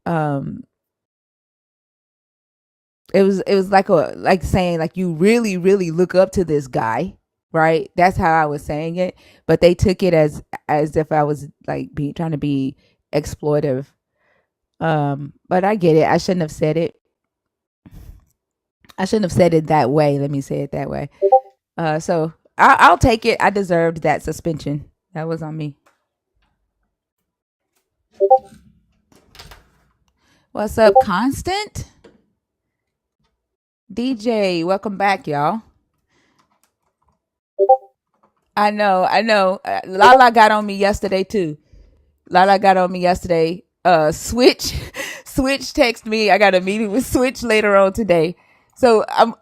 um it was like saying like you really really look up to this guy, right? That's how I was saying it, but they took it as if I was like trying to be exploitive. But I get it. I shouldn't have said it that way. Let me say it that way. So I'll take it. I deserved that suspension. That was on me. What's up, Constant? DJ, welcome back, y'all. I know, I know. Lala got on me yesterday too. Lala got on me yesterday. Switch, Switch text me. I got a meeting with Switch later on today. So I'm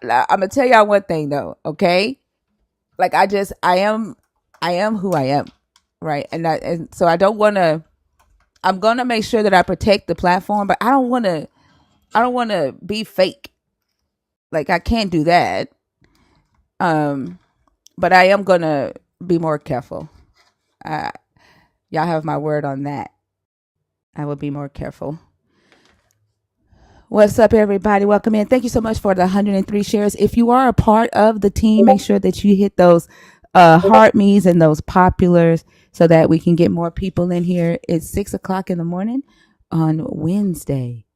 gonna tell y'all one thing though. Okay, like I am who I am, right? And so I don't want to. I'm gonna make sure that I protect the platform, but I don't want to be fake. Like I can't do that. Um, but I am gonna be more careful. Uh, y'all have my word on that. I will be more careful. What's up, everybody? Welcome in. Thank you so much for the 103 shares. If you are a part of the team, make sure that you hit those heart me's and those populars so that we can get more people in here. It's 6 o'clock in the morning on Wednesday.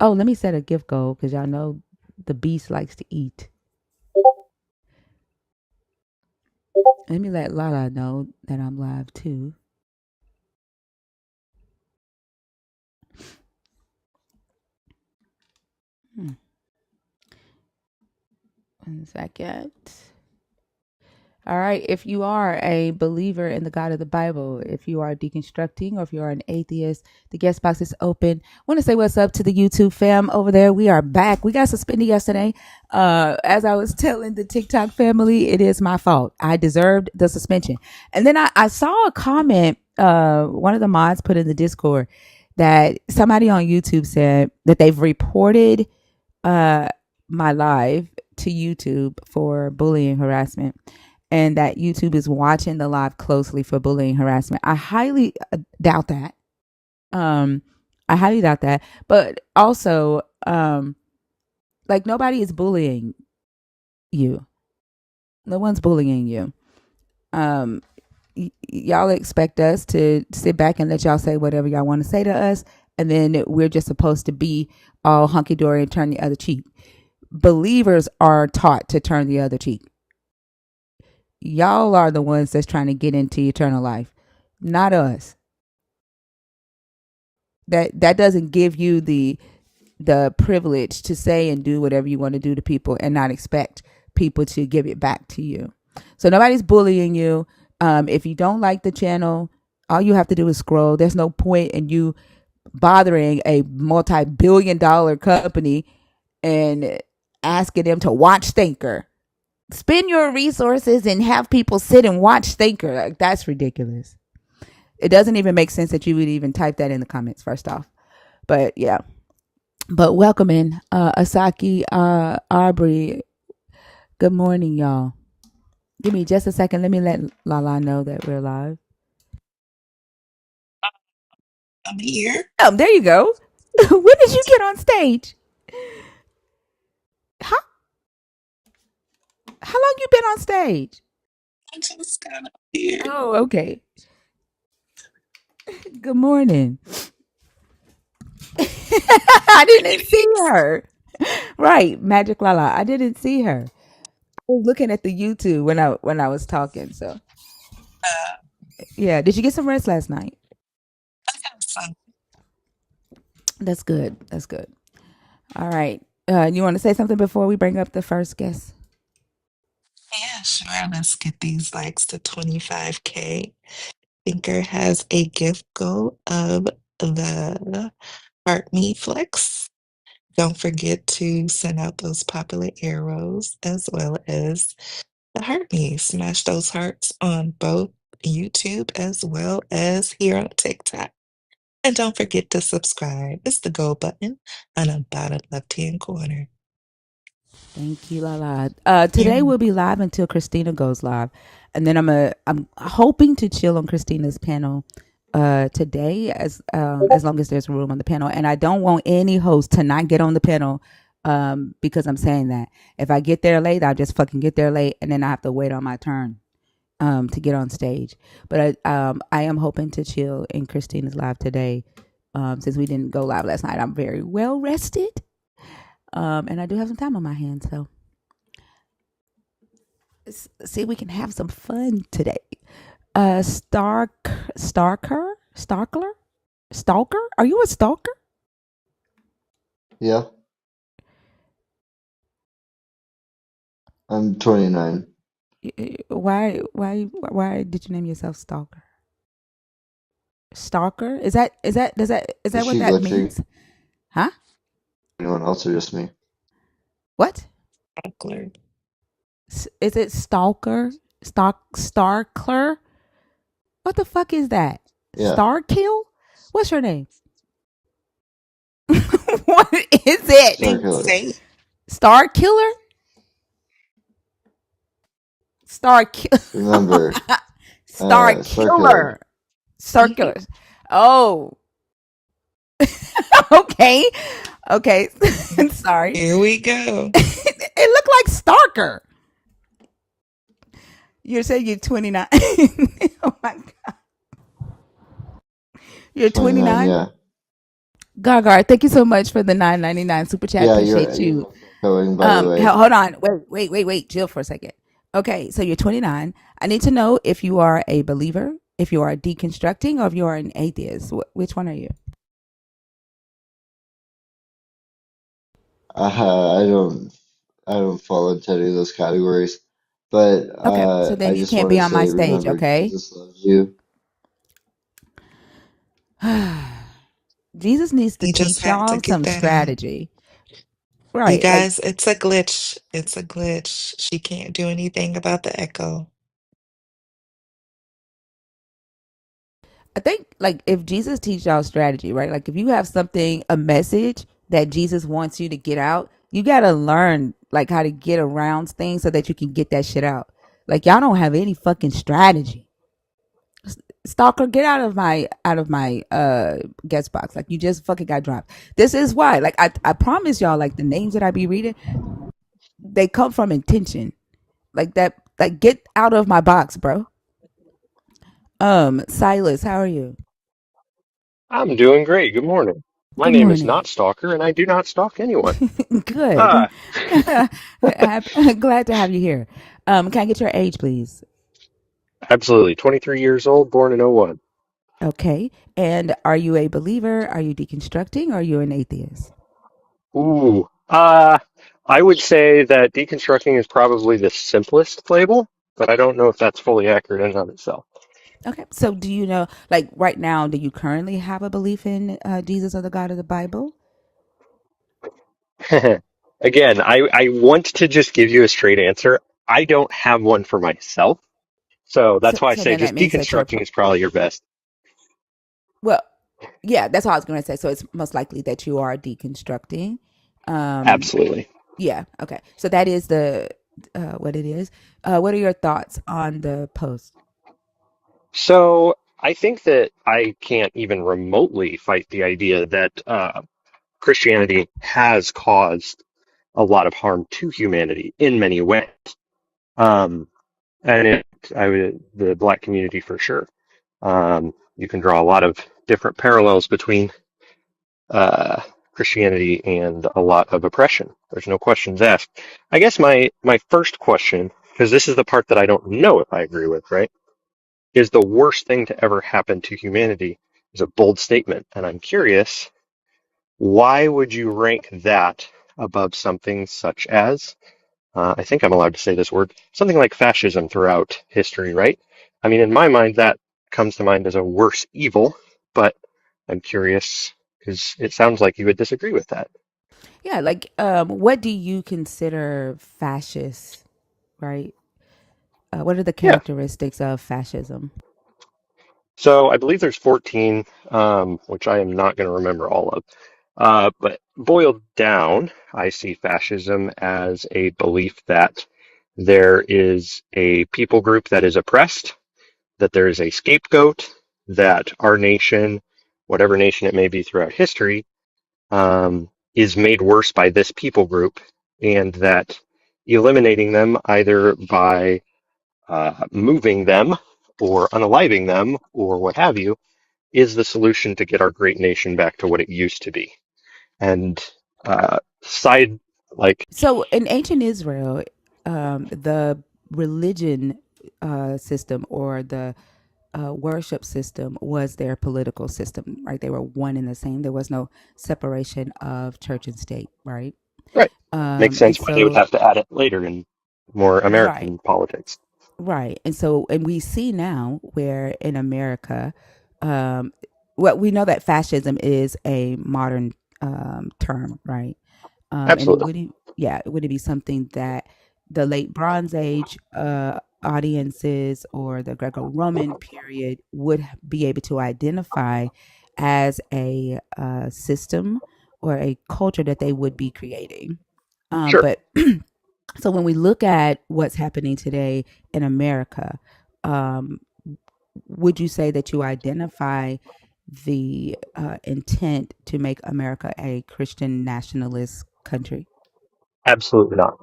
Oh, let me set a gift goal because y'all know the beast likes to eat. Let me let Lala know that I'm live too. Hmm. 1 second. All right. If you are a believer in the God of the Bible, if you are deconstructing, or if you are an atheist, the guest box is open. I want to say what's up to the YouTube fam over there. We are back. We got suspended yesterday. As I was telling the TikTok family, it is my fault. I deserved the suspension. And then I saw a comment. One of the mods put in the Discord that somebody on YouTube said that they've reported uh, my live to YouTube for bullying harassment, and that YouTube is watching the live closely for bullying harassment. I highly doubt that. Um, I highly doubt that. But also, like nobody is bullying you. No one's bullying you. Um, y'all expect us to sit back and let y'all say whatever y'all want to say to us, and then we're just supposed to be all hunky dory and turn the other cheek. Believers are taught to turn the other cheek. Y'all are the ones that's trying to get into eternal life, not us. That doesn't give you the privilege to say and do whatever you want to do to people and not expect people to give it back to you. So nobody's bullying you. If you don't like the channel, all you have to do is scroll. There's no point in you bothering a multi-billion-dollar company and asking them to watch Thinker. Spend your resources and have people sit and watch Thinker. Like, that's ridiculous. It doesn't even make sense that you would even type that in the comments, first off. But yeah. But welcome in, Asaki, Aubrey. Good morning, y'all. Give me just a second. Let me let Lala know that we're live. I'm here. Oh, there you go. When did you get on stage? How how long you been on stage? I just got up here. Oh, okay. Good morning. I didn't see her. Right, Magic Lala. I didn't see her. I was looking at the YouTube when I was talking. So Uh, yeah, did you get some rest last night? I got some. That's good. That's good. All right. You want to say something before we bring up the first guest? Yeah, sure. Let's get these likes to 25K. Thinker has a gift goal of the Heart Me Flex. Don't forget to send out those popular arrows as well as the heart me. Smash those hearts on both YouTube as well as here on TikTok. And don't forget to subscribe. It's the gold button on the bottom left-hand corner. Thank you, Lala. Yeah. Today we'll be live until Christina goes live, and then I'm hoping to chill on Christina's panel today, as long as there's room on the panel. And I don't want any host to not get on the panel because I'm saying that. If I get there late, I'll just fucking get there late, and then I have to wait on my turn to get on stage. But I am hoping to chill in Christina's live today. Since we didn't go live last night, I'm very well rested. And I do have some time on my hands, so see if we can have some fun today. Stalker. Are you a stalker? Yeah, I'm 29. Why did you name yourself Stalker? Stalker? Is that Is what she that glitchy? means? Huh? Anyone else or just me? What? Buckler. Is it stalker? Starkler? What the fuck is that? Yeah, Starkill? What's your name? What is it? Star Think Killer. say Star Killer? Star ki- Remember, Star Star Killer. Killer. Circular. Oh, okay. Okay. Sorry. here we go. It looked like Starker. You're saying you're 29. Oh my God. You're 29, 29? yeah. Gagar, thank you so much for the 9.99 super chat. Yeah, Appreciate you're you. going, by the way. Hold on. Wait. Chill for a second. Okay, so you're 29. I need to know if you are a believer, if you are deconstructing, or if you are an atheist. Which one are you? I don't, I don't fall into any of those categories. But Okay, so I then you just can't want be to on my say, stage, remember, okay? Jesus loves you. Jesus needs to You just teach had to y'all get some that out. strategy. You Right. Like, guys, it's a glitch. It's a glitch. She can't do anything about the echo. I think, like, if Jesus teach y'all strategy, right? Like, if you have something, a message that Jesus wants you to get out, you got to learn, like, how to get around things so that you can get that shit out. Like, y'all don't have any fucking strategy. Stalker, get out of my guest box. Like, you just fucking got dropped. This is why. Like, I promise y'all, like, the names that I be reading, they come from intention. Like that, like, get out of my box, bro. Silas, how are you? I'm doing great. Good morning. My Good name is morning. not Stalker, and I do not stalk anyone. Good. Ah, Glad to have you here. Can I get your age, please? absolutely. 23 years old, born in '01. Okay. And are you a believer? Are you deconstructing? Or are you an atheist? Ooh. I would say that deconstructing is probably the simplest label, but I don't know if that's fully accurate in and of itself. Okay. So, do you know, like, right now, do you currently have a belief in Jesus or the God of the Bible? Again, I want to just give you a straight answer. I don't have one for myself, so So, that's why I so say then that just means that you're deconstructing is probably your best. well. Yeah, that's what I was going to say. So it's most likely that you are deconstructing. Um, Absolutely. yeah. Okay. So that is the what it is. What are your thoughts on the post? So I think that I can't even remotely fight the idea that Christianity has caused a lot of harm to humanity in many ways. Um, and the black community for sure. You can draw a lot of different parallels between uh, Christianity and a lot of oppression. There's no questions asked. I guess my first question, because this is the part that I don't know if I agree with, right, is the worst thing to ever happen to humanity is a bold statement. And I'm curious, why would you rank that above something such as, I think I'm allowed to say this word, something like fascism throughout history, right? I mean, in my mind, that comes to mind as a worse evil, but I'm curious because it sounds like you would disagree with that. Yeah. Like, what do you consider fascist? Right. What are the Yeah. characteristics of fascism? So I believe there's 14, which I am not going to remember all of. But boiled down, I see fascism as a belief that there is a people group that is oppressed, that there is a scapegoat, that our nation, whatever nation it may be throughout history, is made worse by this people group, and that eliminating them either by moving them or unaliving them or what have you is the solution to get our great nation back to what it used to be. And side like So in ancient Israel, the religion system or the worship system was their political system, right? They were one and the same. There was no separation of church and state, right? right makes And sense why they would so, have to add it later in more right, American politics. right. And so, and we see now where in America, um, well, we know that fascism is a modern term, right? And it Absolutely. wouldn't, yeah, it wouldn't be something that the late Bronze Age audiences or the Greco-Roman period would be able to identify as a system or a culture that they would be creating. Sure. But so when we look at what's happening today in America, um, would you say that you identify the intent to make America a Christian nationalist country? Absolutely not.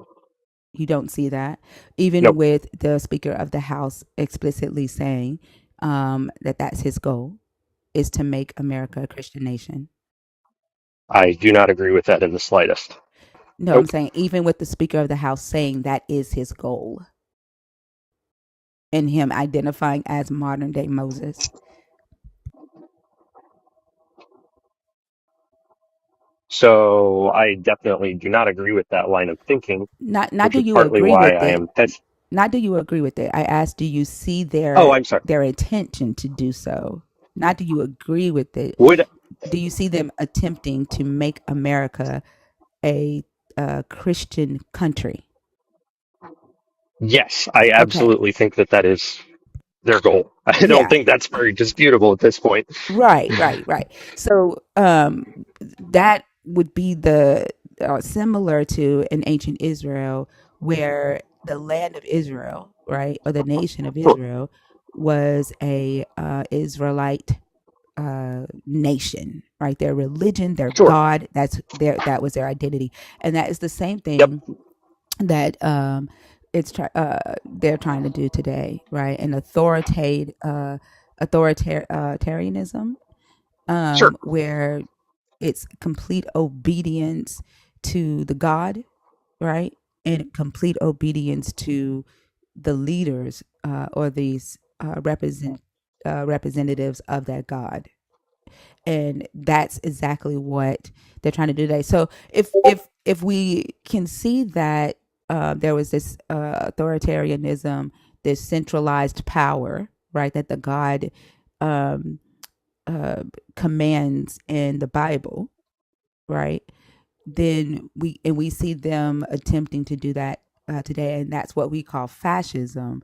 You don't see that, even Nope. with the Speaker of the House explicitly saying that that's his goal is to make America a Christian nation. I do not agree with that in the slightest. No, I'm Nope. saying even with the Speaker of the House saying that is his goal and him identifying as modern day Moses. So I definitely do not agree with that line of thinking, Not which do is you partly agree why with I it? am hes- Not do you agree with it? I asked, do you see Oh, I'm sorry. their intention to do so? Not do you agree with it? Would Do you see them attempting to make America a, Christian country? yes, I Okay. absolutely think that that is their goal. I don't Yeah. think that's very disputable at this point. Right. Right. Right. So that would be the similar to in ancient Israel, where the land of Israel, right, or the nation of Sure. Israel, was a Israelite nation, right? Their religion, their Sure. God, that was their identity, and that is the same Yep. thing that they're trying to do today, right? An authoritarianism, Sure. where it's complete obedience to the God, right, and complete obedience to the leaders or these representatives of that God, and that's exactly what they're trying to do today. So if we can see that there was this authoritarianism, this centralized power, right, that the God um, uh, commands in the Bible, right, then we see them attempting to do that today, and that's what we call fascism.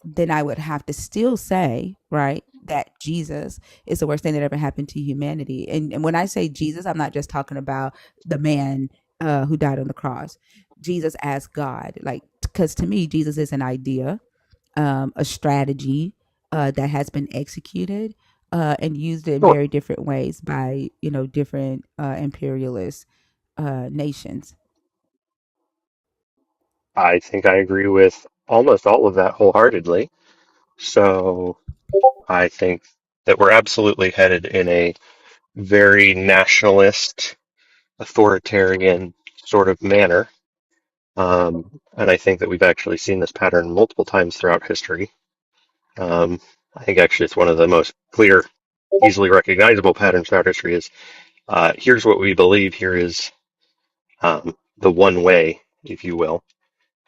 Then I would have to still say, right, that Jesus is the worst thing that ever happened to humanity. And when I say Jesus, I'm not just talking about the man who died on the cross. Jesus as God, like, because to me, Jesus is an idea, a strategy that has been executed and used in Sure. very different ways by different imperialist nations. I think I agree with almost all of that wholeheartedly. So I think that we're absolutely headed in a very nationalist, authoritarian sort of manner. And I think that we've actually seen this pattern multiple times throughout history. Um, I think actually it's one of the most clear, easily recognizable patterns throughout history is here's what we believe, here is the one way, if you will,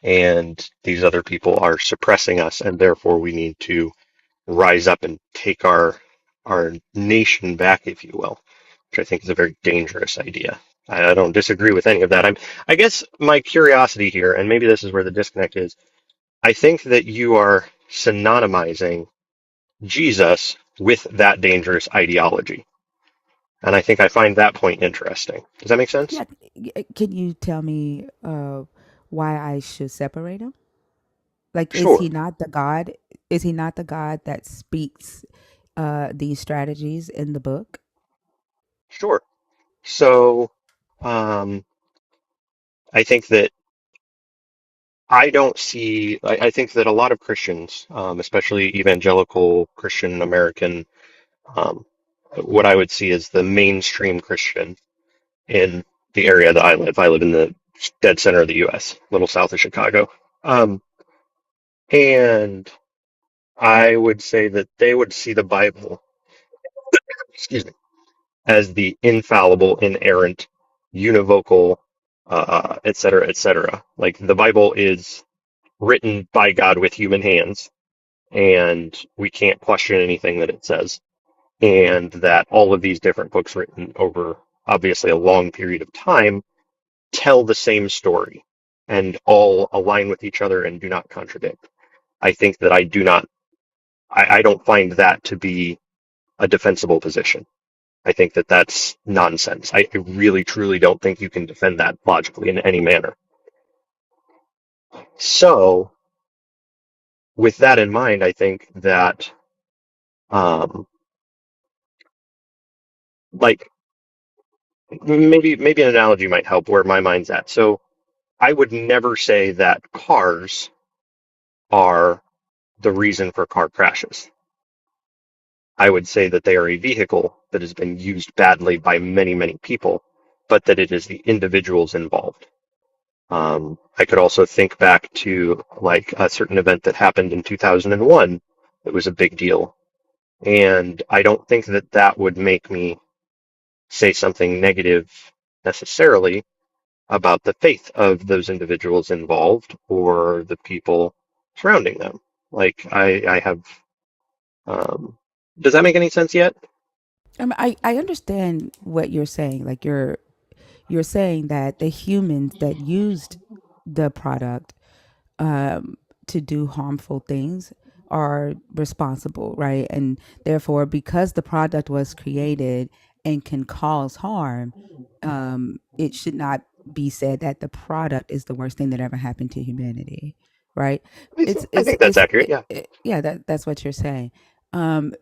and these other people are suppressing us, and therefore we need to rise up and take our nation back, if you will, which I think is a very dangerous idea. I don't disagree with any of that. I guess my curiosity here, and maybe this is where the disconnect is, I think that you are synonymizing Jesus with that dangerous ideology. And I think I find that point interesting. Does that make sense? Yeah, can you tell me why I should separate them? Like, is he Sure. not the God? Is he not the God that speaks? these strategies in the book? Sure. So, um, I think that I don't see, I think that a lot of Christians, especially evangelical Christian American, um, what I would see is the mainstream Christian in the area that I live. I live in the dead center of the U.S., a little south of Chicago. Um, and I would say that they would see the Bible, excuse me, as the infallible, inerrant, univocal, et cetera, et cetera. Like the Bible is written by God with human hands, and we can't question anything that it says. And that all of these different books written over obviously a long period of time tell the same story and all align with each other and do not contradict. I think that I don't find that to be a defensible position. I think that that's nonsense. I really, truly don't think you can defend that logically in any manner. So, with that in mind, I think that, um, like, maybe an analogy might help where my mind's at. So, I would never say that cars are the reason for car crashes. I would say that they are a vehicle that has been used badly by many, many people, but that it is the individuals involved. I could also think back to like a certain event that happened in 2001 that was a big deal. And I don't think that that would make me say something negative necessarily about the faith of those individuals involved or the people surrounding them. Like I have, um, does that make any sense yet? I understand what you're saying. Like you're saying that the humans that used the product um, to do harmful things are responsible, right? And therefore, because the product was created and can cause harm, it should not be said that the product is the worst thing that ever happened to humanity, right? I think that's accurate. Yeah. Yeah, that's what you're saying.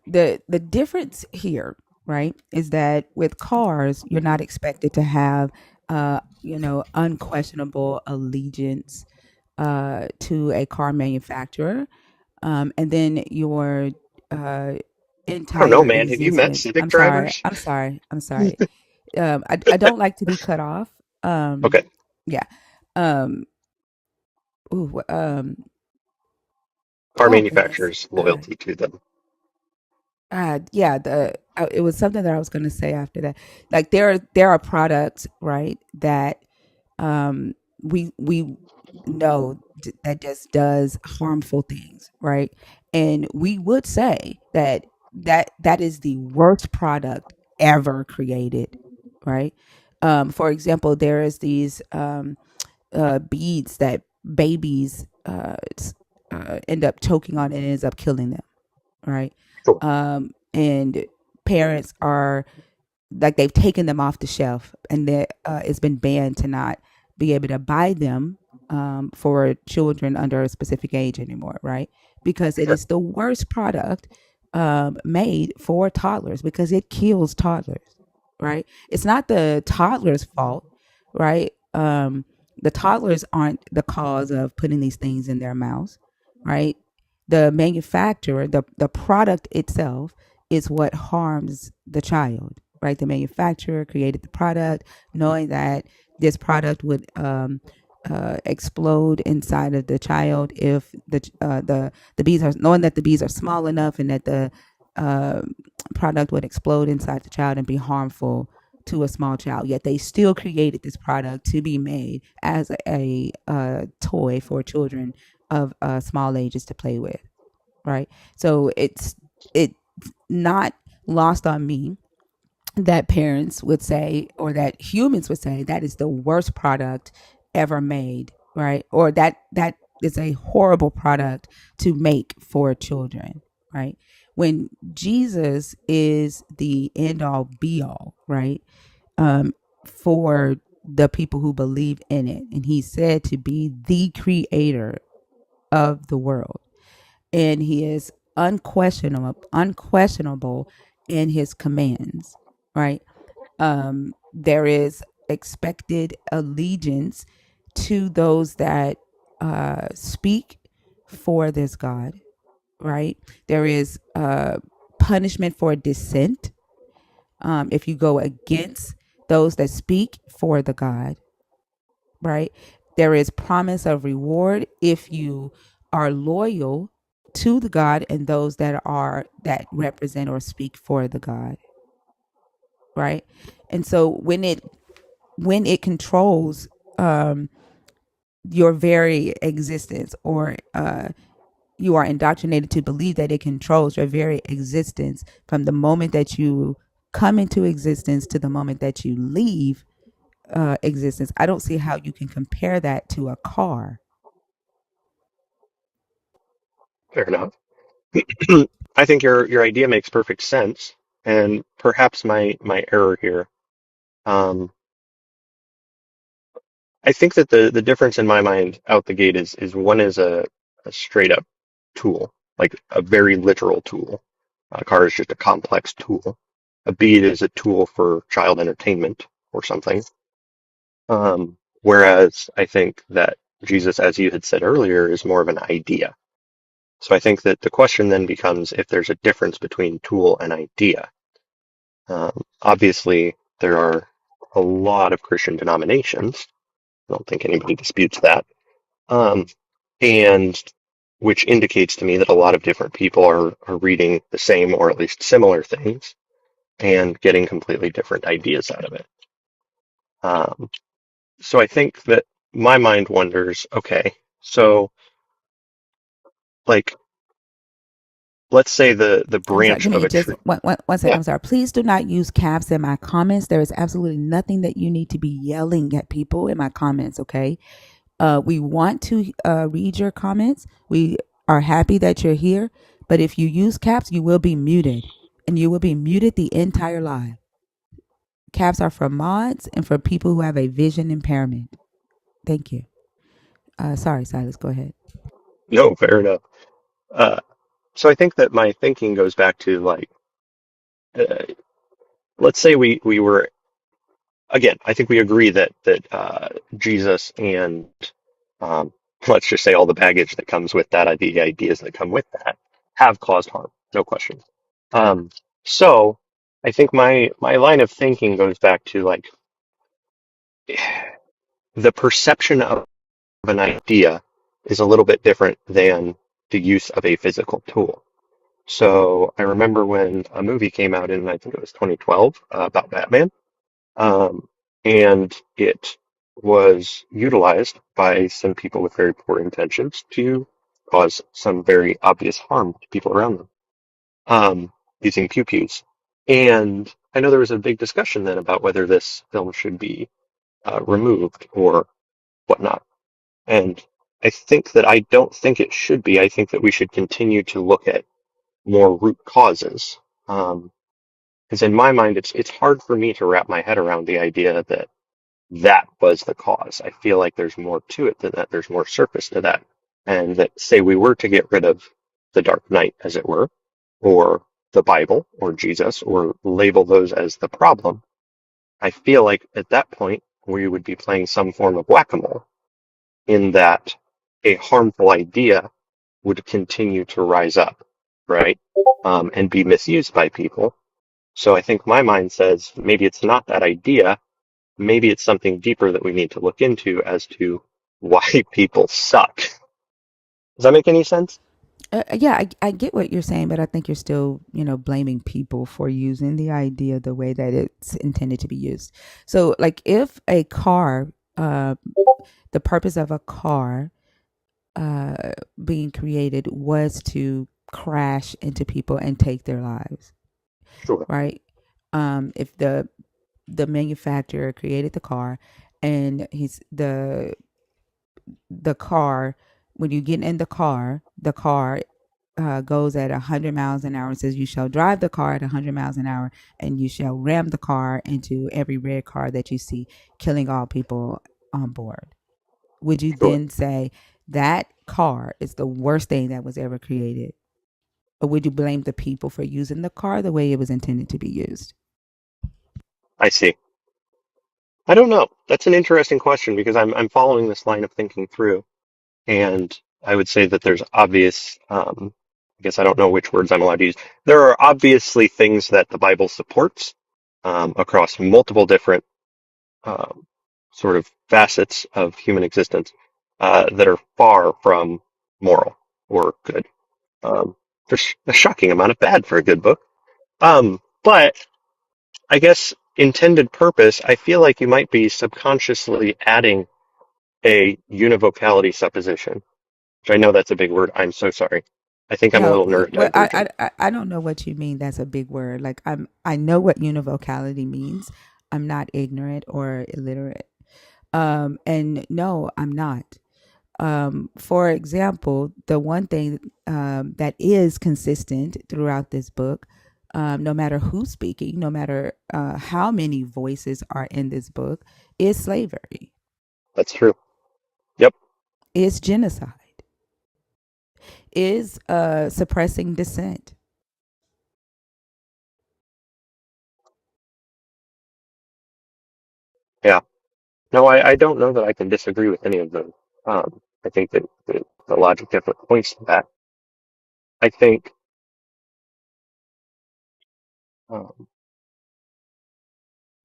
The difference here, right, is that with cars, you're not expected to have, unquestionable allegiance to a car manufacturer, and then your uh, I don't know, entire man. Have you met existence. Civic I'm sorry. drivers? I'm sorry. I'm sorry. I don't like to be cut off. Okay. Yeah. Um, ooh, Car oh goodness. manufacturers' loyalty to them. Yeah. It was something that I was going to say after that. Like there are products, right, that we know that just does harmful things, right? And we would say that that is the worst product ever created, right? For example, there is these beads that babies end up choking on and ends up killing them, right? Sure. And parents are like they've taken them off the shelf and that it's been banned to not be able to buy them for children under a specific age anymore, right? Because it Sure. is the worst product made for toddlers because it kills toddlers, right? It's not the toddlers' fault, right? The toddlers aren't the cause of putting these things in their mouths, right? The manufacturer, the product itself is what harms the child, right? The manufacturer created the product knowing that this product would explode inside of the child if the bees are knowing that the bees are small enough and that the uh, product would explode inside the child and be harmful to a small child. Yet they still created this product to be made as a toy for children of small ages to play with, right? So it's not lost on me that parents would say or that humans would say that is the worst product ever made, right? Or that is a horrible product to make for children, right? When Jesus is the end all be all, right? For the people who believe in it, and he's said to be the creator of the world, and he is unquestionable in his commands, right? There is expected allegiance to those that speak for this God, right? There is punishment for dissent if you go against those that speak for the God, right? There is promise of reward if you are loyal to the God and those that represent or speak for the God, right? And so when it controls um, your very existence, or you are indoctrinated to believe that it controls your very existence from the moment that you come into existence to the moment that you leave existence. I don't see how you can compare that to a car. Fair enough. I think your idea makes perfect sense, and perhaps my error here. Um, I think that the difference in my mind out the gate is one is a straight up tool, like a very literal tool. A car is just a complex tool. A bead is a tool for child entertainment or something. Whereas I think that Jesus, as you had said earlier, is more of an idea. So I think that the question then becomes if there's a difference between tool and idea. Obviously, there are a lot of Christian denominations. I don't think anybody disputes that. Um, and which indicates to me that a lot of different people are reading the same or at least similar things and getting completely different ideas out of it. Um, so I think that my mind wonders, okay, so like let's say the I'm sorry, branch give of me a just tree. one second. Yeah, I'm sorry. Please do not use caps in my comments. There is absolutely nothing that you need to be yelling at people in my comments, okay? We want to read your comments. We are happy that you're here. But if you use caps, you will be muted. And you will be muted the entire live. Caps are for mods and for people who have a vision impairment. Thank you. Sorry, Silas, go ahead. no, fair enough. Uh, so I think that my thinking goes back to like, uh, let's say we were again. I think we agree that Jesus and um, let's just say all the baggage that comes with that, the ideas that come with that, have caused harm, no question. Um, so I think my line of thinking goes back to like the perception of an idea is a little bit different than the use of a physical tool. So I remember when a movie came out in, I think it was 2012, about Batman, um, and it was utilized by some people with very poor intentions to cause some very obvious harm to people around them, using pew pews. And I know there was a big discussion then about whether this film should be removed or whatnot. And I think that I don't think it should be. I think that we should continue to look at more root causes. Because in my mind, it's hard for me to wrap my head around the idea that that was the cause. I feel like there's more to it than that. There's more surface to that. And that say we were to get rid of the Dark Knight, as it were, or the Bible or Jesus, or label those as the problem, I feel like at that point we would be playing some form of whack-a-mole in that a harmful idea would continue to rise up, right? And be misused by people. So I think my mind says maybe it's not that idea. Maybe it's something deeper that we need to look into as to why people suck. Does that make any sense? Yeah, I get what you're saying, but I think you're still, blaming people for using the idea the way that it's intended to be used. So, like, if a car, the purpose of a car being created was to crash into people and take their lives, Sure. right? If the manufacturer created the car, and the car, when you get in the car goes at 100 miles an hour and says, you shall drive the car at 100 miles an hour, and you shall ram the car into every red car that you see, killing all people on board. Would you Sure. then say that car is the worst thing that was ever created? Or would you blame the people for using the car the way it was intended to be used? I see. I don't know. That's an interesting question because I'm following this line of thinking through, and I would say that there's obvious. I guess I don't know which words I'm allowed to use. There are obviously things that the Bible supports across multiple different um, sort of facets of human existence that are far from moral or good. There's a shocking amount of bad for a good book. But I guess intended purpose, I feel like you might be subconsciously adding a univocality supposition, which I know that's a big word. I'm so sorry. I think I'm a No, little well, neurodivergent. I don't know what you mean. That's a big word. Like I know what univocality means. I'm not ignorant or illiterate. And no, I'm not. For example, the one thing that is consistent throughout this book, no matter who's speaking, no matter how many voices are in this book, is slavery, That's true. Yep. is genocide, is suppressing dissent. Yeah. No, I don't know that I can disagree with any of those. I think that the logic definitely points to that. I think, um,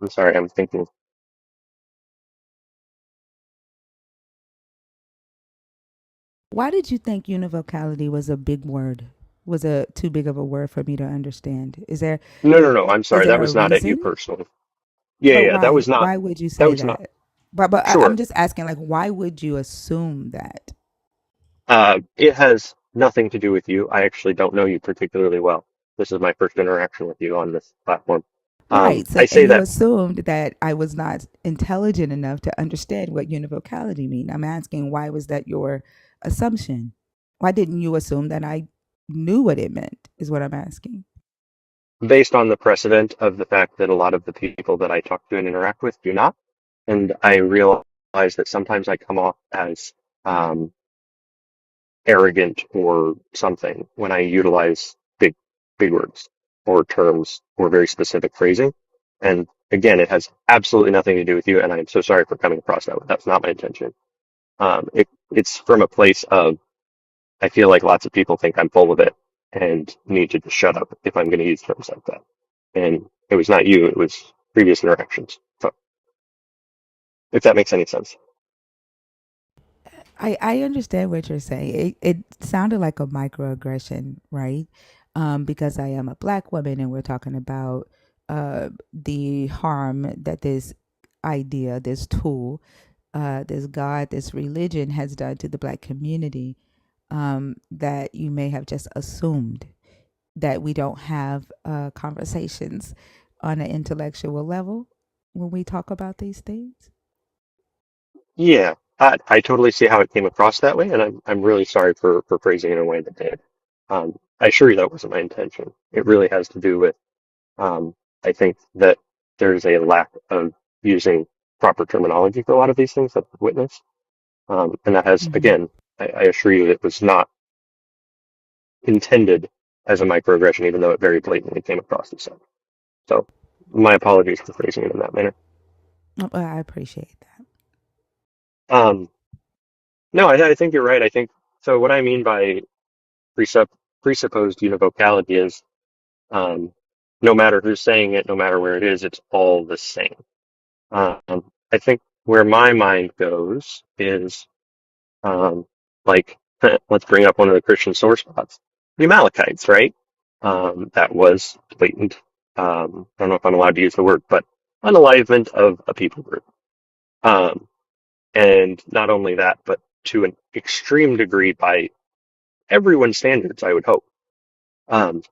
I'm sorry, I'm thinking. Why did you think univocality was a big word? Was a too big of a word for me to understand? No, no, no, I'm Is sorry. That there a was not at you reason? personally. Yeah, But yeah, that why? was not, Why would you that say was not, that? I'm sure. just asking, like, why would you assume that? It has nothing to do with you. I actually don't know you particularly well. This is my first interaction with you on this platform. Right. So, I and say you that assumed that I was not intelligent enough to understand what univocality mean. I'm asking, why was that your assumption? Why didn't you assume that I knew what it meant? Is what I'm asking. based on the precedent of the fact that a lot of the people that I talk to and interact with do not. And I realize that sometimes I come off as um, arrogant or something when I utilize big words or terms or very specific phrasing. And again, it has absolutely nothing to do with you. And I'm so sorry for coming across that way. That's not my intention. It's from a place of I feel like lots of people think I'm full of it and need to just shut up if I'm going to use terms like that. And it was not you, it was previous interactions. So if that makes any sense. I understand what you're saying. It sounded like a microaggression, right? Because I am a black woman and we're talking about the harm that this idea, this tool, this God, this religion has done to the black community, that you may have just assumed that we don't have conversations on an intellectual level when we talk about these things. Yeah, I totally see how it came across that way, and I'm really sorry for phrasing it in a way that did. I assure you that wasn't my intention. It really has to do with um, I think that there's a lack of using proper terminology for a lot of these things that I've witnessed. And that has, Mm-hmm. again, I assure you it was not intended as a microaggression, even though it very blatantly came across as such. So my apologies for phrasing it in that manner. Oh, well, I appreciate that. Um, no, I think you're right. I think so. What I mean by presupp presupposed univocality is um, no matter who's saying it, no matter where it is, it's all the same. I think where my mind goes is um, like let's bring up one of the Christian sore spots, the Amalekites, right? That was blatant. I don't know if I'm allowed to use the word, but unalivement of a people group. Um, and not only that, but to an extreme degree by everyone's standards, I would hope. Um,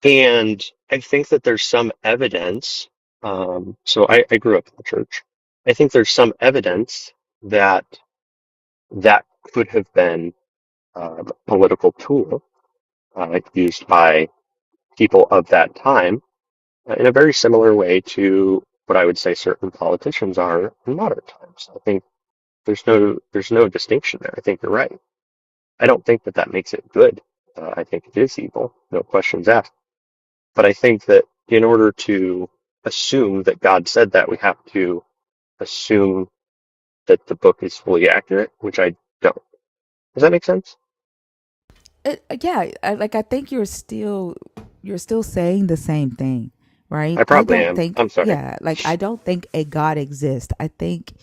and I think that there's some evidence. So I grew up in the church. I think there's some evidence that that could have been a political tool used by people of that time in a very similar way to what I would say certain politicians are in modern times. I think there's no distinction there. I think you're right. I don't think that that makes it good. I think it is evil, no questions asked. But I think that in order to assume that God said that, we have to assume that the book is fully accurate, which I don't. Does that make sense? Yeah, I think you're still saying the same thing, right? I I probably don't am. think, I'm sorry. yeah, like I don't think a God exists. I think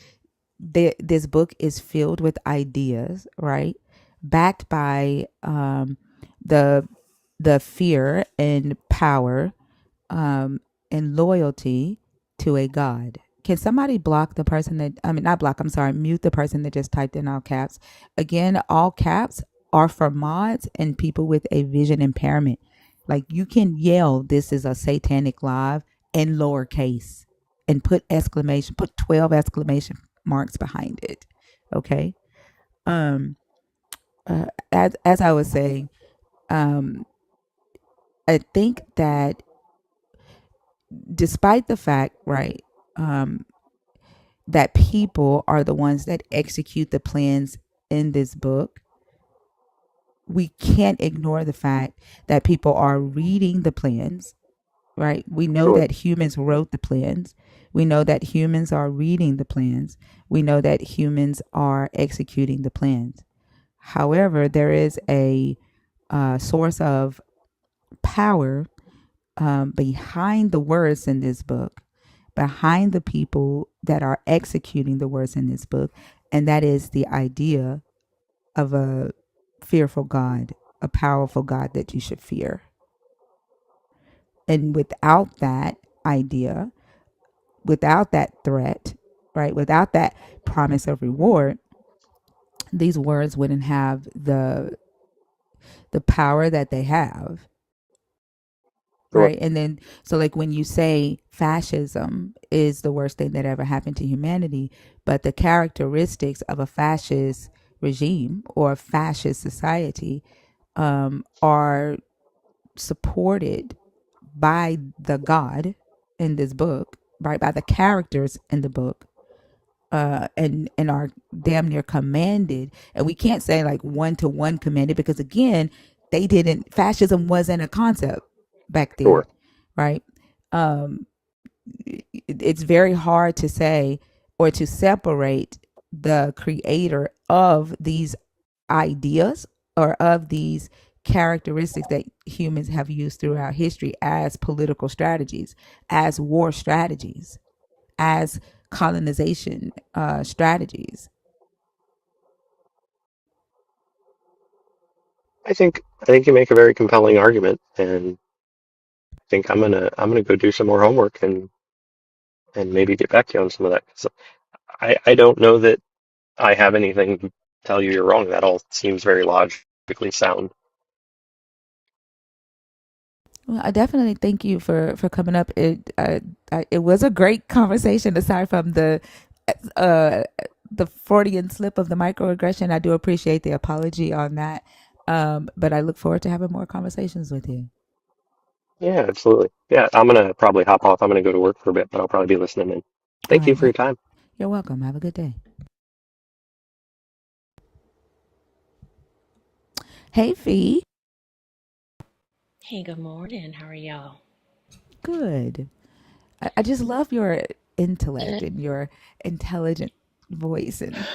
this book is filled with ideas, right? Backed by the the fear and power and loyalty to a God. Can somebody block the person that, I mean, not block, I'm sorry, mute the person that just typed in all caps? Again, all caps are for mods and people with a vision impairment. Like you can yell, this is a satanic live in lowercase and put 12 exclamation marks behind it. Okay. Um, as I was saying, um, I think that despite the fact, right, um, that people are the ones that execute the plans in this book, we can't ignore the fact that people are reading the plans, right? We know Sure. that humans wrote the plans. We know that humans are reading the plans. We know that humans are executing the plans. However, there is a source of power behind the words in this book, behind the people that are executing the words in this book, and that is the idea of a fearful God, a powerful God that you should fear. And without that idea, without that threat, right, without that promise of reward, these words wouldn't have the power that they have, Sure. right? And then, so like when you say fascism is the worst thing that ever happened to humanity, but the characteristics of a fascist regime or a fascist society are supported by the God in this book, right? By the characters in the book, and are damn near commanded. And we can't say like one to one commanded because again, they didn't. Fascism wasn't a concept back then, Sure. right? Um, it's very hard to say or to separate the creator of these ideas or of these characteristics that humans have used throughout history as political strategies, as war strategies, as colonization strategies. I think you make a very compelling argument, and I think I'm gonna go do some more homework and maybe get back to you on some of that. So I don't know that I have anything to tell you you're wrong. That all seems very logically sound. Well, I definitely thank you for coming up. It was a great conversation. Aside from uh the Freudian slip of the microaggression, I do appreciate the apology on that. But I look forward to having more conversations with you. Yeah, absolutely. Yeah, I'm gonna probably hop off. I'm gonna go to work for a bit, but I'll probably be listening in. All Thank you right, for your time. you're welcome. Have a good day. Hey, Fee. Hey, good morning. How are y'all? Good. I just love your Uh, intellect and your intelligent voice and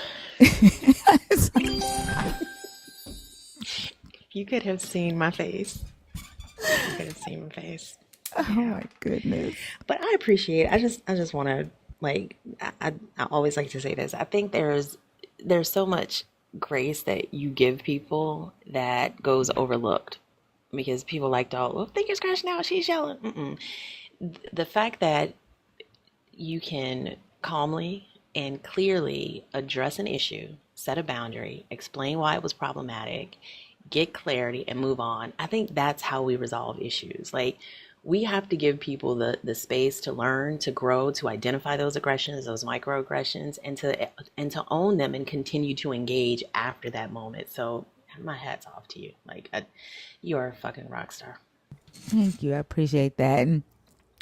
You could have seen my face. You could have seen my face. oh Yeah. my goodness. But I appreciate it. I just want to like I always like to say this. I think there's so much grace that you give people that goes overlooked because people like to all, well, fingers crashing out, she's yelling. Mm-mm. The fact that you can calmly and clearly address an issue, set a boundary, explain why it was problematic, get clarity, and move on. I think that's how we resolve issues. Like, we have to give people the space to learn, to grow, to identify those aggressions, those microaggressions, and to own them and continue to engage after that moment. So my hat's off to you. You are a fucking rock star. Thank you. I appreciate that. And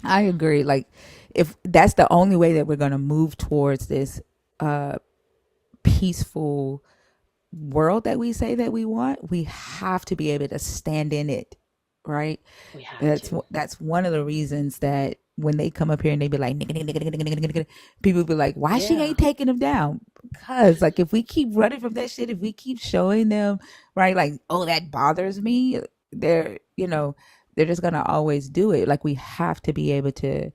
I agree. Like, if that's the only way that we're going to move towards this peaceful world that we say that we want, we have to be able to stand in it, right? We have That's to. that's one of the reasons that when they come up here and they be like, nigga, nigga, nigga, nigga, nigga, nigga, people be like, why she Yeah, ain't taking them down? Because like if we keep running from that shit, if we keep showing them, right, like, oh, that bothers me, they're, they're just gonna always do it. Like we have to be able to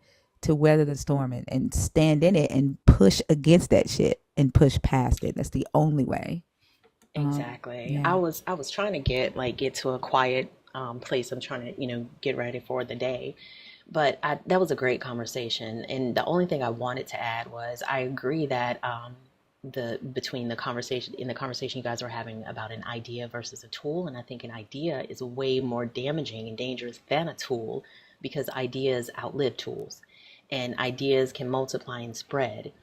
weather the storm and stand in it and push against that shit and push past it. That's the only way. exactly. Yeah. I was trying to get to a quiet place. I'm trying to, get ready for the day. But that was a great conversation. And the only thing I wanted to add was I agree that the between the conversation in the conversation you guys were having about an idea versus a tool, and I think an idea is way more damaging and dangerous than a tool because ideas outlive tools, and ideas can multiply and spread,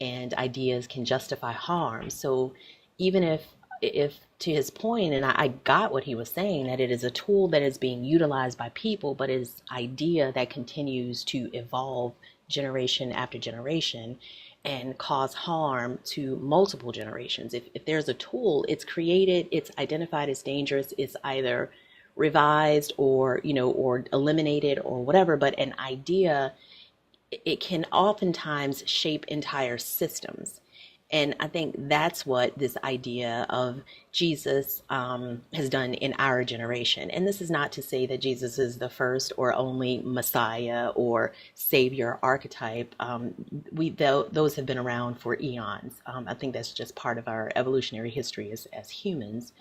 and ideas can justify harm. So even if to his point, and I got what he was saying, that it is a tool that is being utilized by people, but is idea that continues to evolve generation after generation and cause harm to multiple generations. If there's a tool, it's created, it's identified as dangerous, it's either revised or or eliminated or whatever. But an idea, it can oftentimes shape entire systems. And I think that's what this idea of Jesus has done in our generation. And this is not to say that Jesus is the first or only Messiah or Savior archetype. Those have been around for eons. I think that's just part of our evolutionary history as humans.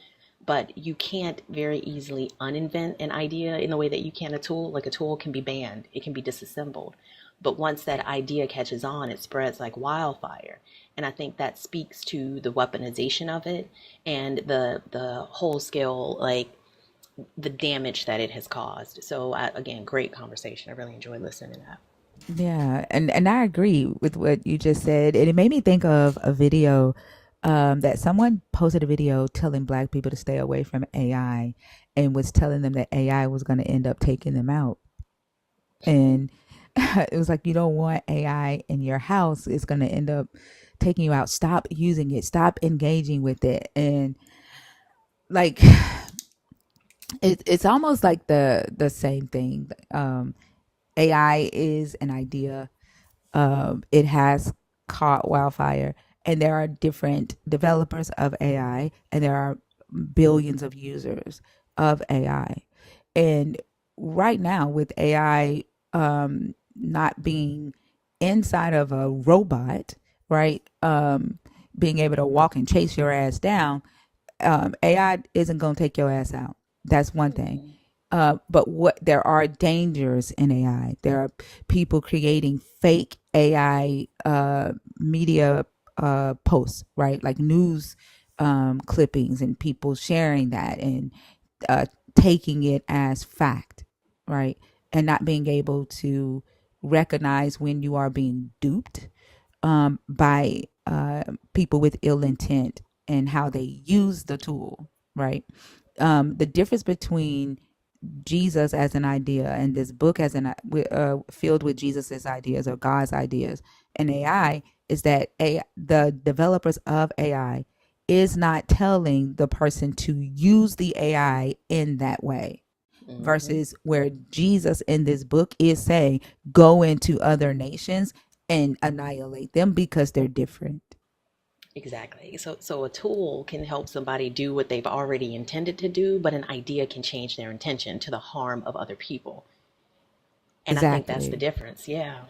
But you can't very easily uninvent an idea in the way that you can a tool. Like a tool can be banned, it can be disassembled. But once that idea catches on, it spreads like wildfire. And I think that speaks to the weaponization of it and the whole scale, like the damage that it has caused. So again, great conversation. I really enjoyed listening to that. Yeah, and I agree with what you just said. And it made me think of a video that someone posted a video telling black people to stay away from AI and was telling them that AI was going to end up taking them out. And it was like, you don't want AI in your house. It's going to end up taking you out. Stop using it. Stop engaging with it. And like, it's almost like the same thing. AI is an idea. It has caught wildfire, and there are different developers of AI, and there are billions of users of AI. And right now, with AI not being inside of a robot, right? Being able to walk and chase your ass down, AI isn't going to take your ass out. That's one thing. Mm-hmm. But what there are dangers in AI. There are people creating fake AI media posts, right? Like news clippings, and people sharing that and uh, taking it as fact, right? And not being able to recognize when you are being duped by people with ill intent and how they use the tool, right? The difference between Jesus as an idea and this book as an filled with Jesus's ideas or God's ideas and AI is that the developers of AI is not telling the person to use the AI in that way, Mm-hmm. versus where Jesus in this book is saying, go into other nations and annihilate them because they're different. Exactly. So a tool can help somebody do what they've already intended to do, but an idea can change their intention to the harm of other people. And I think that's the Exactly. difference. Yeah.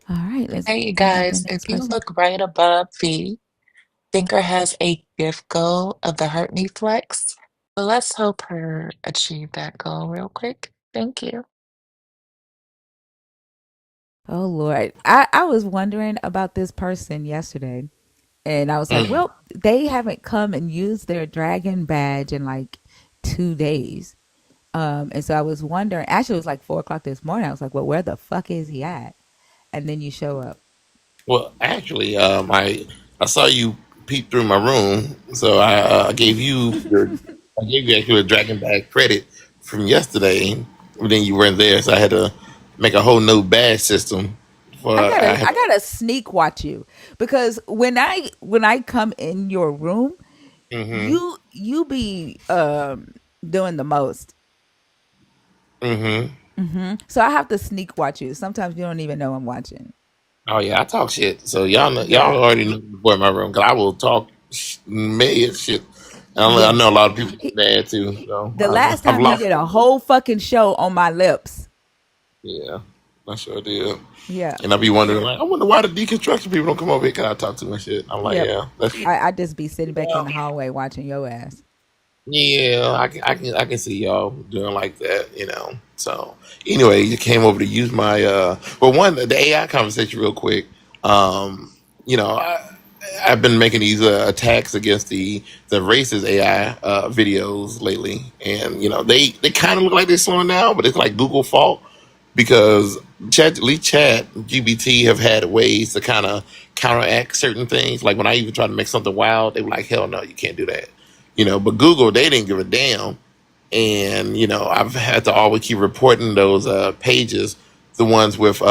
All right, let's Hey, you bring up the guys, next if you person. look right above V, Thinker has a gift goal of the Hurt Me Flex. So let's help her achieve that goal real quick. Thank you. Oh Lord. I was wondering about this person yesterday. And I was like, Mm. well, they haven't come and used their dragon badge in like 2 days. And so I was wondering, actually it was like 4 o'clock this morning. I was like, well, where the fuck is he at? And then you show up. Well, actually, I saw you peek through my room, so I gave you I gave you actually a Dragon Bag credit from yesterday, but then you weren't there, so I had to make a whole new badge system For I I gotta sneak watch you because when I come in your room, mm-hmm, you be doing the most. mm-hmm. So I have to sneak watch you. Sometimes you don't even know I'm watching. Oh yeah, I talk shit. So y'all know, y'all Yeah. already know before in my room because I will talk mad shit. I know a Yes. lot of people He, bad too. So the last I've time he lost. did a whole fucking show on my lips. Yeah, I sure did. Yeah. And I be wondering, like, I wonder why the deconstruction people don't come over here because I talk too much shit. I'm like, Yep. yeah, that's I just be sitting back in the hallway watching your ass. yeah. I can see y'all doing like that, you know. So anyway, you came over to use my well, one the AI conversation real quick. Um, you know, I've been making these attacks against the racist AI videos lately, and you know they kind of look like they're slowing down, but it's like Google fault because Chat GBT have had ways to kind of counteract certain things. Like when I even try to make something wild, they were like, "Hell no, you can't do that." You know, but Google they didn't give a damn, and you know I've had to always keep reporting those pages, the ones with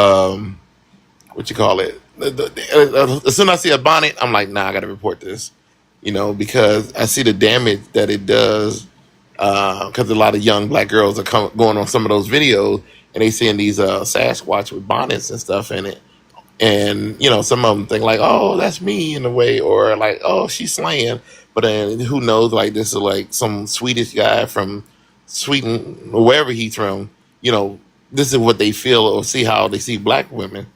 what you call it. As soon as I see a bonnet, I'm like, nah, I got to report this, you know, because I see the damage that it does. Because a lot of young black girls are going on some of those videos and they seeing these Sasquatch with bonnets and stuff in it, and you know some of them think like, oh, that's me in a way, or like, oh, she's slaying, but then who knows? Like this is like some Swedish guy from Sweden or wherever he's from. You know, this is what they feel or see how they see black women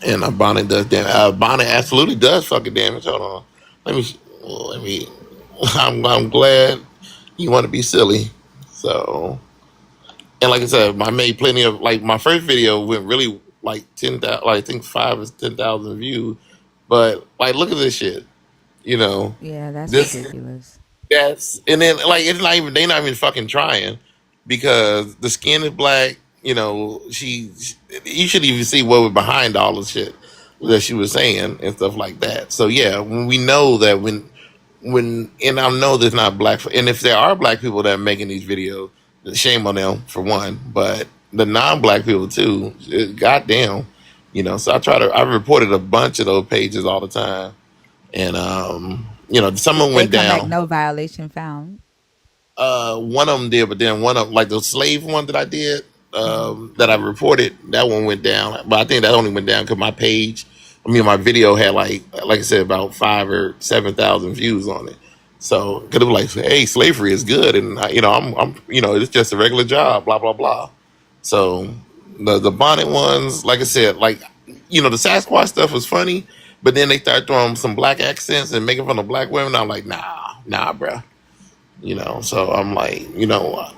and a bonnet does damage. Bonnet absolutely does fucking damage. Hold on. Let me. Let me. I'm glad you want to be silly. So, and like I said, I made plenty of like my first video went really like 10,000. Like I think 5 or 10,000 views. But like, look at this shit. You know, Yeah, that's this ridiculous. that's and then like it's not even they not even fucking trying because the skin is black. You know, you should even see what was behind all the shit that she was saying and stuff like that. So yeah, when we know that when and I know there's not black and if there are black people that are making these videos, shame on them for one, but the non-black people too, goddamn, you know. So I reported a bunch of those pages all the time, and you know, some of them They went come back down. no violation found. One of them did, but then one of like the slave one that I did, Hmm. that I reported, that one went down. But I think that only went down because my page, I mean, my video had like I said, about 5 or 7,000 views on it. So because it was like, hey, slavery is good, and you know, you know, it's just a regular job, blah blah blah. So the bonnet ones, like I said, like you know, the Sasquatch stuff was funny, but then they start throwing some black accents and making fun of black women. I'm like, nah, bruh. You know, so I'm like, you know,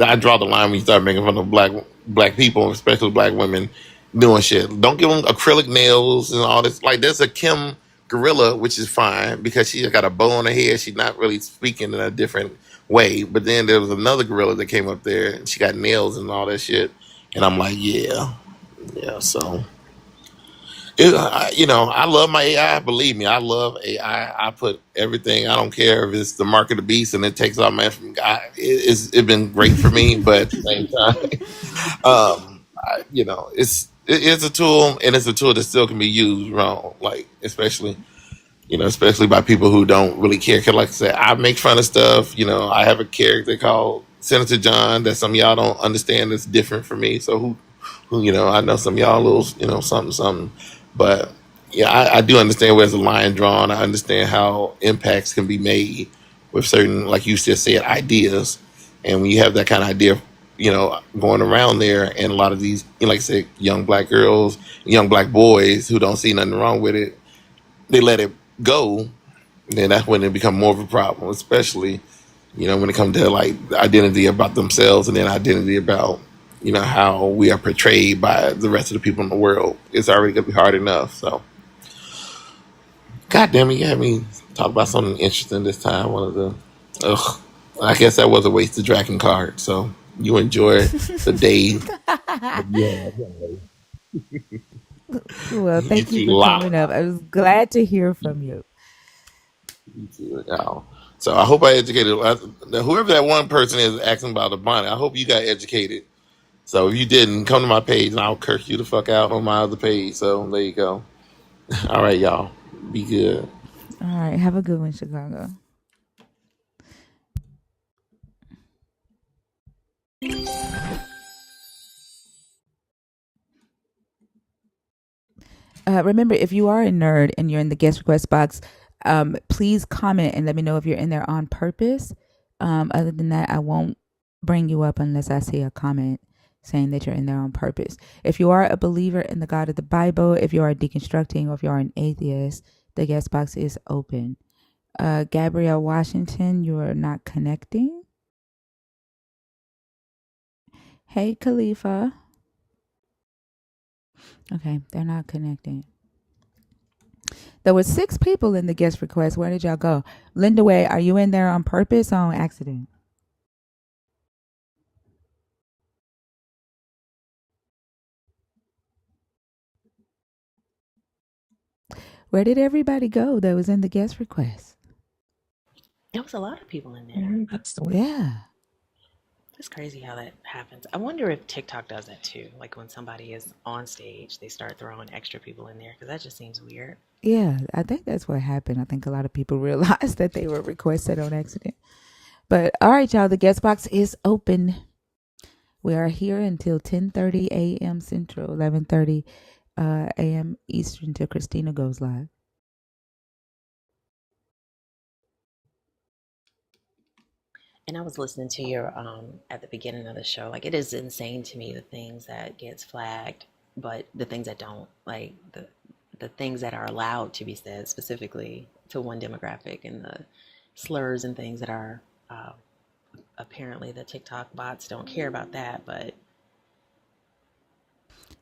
I draw the line when you start making fun of black people, especially black women, doing shit. Don't give them acrylic nails and all this. Like there's a Kim gorilla, which is fine because she got a bow on her head. She's not really speaking in a different way. But then there was another gorilla that came up there and she got nails and all that shit. And I'm like, yeah. So you know, I love my AI. Believe me, I love AI. I put everything. I don't care if it's the mark of the beast and it takes all my from God. It's been great for me, but at the same time, you know, it's a tool and it's a tool that still can be used wrong. Like especially you know, especially by people who don't really care. 'Cause like I said, I make fun of stuff. You know, I have a character called Senator John that some of y'all don't understand. That's different for me. So you know, I know some of y'all little, you know, something. But yeah, I do understand where's the line drawn. I understand how impacts can be made with certain, like you just said, ideas. And when you have that kind of idea, you know, going around there, and a lot of these, you know, like I said, young black girls, young black boys who don't see nothing wrong with it, they let it go, then that's when it become more of a problem, especially, you know, when it comes to like identity about themselves and then identity about, you know, how we are portrayed by the rest of the people in the world. It's already gonna be hard enough. So God damn it, you had me talk about something interesting this time. One of the I guess that was a wasted Dragon card. So you enjoy the day. Yeah, Well, you thank you see for loud. coming up. I was glad to hear from you. So I hope I educated whoever that one person is asking about the bonnet. I hope you got educated So if you didn't, come to my page and I'll curse you the fuck out on my other page. So there you go. All right, y'all. Be good. All right. Have a good one, Chicago. Remember, if you are a nerd and you're in the guest request box, please comment and let me know if you're in there on purpose. Other than that, I won't bring you up unless I see a comment saying that you're in there on purpose. If you are a believer in the God of the Bible, if you are deconstructing, or if you are an atheist, the guest box is open. Gabrielle Washington, you are not connecting. Hey, Khalifa. Okay, they're not connecting. There were 6 people in the guest request. Where did y'all go? Linda Way, are you in there on purpose or on accident? Where did everybody go that was in the guest request? There was a lot of people in there. Yeah, that's the way. Yeah. It's crazy how that happens. I wonder if TikTok does that too. Like when somebody is on stage, they start throwing extra people in there because that just seems weird. Yeah, I think that's what happened. I think a lot of people realized that they were requested on accident. But all right, y'all, the guest box is open. We are here until 10:30 a.m. Central, 11:30 a.m. Eastern till Christina goes live. And I was listening to your at the beginning of the show. Like it is insane to me the things that gets flagged, but the things that don't, like the things that are allowed to be said specifically to one demographic, and the slurs and things that are apparently the TikTok bots don't care about that, but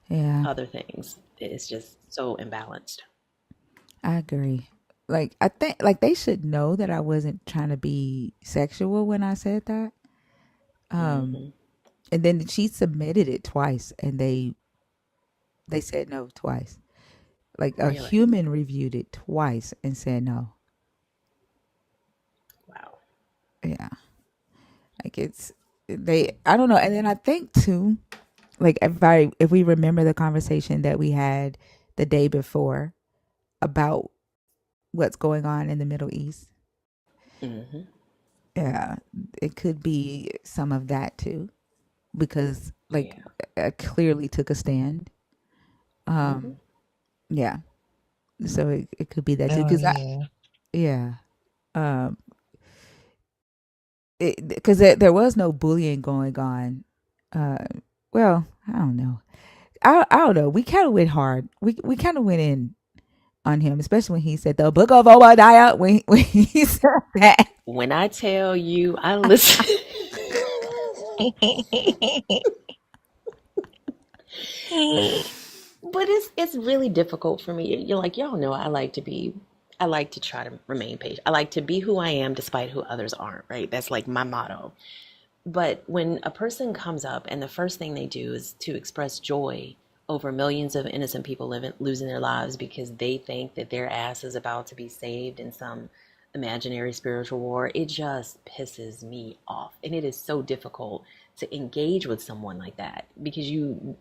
Yeah, other things, it's just so imbalanced. I agree. Like I think like they should know that I wasn't trying to be sexual when I said that. Um Hmm. and then she submitted it twice and they said no twice. Like a Really? human reviewed it twice and said no. Wow. Yeah. Like it's they I don't know. And then I think too, like if we remember the conversation that we had the day before about what's going on in the Middle East. Hmm. Yeah, it could be some of that too, because like Yeah. I clearly took a stand. Hmm. Yeah, so it could be that too. Oh Because yeah. yeah, um, because there was no bullying going on. Uh, well, I don't know. I don't know. We kind of went hard. We kind of went in on him, especially when he said the Book of Obadiah. When he said that, When I tell you, I listen. But it's really difficult for me. You're like, y'all know I like to try to remain patient. I like to be who I am despite who others aren't, right? That's like my motto. But when a person comes up and the first thing they do is to express joy over millions of innocent people losing their lives because they think that their ass is about to be saved in some imaginary spiritual war, it just pisses me off. And it is so difficult to engage with someone like that because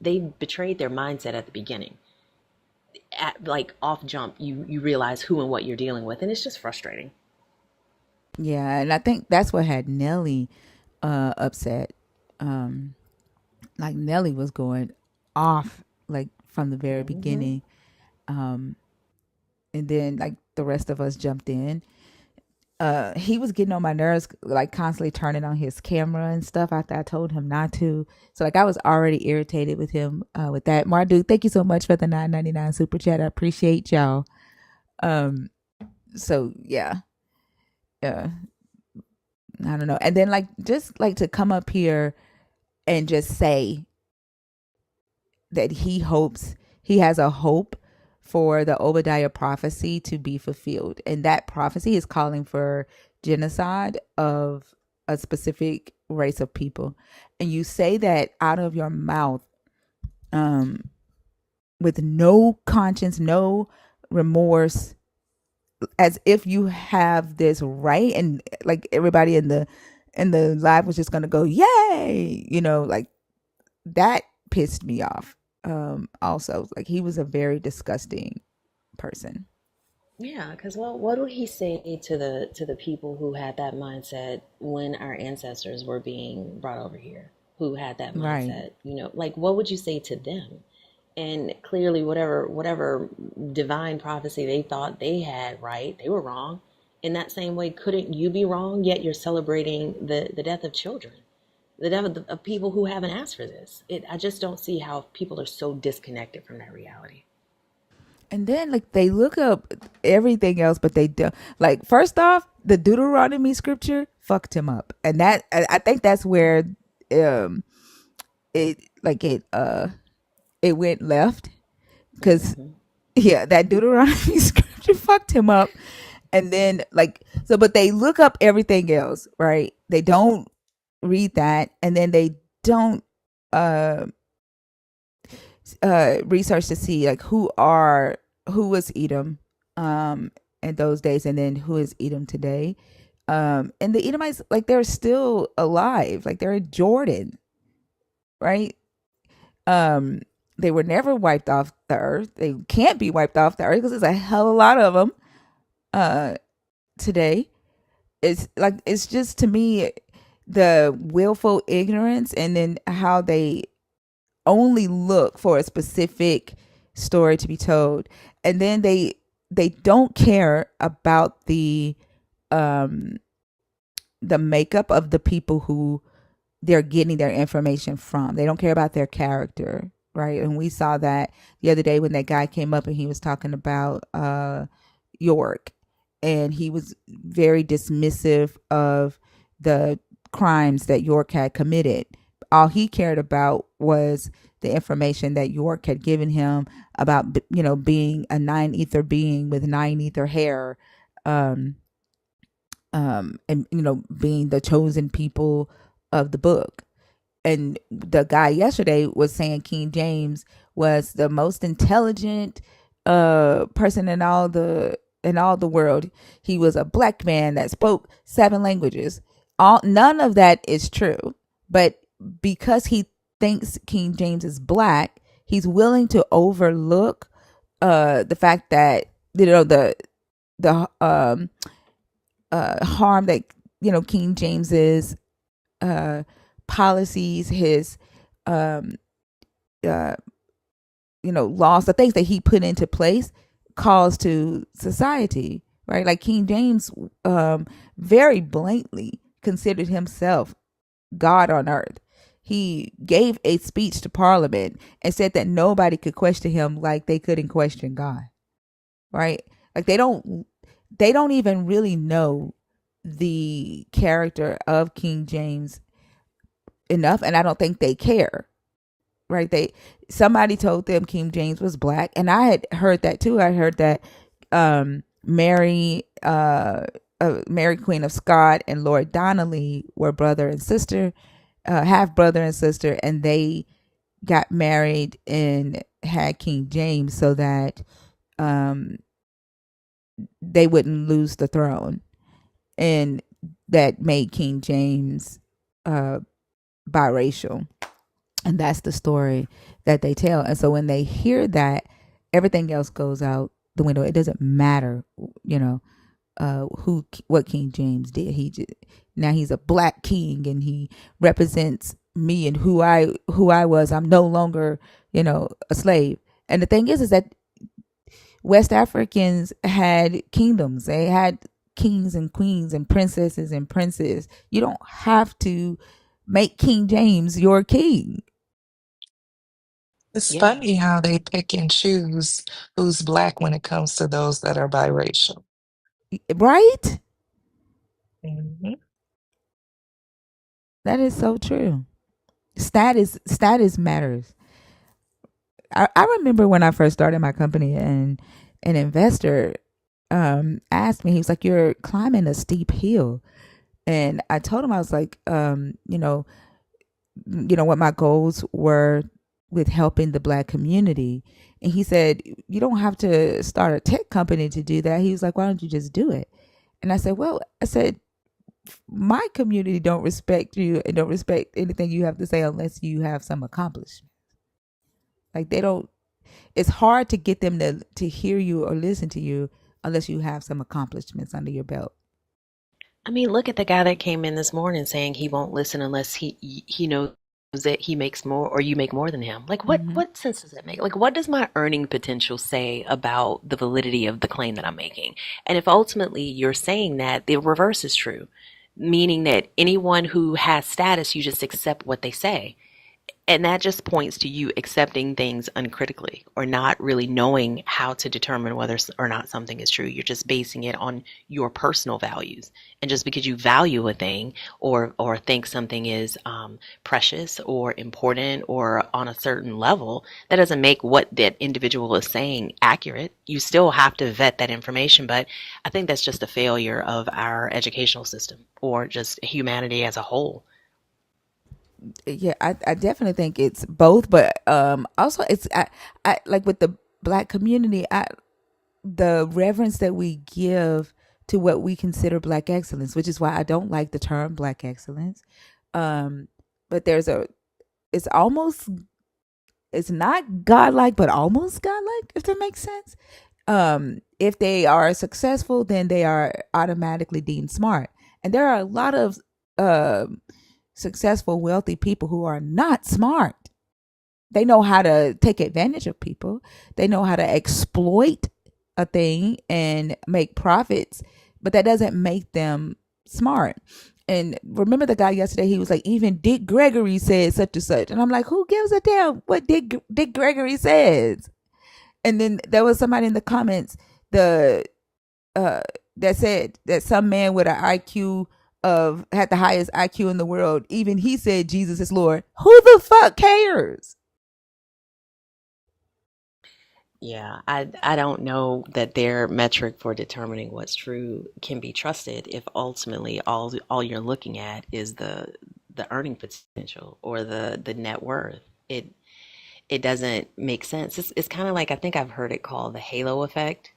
they betrayed their mindset at the beginning. At like off jump, you realize who and what you're dealing with, and it's just frustrating. yeah, and I think that's what had Nelly upset. Um, like Nelly was going off like from the very Hmm. beginning, and then like the rest of us jumped in. He was getting on my nerves, like constantly turning on his camera and stuff after I told him not to. So like I was already irritated with him with that. Mardu, thank you so much for the 9.99 super chat. I appreciate y'all. So yeah, uh, I don't know. And then like just like to come up here and just say that he has a hope for the Obadiah prophecy to be fulfilled. And that prophecy is calling for genocide of a specific race of people. And you say that out of your mouth, um, with no conscience, no remorse, as if you have this right, and like everybody in the live was just gonna go, yay, like that pissed me off. Also, like he was a very disgusting person. Yeah, because what do he say to the people who had that mindset when our ancestors were being brought over here, who had that Right. mindset? You know, like what would you say to them? And clearly, whatever divine prophecy they thought they had right, they were wrong. In that same way, couldn't you be wrong? Yet you're celebrating the death of children, the death of people who haven't asked for this. I just don't see how people are so disconnected from that reality. And then like they look up everything else, but they don't. Like first off, the Deuteronomy scripture fucked him up, and that I think that's where um it like it went left because Hmm. yeah, that Deuteronomy scripture fucked him up. And then like so, but they look up everything else, right? They don't read that, and then they don't uh research to see like who was Edom um in those days, and then who is Edom today. And the Edomites, like they're still alive, like they're in Jordan, right? um they were never wiped off the earth. They can't be wiped off the earth because there's a hell of a lot of them uh today. It's just to me the willful ignorance, and then how they only look for a specific story to be told, and then they don't care about um the makeup of the people who they're getting their information from. They don't care about their character, right? And we saw that the other day when that guy came up and he was talking about York, and he was very dismissive of the crimes that York had committed. All he cared about was the information that York had given him about, being a nine ether being with nine ether hair, um, and being the chosen people of the book. And the guy yesterday was saying King James was the most intelligent person in all the world. He was a black man that spoke 7 languages. All None of that is true. But because he thinks King James is black, he's willing to overlook the fact that the harm that King James's uh policies, his um uh laws, the things that he put into place cause to society, right? Like King James very blatantly considered himself God on earth. He gave a speech to Parliament and said that nobody could question him like they couldn't question God, right? Like they don't even really know the character of King James enough, and I don't think they care, right? Somebody told them King James was black, and I had heard that too. I heard that Mary Queen of Scott and Lord Donnelly were brother and sister, half brother and sister, and they got married and had King James so that um they wouldn't lose the throne, and that made King James uh biracial. And that's the story that they tell. And so when they hear that, everything else goes out the window. It doesn't matter, what King James did. Now he's a black king, and he represents me and who I was. I'm no longer, a slave. And the thing is that West Africans had kingdoms. They had kings and queens and princesses and princes. You don't have to make King James your king. It's Yeah. funny how they pick and choose who's black when it comes to those that are biracial. Right? Hmm. That is so true. Status matters. I remember when I first started my company, and an investor asked me, he was like, "You're climbing a steep hill." And I told him, I was like, what my goals were with helping the black community. And he said, "You don't have to start a tech company to do that." He was like, "Why don't you just do it?" And I said, my community don't respect you and don't respect anything you have to say unless you have some accomplishment. Like they don't. It's hard to get them to hear you or listen to you unless you have some accomplishments under your belt. I mean, look at the guy that came in this morning saying he won't listen unless he knows that he makes more or you make more than him. Like Mm-hmm. what sense does that make? Like what does my earning potential say about the validity of the claim that I'm making? And if ultimately you're saying that, the reverse is true, meaning that anyone who has status, you just accept what they say. And that just points to you accepting things uncritically or not really knowing how to determine whether or not something is true. You're just basing it on your personal values. And just because you value a thing or think something is precious or important or on a certain level, that doesn't make what that individual is saying accurate. You still have to vet that information. But I think that's just a failure of our educational system or just humanity as a whole. Yeah, I definitely think it's both, but also it's I like with the black community, the reverence that we give to what we consider black excellence, which is why I don't like the term black excellence. Um, but it's almost, it's not godlike, but almost godlike, if that makes sense. If they are successful, then they are automatically deemed smart, and there are a lot of um successful, wealthy people who are not smart. They know how to take advantage of people. They know how to exploit a thing and make profits, but that doesn't make them smart. And remember the guy yesterday, he was like, even Dick Gregory said such and such. And I'm like, who gives a damn what Dick Gregory says? And then there was somebody in the comments, the uh that said that some man with an IQ of had the highest IQ in the world, even he said Jesus is Lord. Who the fuck cares? Yeah, I don't know that their metric for determining what's true can be trusted if ultimately all you're looking at is the earning potential or the net worth. It doesn't make sense. It's kind of like I think I've heard it called the halo effect.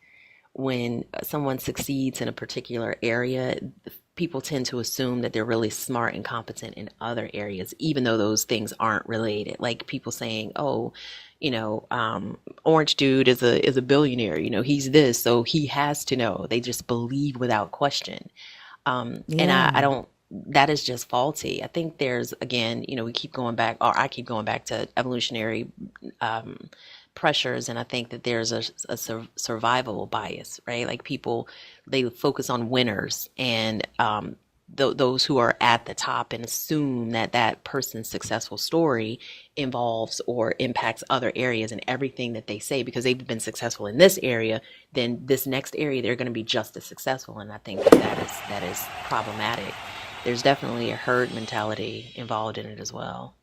When someone succeeds in a particular area, people tend to assume that they're really smart and competent in other areas, even though those things aren't related. Like people saying, "Oh, Orange Dude is a billionaire. He's this, so he has to know." They just believe without question. And I Yeah. don't. That is just faulty. I think there's again, we keep going back, or I keep going back to evolutionary um, pressures, and I think that there's a survival bias, right? Like people, they focus on winners and those who are at the top and assume that that person's successful story involves or impacts other areas, and everything that they say because they've been successful in this area, then this next area they're going to be just as successful. And I think that is problematic. There's definitely a herd mentality involved in it as well.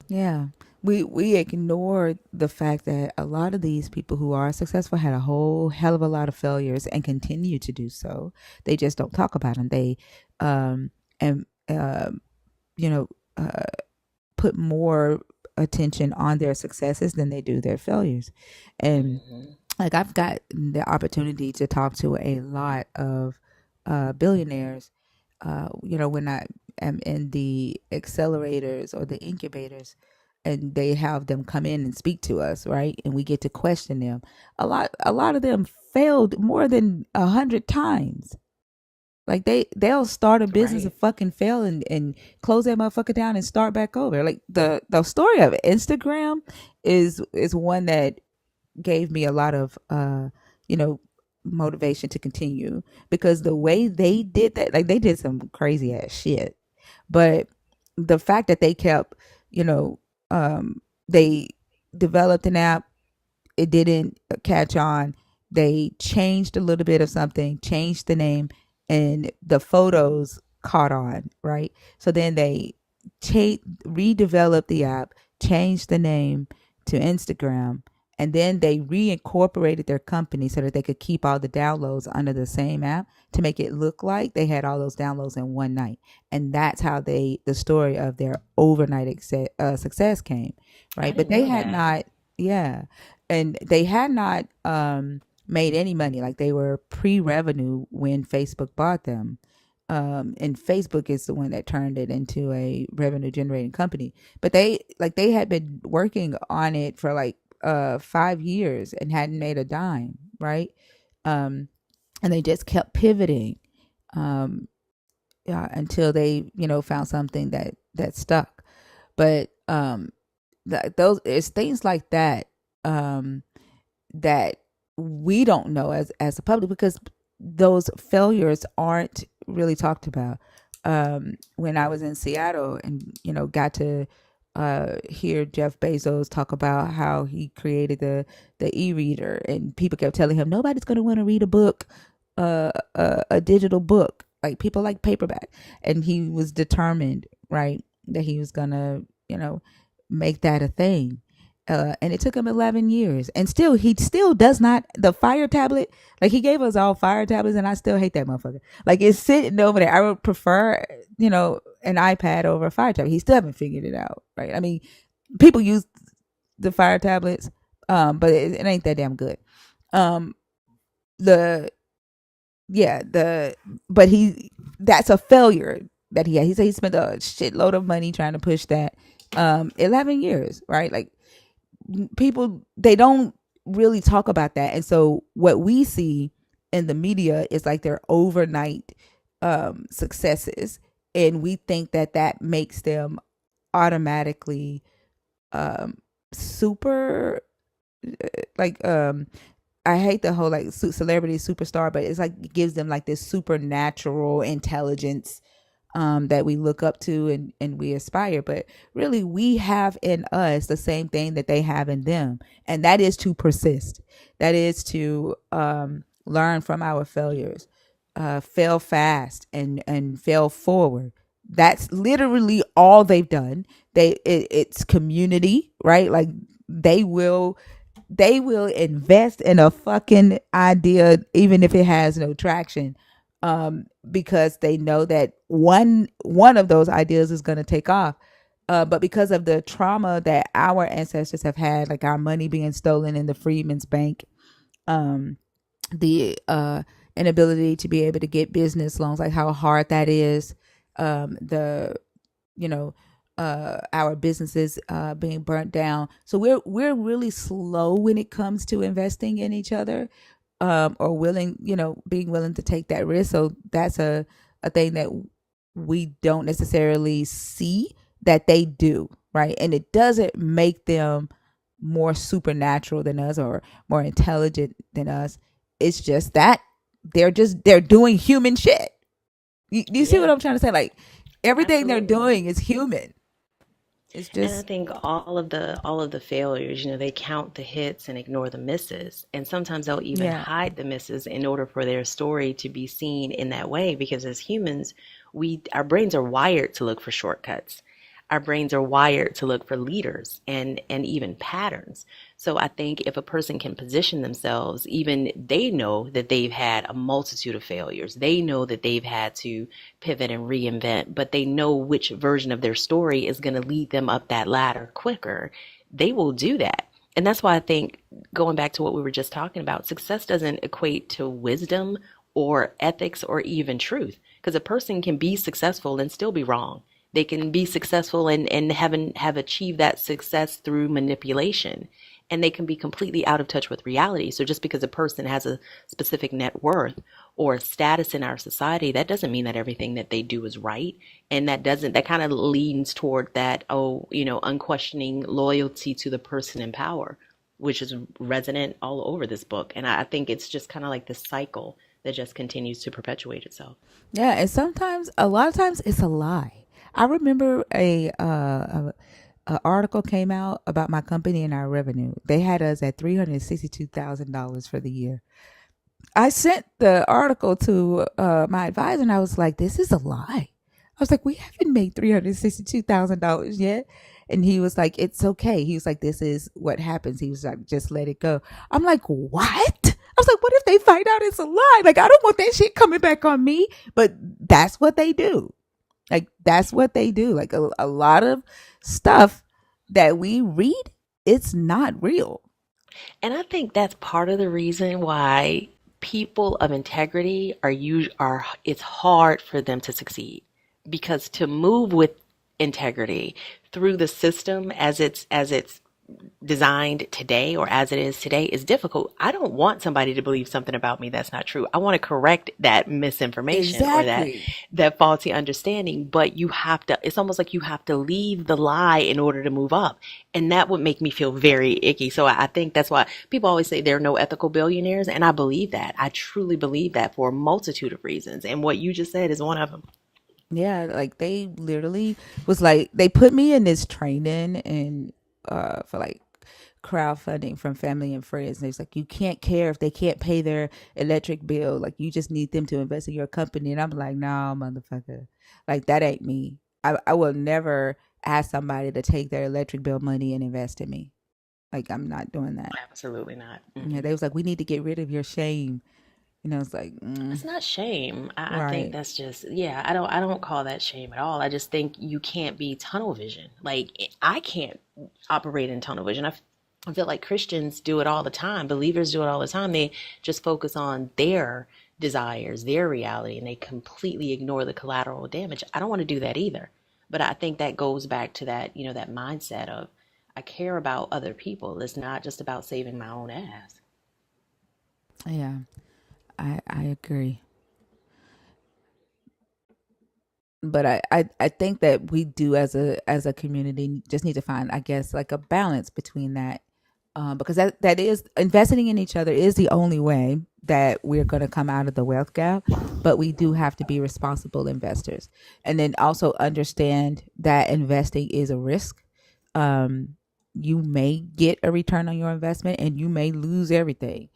Yeah. We ignore the fact that a lot of these people who are successful had a whole hell of a lot of failures and continue to do so. They just don't talk about them. They and you know uh, put more attention on their successes than they do their failures. And Hmm. like I've got the opportunity to talk to a lot of billionaires. When I am in the accelerators or the incubators, and they have them come in and speak to us, right? And we get to question them. A lot of them failed more than 100 times. Like they'll start a business and Right. fucking fail and close that motherfucker down and start back over. Like the story of Instagram is one that gave me a lot of you know motivation to continue, because the way they did that, like they did some crazy ass shit, but the fact that they kept, you know they developed an app, it didn't catch on. They changed a little bit of something, changed the name, and the photos caught on, right? So then they redeveloped the app, changed the name to Instagram, and then they reincorporated their company so that they could keep all the downloads under the same app to make it look like they had all those downloads in one night. And that's how the story of their overnight success came, I right? But didn't they know had that. not, yeah, and they had not made any money. Like they were pre-revenue when Facebook bought them. And Facebook is the one that turned it into a revenue generating company. But they had been working on it for like 5 years and hadn't made a dime, right? Um, and they just kept pivoting, um, until they found something that stuck. But those it's things like that, um, that we don't know as a public, because those failures aren't really talked about. When I was in Seattle and got to hear Jeff Bezos talk about how he created the e-reader, and people kept telling him nobody's going to want to read a book, a digital book, like people like paperback, and he was determined, right, that he was going to make that a thing. And it took him 11 years, and he still does not, the fire tablet, like he gave us all fire tablets, and I still hate that motherfucker. Like it's sitting over there. I would prefer an iPad over a fire tablet. He still haven't figured it out, right? I mean, people use the fire tablets, but it ain't that damn good. um the yeah, but that's a failure that he had. He said he spent a shitload of money trying to push that. 11 years, right? Like people, they don't really talk about that. And so what we see in the media is like their overnight successes, and we think that makes them automatically super, like, I hate the whole like celebrity superstar, but it's like it gives them like this supernatural intelligence, that we look up to, and we aspire. But really, we have in us the same thing that they have in them, and that is to persist. That is to learn from our failures, fail fast, and fail forward. That's literally all they've done. It's community, right? Like they will invest in a fucking idea even if it has no traction, because they know that one of those ideas is going to take off. But because of the trauma that our ancestors have had, like our money being stolen in the Freedmen's Bank, the inability to be able to get business loans, like how hard that is, the you know our businesses being burnt down. So we're really slow when it comes to investing in each other, or being willing to take that risk. So that's a thing that we don't necessarily see that they do, right? And it doesn't make them more supernatural than us or more intelligent than us. It's just that they're doing human shit. You see what Yeah. I'm trying to say? Like everything they're Absolutely. doing is human. It's And I just, think all of the failures, they count the hits and ignore the misses. And sometimes they'll even yeah. hide the misses in order for their story to be seen in that way. Because as humans, our brains are wired to look for shortcuts. Our brains are wired to look for leaders and even patterns. So I think if a person can position themselves, even they know that they've had a multitude of failures. They know that they've had to pivot and reinvent, but they know which version of their story is going to lead them up that ladder quicker. They will do that. And that's why I think, going back to what we were just talking about, success doesn't equate to wisdom or ethics or even truth. Because a person can be successful and still be wrong. They can be successful and have achieved that success through manipulation. And they can be completely out of touch with reality. So just because a person has a specific net worth or status in our society, that doesn't mean that everything that they do is right. And that kind of leans toward that, unquestioning loyalty to the person in power, which is resonant all over this book. And I think it's just kind of like this cycle that just continues to perpetuate itself. Yeah, and sometimes, a lot of times, it's a lie. I remember a article came out about my company and our revenue. They had us at $362,000 for the year. I sent the article to my advisor, and I was like, "This is a lie." I was like, "We haven't made $362,000 yet." And he was like, "It's okay." He was like, "This is what happens." He was like, "Just let it go." I'm like, "What?" I was like, "What if they find out it's a lie? Like, I don't want that shit coming back on me." But that's what they do. Like, that's what they do. Like, a lot of stuff that we read, it's not real. And I think that's part of the reason why people of integrity are it's hard for them to succeed, because to move with integrity through the system as it's designed today, or as it is today, is difficult. I don't want somebody to believe something about me that's not true. I want to correct that misinformation or that Exactly. faulty understanding, but you have to, it's almost like you have to leave the lie in order to move up. And that would make me feel very icky. So I think that's why people always say there are no ethical billionaires. And I believe that. I truly believe that for a multitude of reasons. And what you just said is one of them. Yeah, like they literally was like they put me in this training and for like crowdfunding from family and friends. And it's like you can't care if they can't pay their electric bill. Like you just need them to invest in your company. And I'm like, no, motherfucker. Like that ain't me. I will never ask somebody to take their electric bill money and invest in me. Like I'm not doing that. Absolutely not. Yeah, they was like, we need to get rid of your shame. It's like, It's not shame. I think right. that's just, yeah, I don't call that shame at all. I just think you can't be tunnel vision. Like I can't operate in tunnel vision. I feel like Christians do it all the time. Believers do it all the time. They just focus on their desires, their reality, and they completely ignore the collateral damage. I don't want to do that either. But I think that goes back to that, that mindset of I care about other people. It's not just about saving my own ass. Yeah, I agree. But I think that we do as a community just need to find, I guess, like a balance between that, because that is investing in each other is the only way that we're going to come out of the wealth gap. But we do have to be responsible investors, and then also understand that investing is a risk. Um, you may get a return on your investment, and you may lose everything.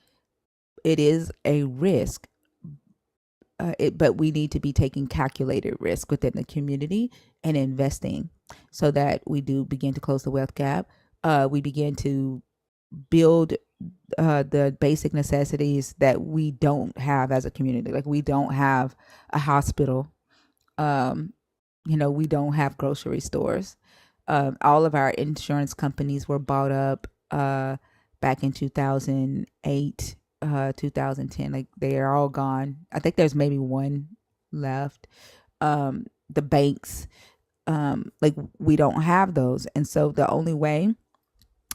It is a risk, but we need to be taking calculated risk within the community and investing so that we do begin to close the wealth gap. We begin to build the basic necessities that we don't have as a community. Like we don't have a hospital. Um, we don't have grocery stores. All of our insurance companies were bought up back in 2008, 2010. Like they are all gone. I think there's maybe one left. The banks, like we don't have those. And so the only way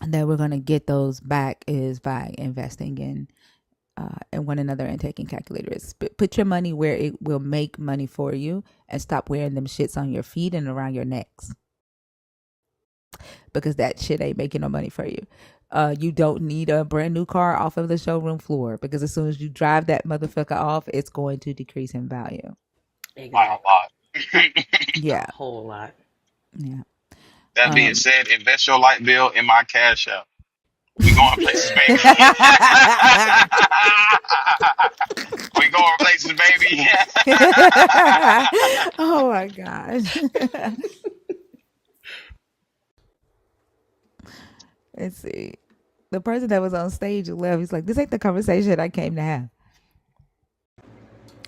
that we're going to get those back is by investing in one another and taking calculated risks. But put your money where it will make money for you and stop wearing them shits on your feet and around your necks, because that shit ain't making no money for you. You don't need a brand new car off of the showroom floor, because as soon as you drive that motherfucker off, it's going to decrease in value. By a Exactly. lot. A Yeah. whole lot. Yeah. That being Um, said, invest your light bill in my cash app. We going places, baby. We going places, baby. oh my God. Let's see. The person that was on stage left. He's like, this ain't the conversation I came to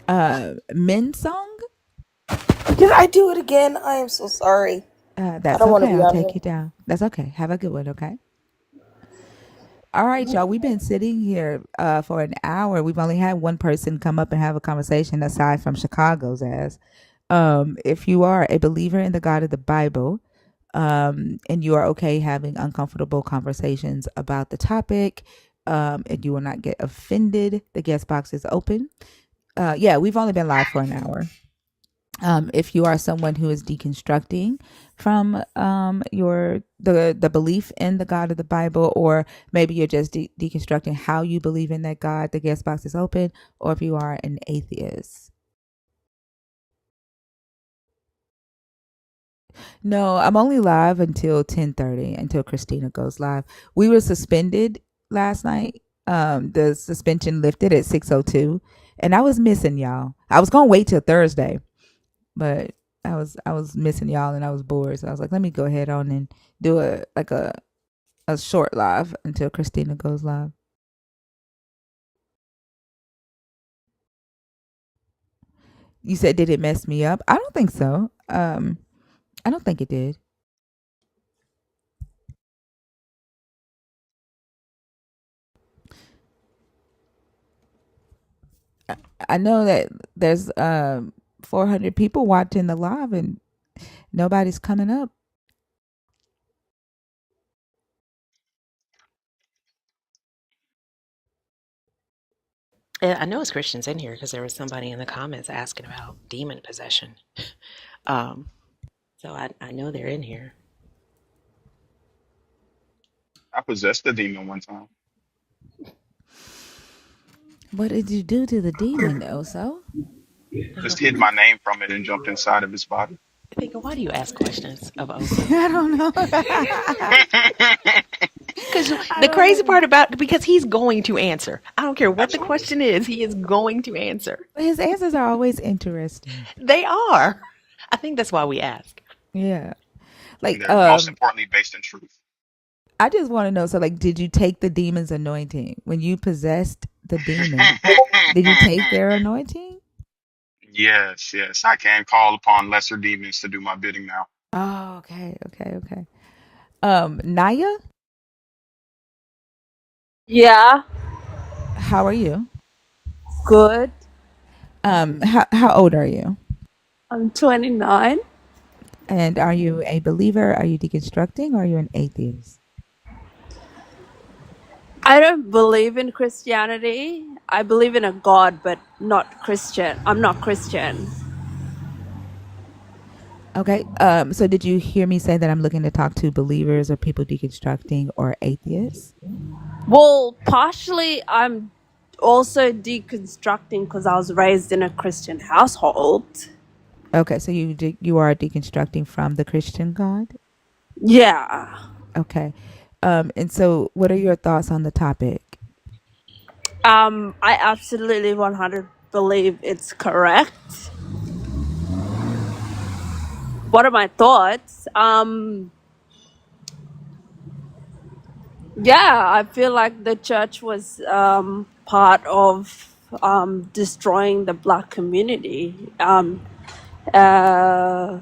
have. Men song? Did I do it again? I am so sorry. I That's don't want to okay. be I'll on take here. you down. That's okay. Have a good one, okay? All right, y'all. We've been sitting here for an hour. We've only had one person come up and have a conversation aside from Chicago's ass. If you are a believer in the God of the Bible, and you are okay having uncomfortable conversations about the topic, and you will not get offended, the guest box is open. Yeah, we've only been live for an hour. If you are someone who is deconstructing from the belief in the God of the Bible, or maybe you're just deconstructing how you believe in that God, the guest box is open. Or if you are an atheist. No, I'm only live until 10:30, until Christina goes live. We were suspended last night. The suspension lifted at 6:02, and I was missing y'all. I was gonna wait till Thursday, but I was missing y'all and I was bored. So I was like, let me go ahead on and do a short live until Christina goes live. You said, did it mess me up? I don't think so. I don't think it did. I know that there's 400 people watching the live and nobody's coming up. I know it's Christians in here because there was somebody in the comments asking about demon possession. Um, so I know they're in here. I possessed a demon one time. What did you do to the demon, Oso? Just hid my name from it and jumped inside of his body. Thinking, why do you ask questions of Oso? I don't know. Because I the don't crazy know. part about because he's going to answer. I don't care what the Absolutely. question is, he is going to answer. But his answers are always interesting. They are. I think that's why we ask. Yeah. And Like, they're most importantly based in truth. I just want to know. So, like, did you take the demon's anointing when you possessed the demon? Did you take their anointing? Yes, yes. I can call upon lesser demons to do my bidding now. Oh, okay, okay, okay. Naya, Yeah, how are you? good. How old are you? I'm 29. And are you a believer? Are you deconstructing? Or are you an atheist? I don't believe in Christianity. I believe in a God, but not Christian. I'm not Christian. Okay. So did you hear me say that I'm looking to talk to believers or people deconstructing or atheists? Well, partially, I'm also deconstructing because I was raised in a Christian household. Okay, so you are deconstructing from the Christian God? Yeah. Okay. And so what are your thoughts on the topic? I absolutely 100 believe it's correct. What are my thoughts? Yeah, I feel like the church was part of destroying the black community. Uh,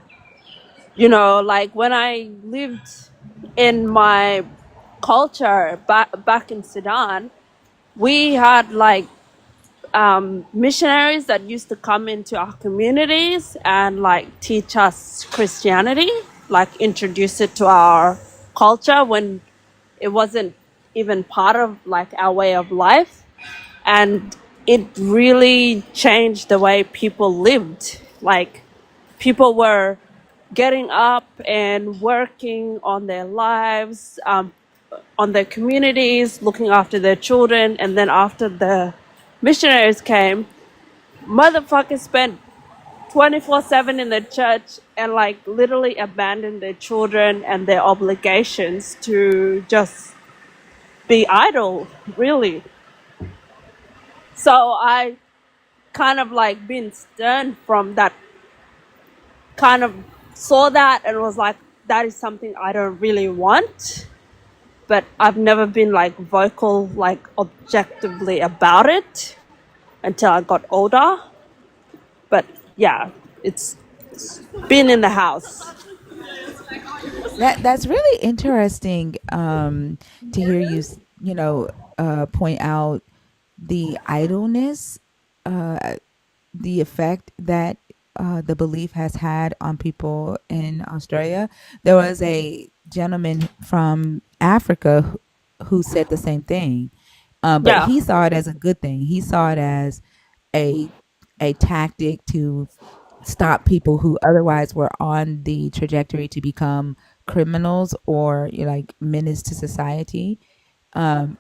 like when I lived in my culture back in Sudan, we had like missionaries that used to come into our communities and like teach us Christianity, like introduce it to our culture when it wasn't even part of like our way of life, and it really changed the way people lived. Like people were getting up and working on their lives, on their communities, looking after their children. And then after the missionaries came, motherfuckers spent 24/7 in the church and like literally abandoned their children and their obligations to just be idle, really. So I kind of like been stern from that, kind of saw that and was like, that is something I don't really want. But I've never been like vocal, like objectively about it until I got older. But yeah, it's been in the house. That's really interesting to hear you point out the idleness, the effect that the belief has had on people in Australia. There was a gentleman from Africa who said the same thing, but Yeah. he saw it as a good thing. He saw it as a tactic to stop people who otherwise were on the trajectory to become criminals or like menace to society.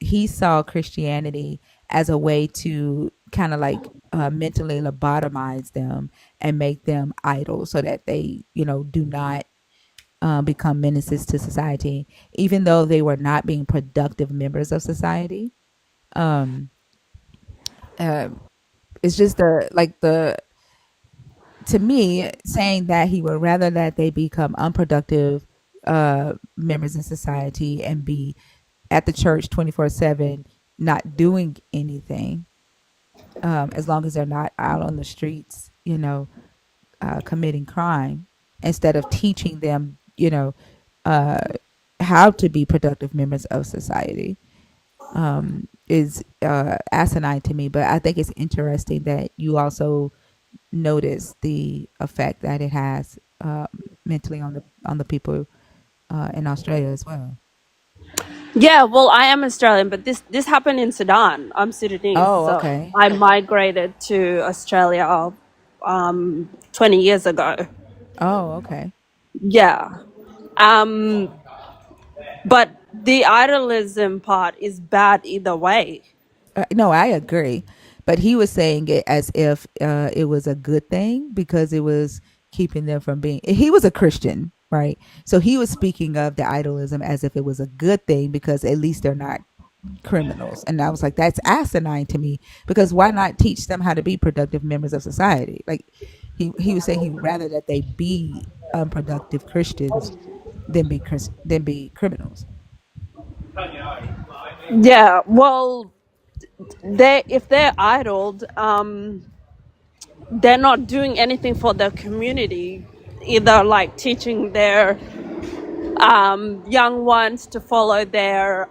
He saw Christianity as a way to kind of like mentally lobotomize them and make them idle so that they, do not become menaces to society, even though they were not being productive members of society. Um, uh, it's just the to me saying that he would rather that they become unproductive members in society and be at the church 24/7 not doing anything, as long as they're not out on the streets, committing crime, instead of teaching them, uh, how to be productive members of society, is asinine to me. But I think it's interesting that you also notice the effect that it has mentally on the people in Australia as well. Yeah, well, I am Australian, but this happened in Sudan. I'm Sudanese, Oh, so okay. I migrated to Australia 20 years ago. Oh, okay. Yeah. Um, but the idolism part is bad either way. No, I agree. But he was saying it as if it was a good thing because it was keeping them from being. He was a Christian, right? So he was speaking of the idolism as if it was a good thing because at least they're not criminals. And I was like, that's asinine to me because why not teach them how to be productive members of society? Like he was saying he would rather that they be unproductive Christians than be criminals. Yeah, well, they if they're idled, they're not doing anything for the community, either like teaching their young ones to follow their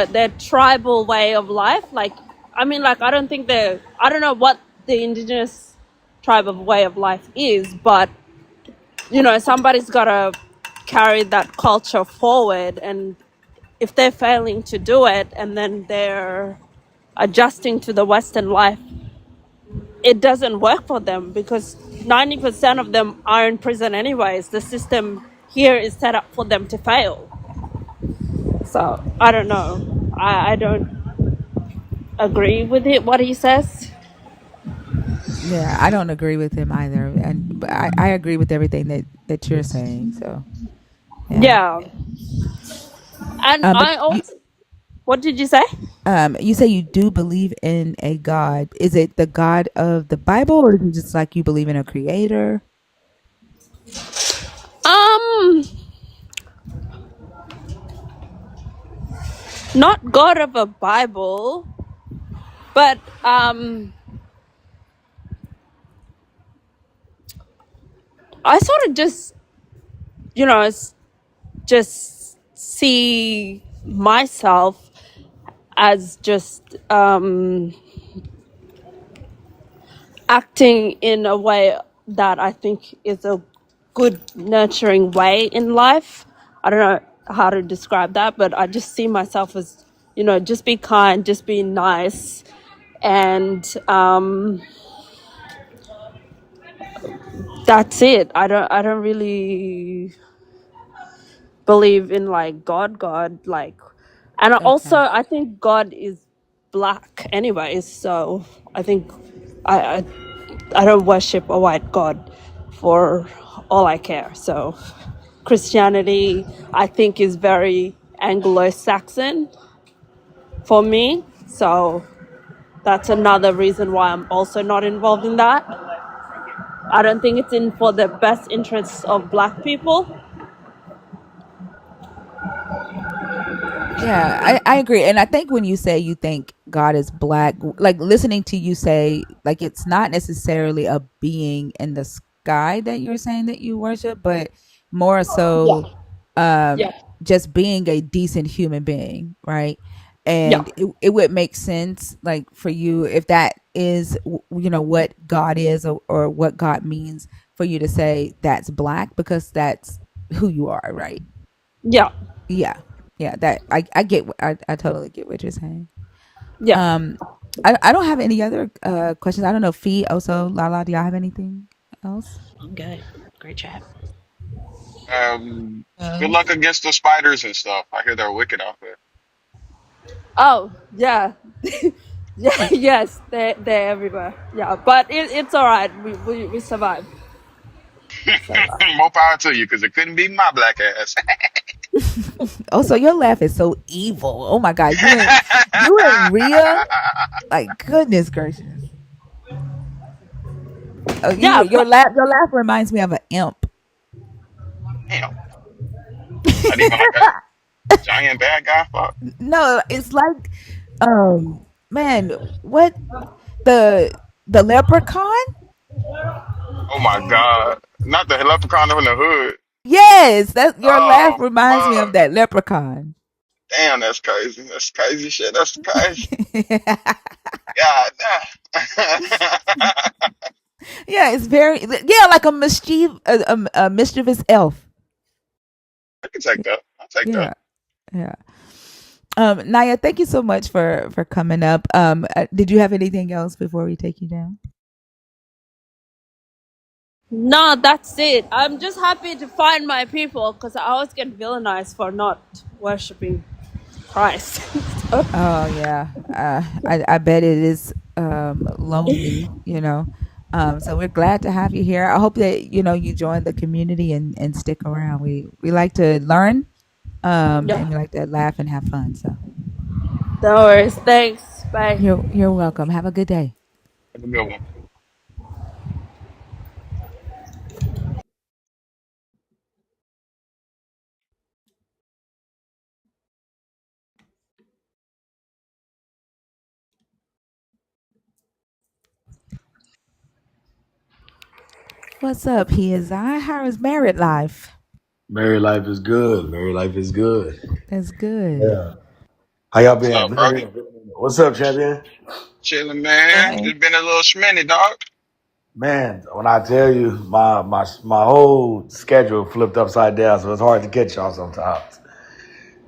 their tribal way of life. Like, I mean, like, I don't know what the indigenous tribe of way of life is, but somebody's got to carry that culture forward. And if they're failing to do it and then they're adjusting to the Western life, it doesn't work for them because 90% of them are in prison anyways. The system here is set up for them to fail. So I don't know. I don't agree with it, what he says. Yeah, I don't agree with him either, and but I agree with everything that you're saying. So yeah, Yeah. And but I also, what did you say? you say you do believe in a God. Is it the God of the Bible, or is it just like you believe in a creator? Um, Not God of a Bible, but I sort of just, just see myself as just acting in a way that I think is a good, nurturing way in life. I don't know how to describe that, but I just see myself as, just be kind, just be nice, and that's it. I don't really believe in like God, like, and also Okay. I think God is black anyways. So I think I I, I don't worship a white God for all I care. So Christianity, I think, is very Anglo-Saxon for me. So that's another reason why I'm also not involved in that. I don't think it's in for the best interests of black people. Yeah, I agree. And I think when you say you think God is black, like listening to you say, like it's not necessarily a being in the sky that you're saying that you worship, but more Yeah, so yeah, just being a decent human being, right? yeah, And it would make sense, like for you, if that is, what God is or what God means for you to say that's black because that's who you are, right? yeah, Yeah, yeah. That I get. I totally get what you're saying. yeah. Um, I don't have any other questions. I don't know. Fee, also, Lala, do y'all have anything else? I'm good. Great chat. Good Um, luck against the spiders and stuff. I hear they're wicked out there. Oh, yeah. Yeah, yes, they're everywhere. Yeah, but it's all right. We survive. Survive. More power to you, because it couldn't be my black ass. Also, your laugh is so evil. Oh my god, you and Rhea, like goodness gracious. Oh, Yeah, but your laugh reminds me of an imp. Damn, not even like a giant bad guy. Fuck. No, it's like, man, what the the leprechaun? Oh my God. Not the leprechaun from the hood. Yes, that your laugh Oh reminds me of fuck. that leprechaun. Damn, that's crazy. That's crazy shit. That's crazy. God damn. Yeah, it's very like a a mischievous elf. I can take that. I'll take that. Yeah, yeah. Naya, thank you so much for coming up. Did you have anything else before we take you down? No, that's it. I'm just happy to find my people because I always get villainized for not worshiping Christ. So, Oh yeah, I bet it is lonely. So we're glad to have you here. I hope that you join the community and stick around. We like to learn, yeah. and we like to laugh and have fun. So No worries. Thanks. Bye. you're welcome. Have a good day. Have a good one. What's up? He is I. How is married life? Married life is good. Married life is good. That's good. Yeah. How y'all What's up, been? bro? What's up, champion? Chilling, man. Hey. Just been a little shminny, dog. Man, when I tell you my whole schedule flipped upside down, so it's hard to catch y'all sometimes.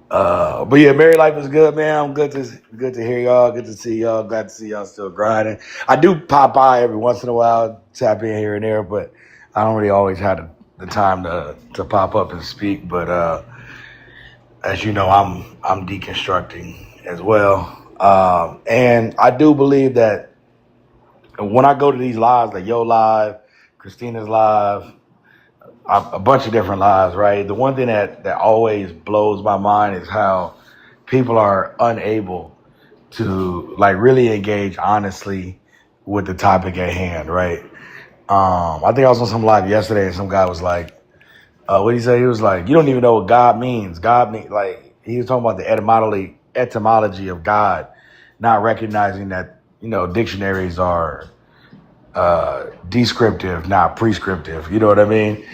But yeah, married life is good, man. I'm good to hear y'all. Good to see y'all. Glad to see y'all still grinding. I do pop by every once in a while, tap in here and there, but I don't really always have the time to pop up and speak. But as you know, I'm deconstructing as well. And I do believe that when I go to these lives, like Yo Live, Christina's Live, a bunch of different lives, right? The one thing that always blows my mind is how people are unable to like really engage honestly with the topic at hand, right? I think I was on some live yesterday and some guy was like, what did he say? He was like, you don't even know what God means. God means like he was talking about the etymology of God, not recognizing that, dictionaries are descriptive, not prescriptive. You know what I mean?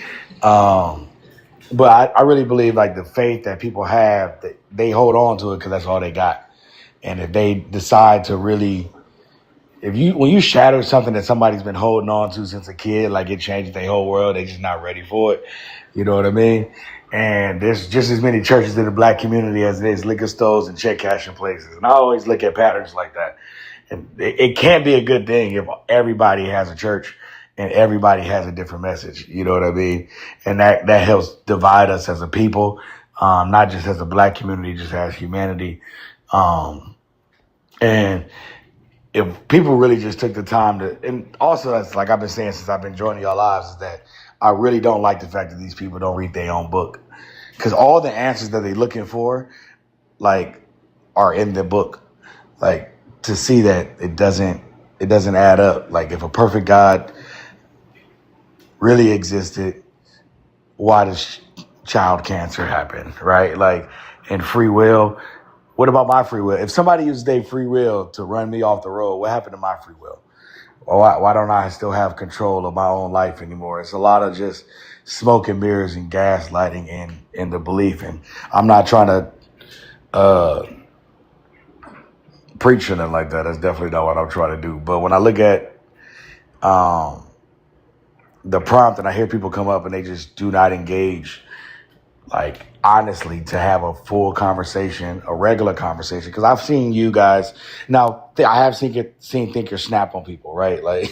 But I really believe like the faith that people have, that they hold on to it because that's all they got. And if they decide to really, when you shatter something that somebody's been holding on to since a kid, like it changes their whole world, they just not ready for it. You know what I mean? And there's just as many churches in the black community as there is liquor stores and check cashing places. And I always look at patterns like that. And it can't be a good thing if everybody has a church and everybody has a different message. You know what I mean? And that helps divide us as a people, not just as a black community, just as humanity. And if people really just took the time to, and also that's like I've been saying since I've been joining y'all lives, is that I really don't like the fact that these people don't read their own book, because all the answers that they're looking for, like, are in the book. Like, to see that it doesn't add up. Like, if a perfect God really existed, why does child cancer happen, right? Like, and free will. What about my free will? If somebody uses their free will to run me off the road, what happened to my free will? Or why don't I still have control of my own life anymore? It's a lot of just smoke and mirrors and gaslighting in the belief. And I'm not trying to preach anything like that. That's definitely not what I'm trying to do. But when I look at the prompt and I hear people come up and they just do not engage, like, honestly, to have a full conversation, a regular conversation. Because I've seen you guys now. I have seen Thinker snap on people, right? Like,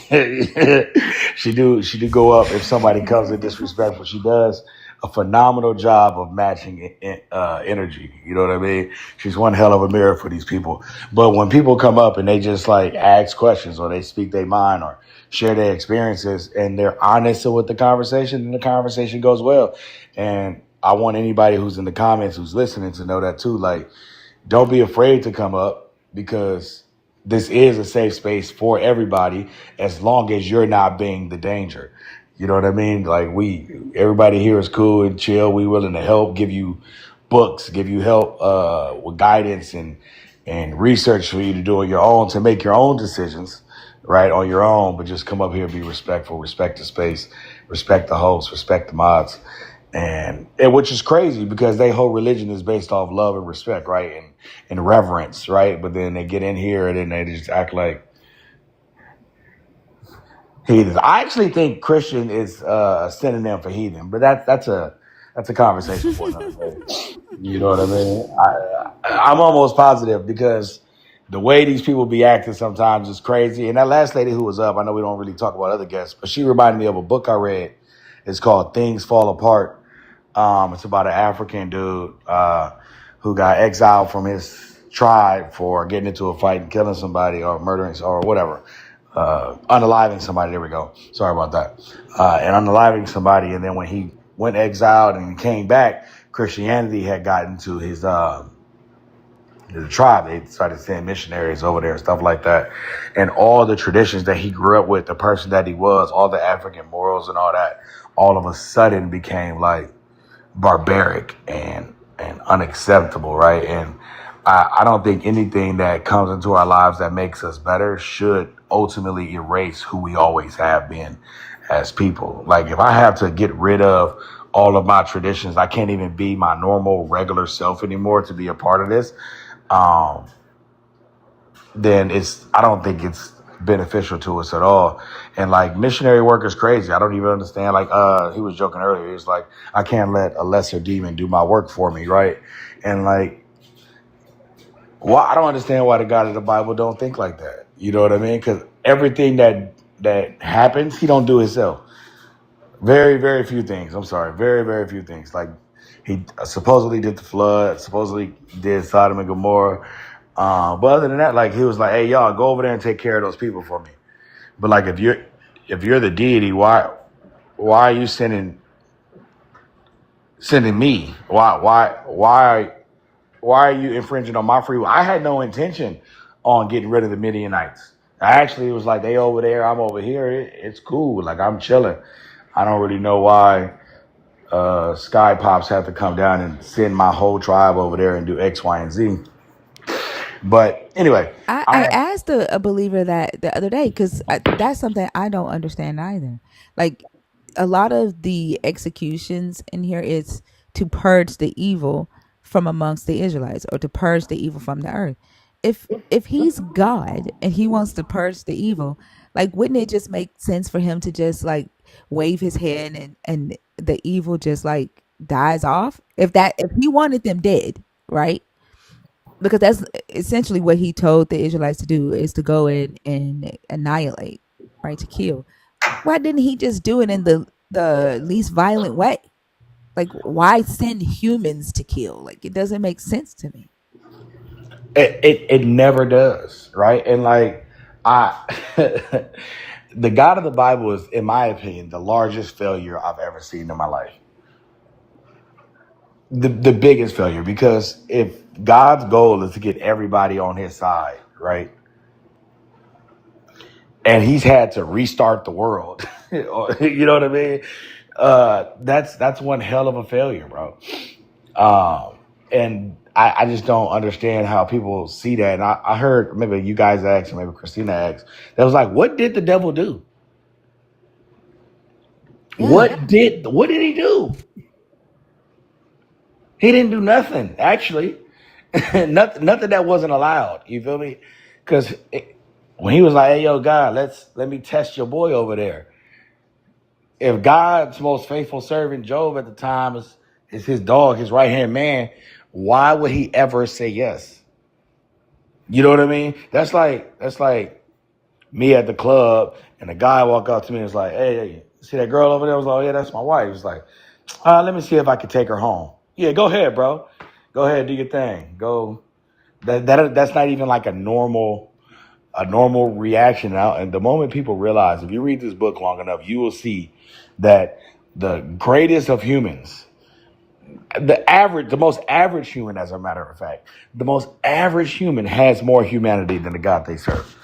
she do go up if somebody comes in disrespectful. She does a phenomenal job of matching energy. You know what I mean? She's one hell of a mirror for these people. But when people come up and they just like ask questions or they speak their mind or share their experiences and they're honest with the conversation, then the conversation goes well. And I want anybody who's in the comments who's listening to know that too. Like, don't be afraid to come up, because this is a safe space for everybody as long as you're not being the danger. You know what I mean? Like, everybody here is cool and chill. We willing to help, give you books, give you help with guidance and research for you to do on your own, to make your own decisions, right, on your own. But just come up here, be respectful, respect the space, respect the host, respect the mods. and which is crazy because their whole religion is based off love and respect, right, and reverence, right. But then they get in here and then they just act like heathens. I actually think Christian is a synonym for heathen, but that's a conversation for another day. You know what I mean? I'm almost positive because the way these people be acting sometimes is crazy. And that last lady who was up, I know we don't really talk about other guests, but she reminded me of a book I read. It's called Things Fall Apart. It's about an African dude who got exiled from his tribe for getting into a fight and killing somebody or murdering or whatever. Unaliving somebody. There we go. Sorry about that. And unaliving somebody. And then when he went exiled and came back, Christianity had gotten to his tribe. They started sending missionaries over there and stuff like that. And all the traditions that he grew up with, the person that he was, all the African morals and all that, all of a sudden became like barbaric and unacceptable, right? And I don't think anything that comes into our lives that makes us better should ultimately erase who we always have been as people. Like if I have to get rid of all of my traditions, I can't even be my normal regular self anymore to be a part of this. Then I don't think it's beneficial to us at all. And like missionary work is crazy. I don't even understand. Like he was joking earlier. He was like, I can't let a lesser demon do my work for me, right? And like, I don't understand why the God of the Bible don't think like that. You know what I mean? Because everything that happens, he don't do himself. Very, very few things. I'm sorry. Very, very few things. Like he supposedly did the flood, supposedly did Sodom and Gomorrah. But other than that, like he was like, hey, y'all go over there and take care of those people for me. But like if you're the deity, why are you sending me? Why are you infringing on my free will? I had no intention on getting rid of the Midianites. I actually was like, they over there, I'm over here. It's cool. Like I'm chilling. I don't really know why Sky Pops have to come down and send my whole tribe over there and do X, Y, and Z. But anyway, I asked a believer that the other day because that's something I don't understand either. Like a lot of the executions in here is to purge the evil from amongst the Israelites or to purge the evil from the earth. If he's God and he wants to purge the evil, like wouldn't it just make sense for him to just like wave his hand and the evil just like dies off? If he wanted them dead, right? Because that's essentially what he told the Israelites to do is to go in and annihilate, right? To kill. Why didn't he just do it in the least violent way? Like, why send humans to kill? Like, it doesn't make sense to me. it never does, right? And like I the God of the Bible is, in my opinion, the largest failure I've ever seen in my life. The biggest failure, because if God's goal is to get everybody on his side, right? And he's had to restart the world. You know what I mean? That's one hell of a failure, bro. And I just don't understand how people see that. And I heard maybe you guys asked, or maybe Christina asked, that was like, what did the devil do? Yeah. What did he do? He didn't do nothing, actually. nothing that wasn't allowed. You feel me? Because when he was like, hey, yo, God, let me test your boy over there. If God's most faithful servant, Job, at the time is his dog, his right-hand man, why would he ever say yes? You know what I mean? That's like me at the club and a guy walk up to me and was like, hey, see that girl over there? I was like, oh, yeah, that's my wife. He was like, let me see if I can take her home. Yeah, go ahead, bro. Go ahead, do your thing. Go. That's not even like a normal reaction now. And the moment people realize, if you read this book long enough, you will see that the greatest of humans, the most average human, as a matter of fact, the most average human has more humanity than the God they serve.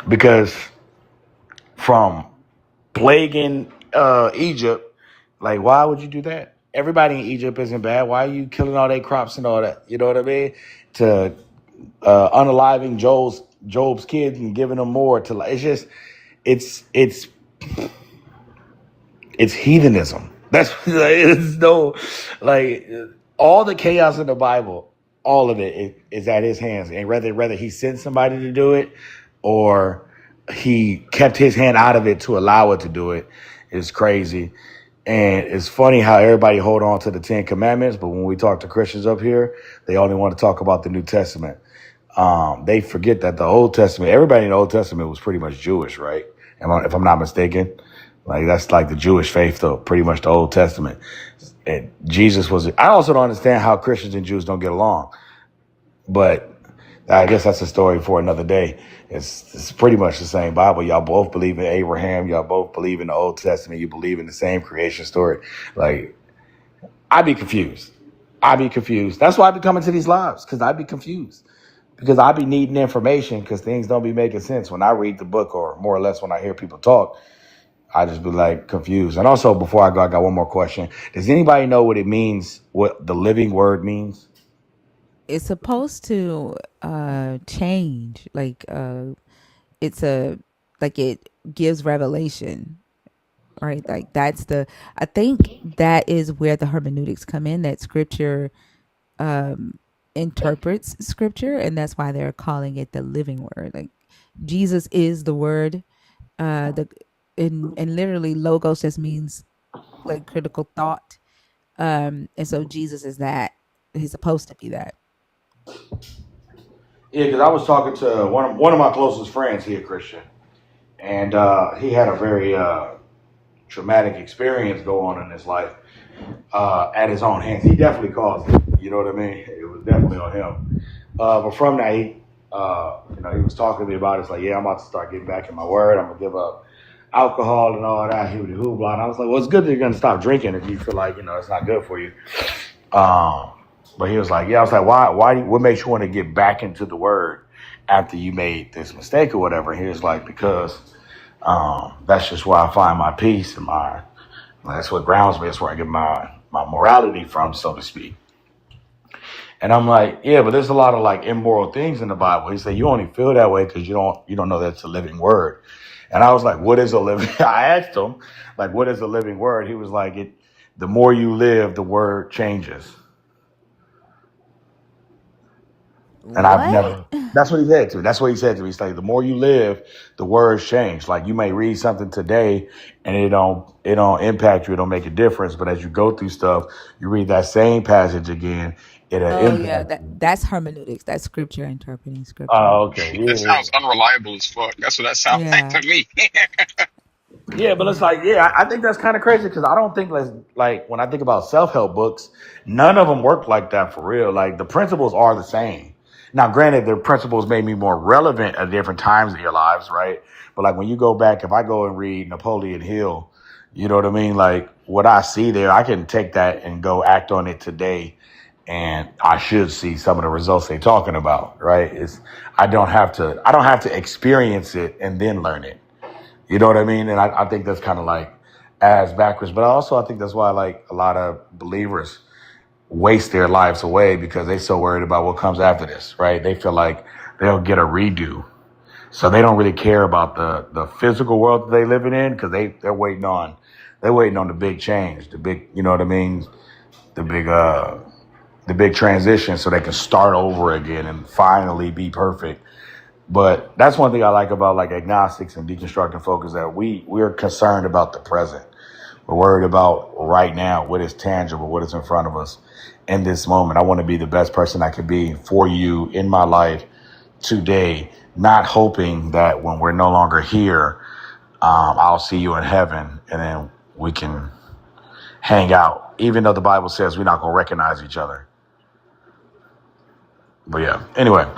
Because from plaguing Egypt, like, why would you do that? Everybody in Egypt isn't bad. Why are you killing all their crops and all that? You know what I mean? To unaliving Job's kids and giving them more to, it's just, it's it's heathenism. That's it's no like all the chaos in the Bible, all of it is at his hands. And whether he sent somebody to do it or he kept his hand out of it to allow it to do it is crazy. And it's funny how everybody hold on to the Ten Commandments, but when we talk to Christians up here, they only want to talk about the New Testament. They forget that the Old Testament, everybody in the Old Testament was pretty much Jewish, right? If I'm not mistaken, like that's like the Jewish faith, though, pretty much the Old Testament. And Jesus was. I also don't understand how Christians and Jews don't get along, but I guess that's a story for another day. It's pretty much the same Bible. Y'all both believe in Abraham. Y'all both believe in the Old Testament. You believe in the same creation story. Like, I'd be confused. I'd be confused. That's why I be coming to these lives, because I'd be confused. Because I be needing information because things don't be making sense when I read the book, or more or less when I hear people talk. I just be like confused. And also, before I go, I got one more question. Does anybody know what it means, what the living word means? It's supposed to change. Like it's a like it gives revelation, right? Like I think that is where the hermeneutics come in, that scripture interprets scripture, and that's why they're calling it the living word. Like Jesus is the word. The and literally logos just means like critical thought. And so Jesus is that. He's supposed to be that. Yeah, because I was talking to one of my closest friends. He a Christian, and he had a very traumatic experience go on in his life at his own hands. He definitely caused it. You know what I mean? It was definitely on him. But from that, he was talking to me about it. It's like, yeah, I'm about to start getting back in my word. I'm gonna give up alcohol and all that. He was hoopla, and I was like, well, it's good that you're gonna stop drinking if you feel like it's not good for you. But he was like, yeah. I was like, why? What makes you want to get back into the word after you made this mistake or whatever? And he was like, because that's just where I find my peace and that's what grounds me. That's where I get my morality from, so to speak. And I'm like, yeah, but there's a lot of like immoral things in the Bible. He said, you only feel that way because you don't know that's a living word. And I was like, what is a living? I asked him, like, what is a living word? He was like, the more you live, the word changes. And I've never. That's what he said to me. That's what he said to me. He's like, the more you live, the words change. Like you may read something today, and it don't impact you. It don't make a difference. But as you go through stuff, you read that same passage again. It'll Yeah, impact you. that's hermeneutics. That's scripture interpreting scripture. Oh, okay. That Yeah. sounds unreliable as fuck. That's what that sounds like Yeah. to me. Yeah, but it's like, yeah, I think that's kind of crazy because I don't think like when I think about self-help books, none of them work like that for real. Like the principles are the same. Now, granted, the principles may be more relevant at different times in your lives, right? But like when you go back, if I go and read Napoleon Hill, you know what I mean? Like what I see there, I can take that and go act on it today, and I should see some of the results they're talking about, right? I don't have to experience it and then learn it. You know what I mean? And I think that's kind of like as backwards. But I think that's why like a lot of believers waste their lives away because they're so worried about what comes after this, right? They feel like they'll get a redo. So they don't really care about the physical world that they living in because they're waiting on the big change, the big, you know what I mean? The big transition so they can start over again and finally be perfect. But that's one thing I like about like agnostics and deconstructing folk is that we're concerned about the present. We're worried about right now, what is tangible, what is in front of us in this moment. I want to be the best person I can be for you in my life today, not hoping that when we're no longer here, I'll see you in heaven and then we can hang out, even though the Bible says we're not going to recognize each other. But yeah, anyway,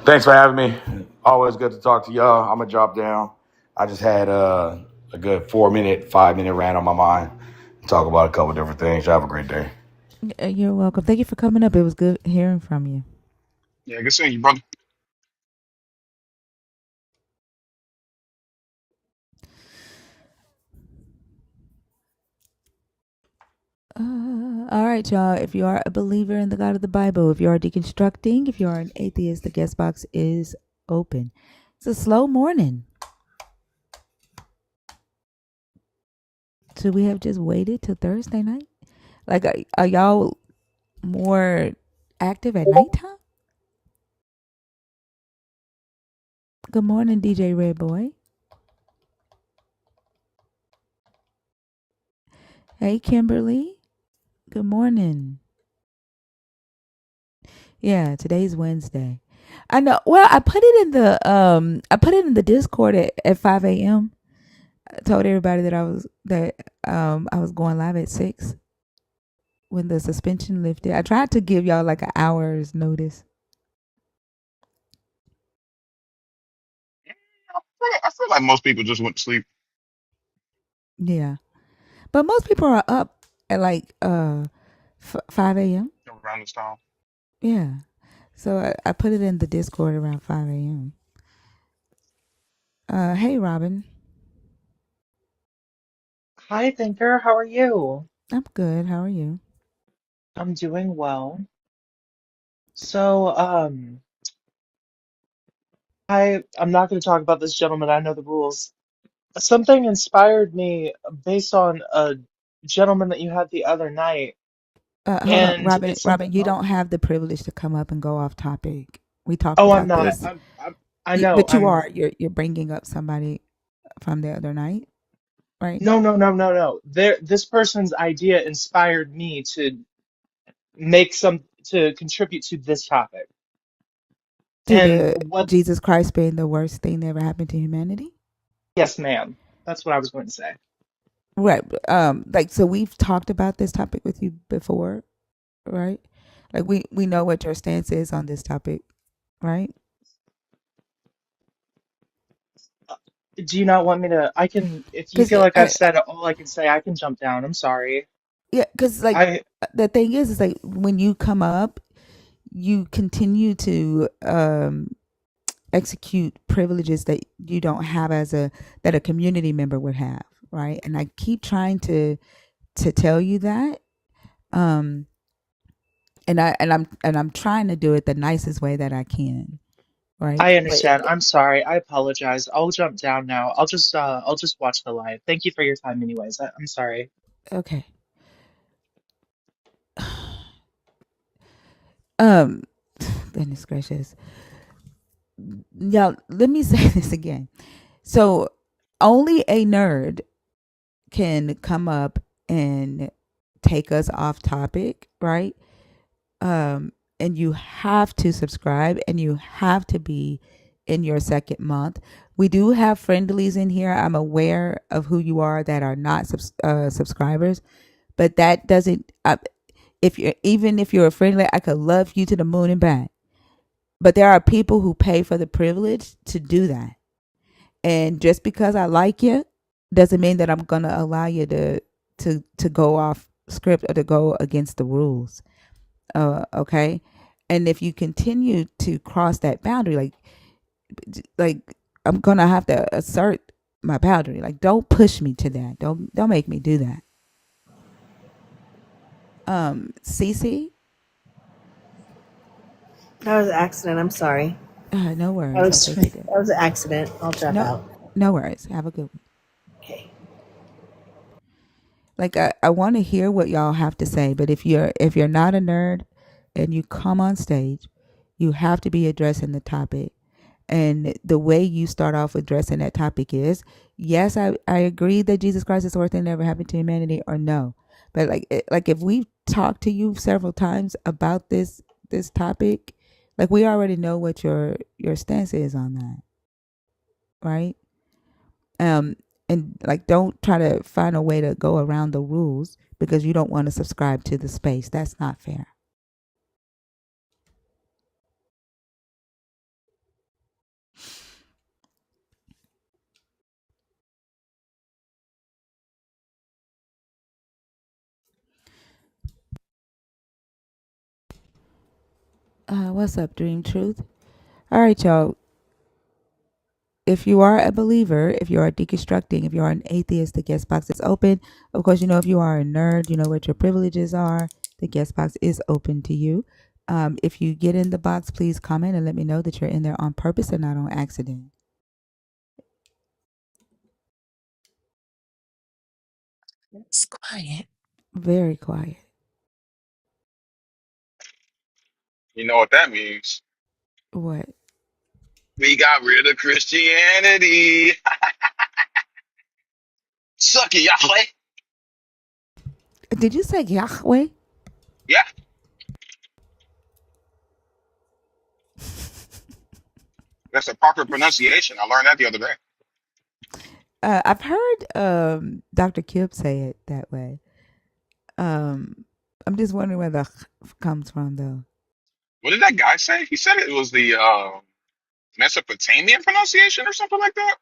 thanks for having me. Always good to talk to y'all. I'm going to drop down. I just had a good 5-minute rant on my mind. Talk about a couple different things. Y'all have a great day. You're welcome. Thank you for coming up. It was good hearing from you. Yeah, good seeing you, brother. All right, y'all. If you are a believer in the God of the Bible, if you are deconstructing, if you are an atheist, the guest box is open. It's a slow morning. Should we have just waited till Thursday night? Like, are y'all more active at nighttime? Good morning, DJ Red Boy. Hey, Kimberly. Good morning. Yeah, today's Wednesday. I know. Well, I put it in the Discord at 5 a.m. I told everybody that I was going live at 6 when the suspension lifted. I tried to give y'all like an hour's notice. I feel like most people just went to sleep Yeah. But most people are up at like 5 a.m. around this time. Yeah. So I put it in the Discord around 5 a.m. Hey Robin. Hi, Thinker. How are you? I'm good. How are you? I'm doing well. So, I'm not going to talk about this gentleman. I know the rules. Something inspired me based on a gentleman that you had the other night, Hold on, and Robin. it's something. Robin, you don't have the privilege to come up and go off topic. We talked Oh, I'm about not. this, I know. but you are. You're bringing up somebody from the other night, right? No, no, no, no, no. This person's idea inspired me to to contribute to this topic. To And the what? Jesus Christ being the worst thing that ever happened to humanity. Yes, ma'am. That's what I was going to say. Right. Like, so we've talked about this topic with you before, right? Like we know what your stance is on this topic, right? Do you not want me to? I can, if you Because feel like I've I said all I can say, I can jump down. I'm sorry. yeah, because like I, the thing is like when you come up, you continue to execute privileges that you don't have as a that a community member would have, right? And I keep trying to tell you that, um, and I'm trying to do it the nicest way that I can, right? I But understand. I'm sorry. I apologize. I'll jump down now. I'll just watch the live. Thank you for your time anyways. I'm sorry. okay, um, goodness gracious, y'all. Let me say this again. So only a nerd can come up and take us off topic, right? And you have to subscribe and you have to be in your second month. We do have friendlies in here. I'm aware of who you are that are not subscribers, but that doesn't. If you're even if you're a friendly, I could love you to the moon and back. But there are people who pay for the privilege to do that, and just because I like you, doesn't mean that I'm gonna allow you to go off script or to go against the rules. Okay, and if you continue to cross that boundary, like I'm gonna have to assert my boundary. Like, don't push me to that. Don't make me do that. Cece, That was an accident. I'm sorry. no worries. I'll take it That there. was an accident. I'll drop No, out. no worries. Have a good one. Okay. Like I want to hear what y'all have to say, but if you're not a nerd and you come on stage, you have to be addressing the topic. And the way you start off addressing that topic is, yes, I agree that Jesus Christ is the worst thing that ever happened to humanity, or no. But like if we've talked to you several times about this topic, like we already know what your stance is on that, right? Um, and like don't try to find a way to go around the rules because you don't want to subscribe to the space. That's not fair. What's up, Dream Truth? All right, y'all. If you are a believer, if you are deconstructing, if you are an atheist, the guest box is open. Of course, if you are a nerd, you know what your privileges are. The guest box is open to you. If you get in the box, please comment and let me know that you're in there on purpose and not on accident. It's quiet. Very quiet. You know what that means? What? We got rid of Christianity. Suck it, Yahweh. Did you say Yahweh? Yeah, that's a proper pronunciation. I learned that the other day. I've heard Dr. Kip say it that way. I'm just wondering where the comes from, though. What did that guy say? He said it was the Mesopotamian pronunciation or something like that.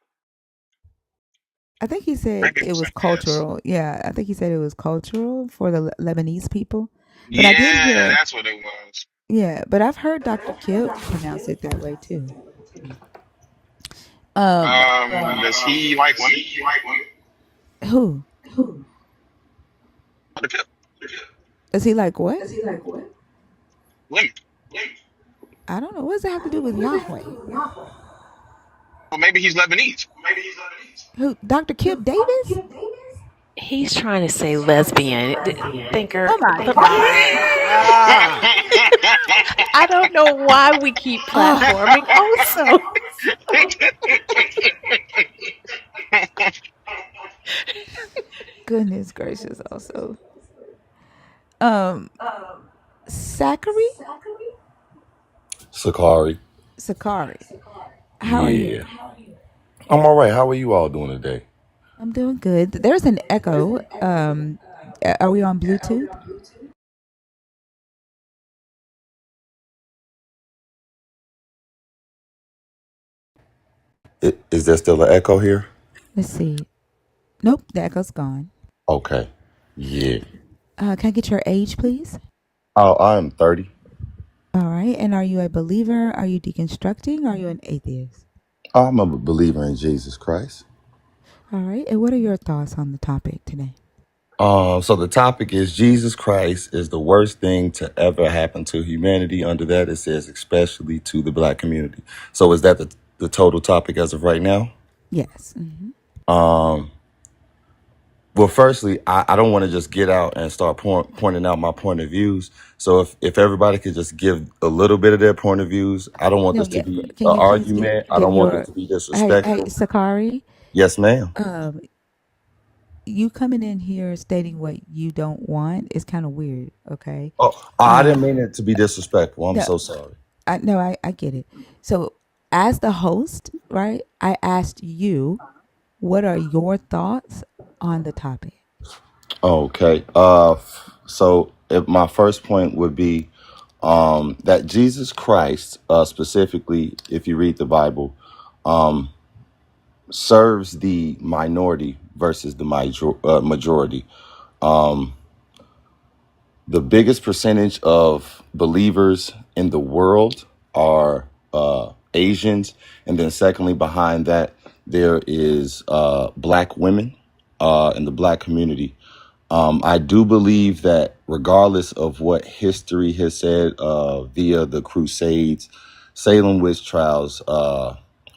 I think he said Maybe I'm it was saying yes. cultural. Yeah, I think he said it was cultural for the Lebanese people. But I did Yeah, hear, that's what it was. yeah, but I've heard Dr. Kip pronounce it that way too. Um, Does he like women? who? Dr. Pip. Is he like what? Women. I don't know. What does that have to do with Yahweh? Well, maybe he's Lebanese. Who? Dr. Kip Davis? He's trying to say lesbian. Thinker, Oh my but God. I don't know why we keep Oh, platforming also. goodness gracious. Also, um, Zachary Sakari. Sakari. How are you? Yeah. I'm all right. How are you all doing today? I'm doing good. There's an echo. Are we on Bluetooth? Is there still an echo here? Let's see. Nope, the echo's gone. Okay. Yeah. Can I get your age, please? Oh, I'm 30. All right. And are you a believer? Are you deconstructing? Are you an atheist? I'm a believer in Jesus Christ. All right. And what are your thoughts on the topic today? So the topic is Jesus Christ is the worst thing to ever happen to humanity. Under that, it says especially to the black community. So is that the total topic as of right now? Yes. Mm-hmm. Um, Well, firstly, I don't want to just get out and start pointing out my point of views. So if everybody could just give a little bit of their point of views, I don't want No, this to yeah. be Can an you please argument. I give don't want this your, to be hey, disrespectful. Sakari, Yes, ma'am. um, you coming in here stating what you don't want is kind of weird. Okay. Oh, I didn't Um, mean it to be disrespectful. I'm no, so sorry. I get it. So as the host, right, I asked you, what are your thoughts on the topic? Okay. So if my first point would be that Jesus Christ, specifically, if you read the Bible, um, serves the minority versus the majority. Um, the biggest percentage of believers in the world are Asians, and then secondly, behind that, there is Black women in the Black community. I do believe that regardless of what history has said via the Crusades, Salem witch trials,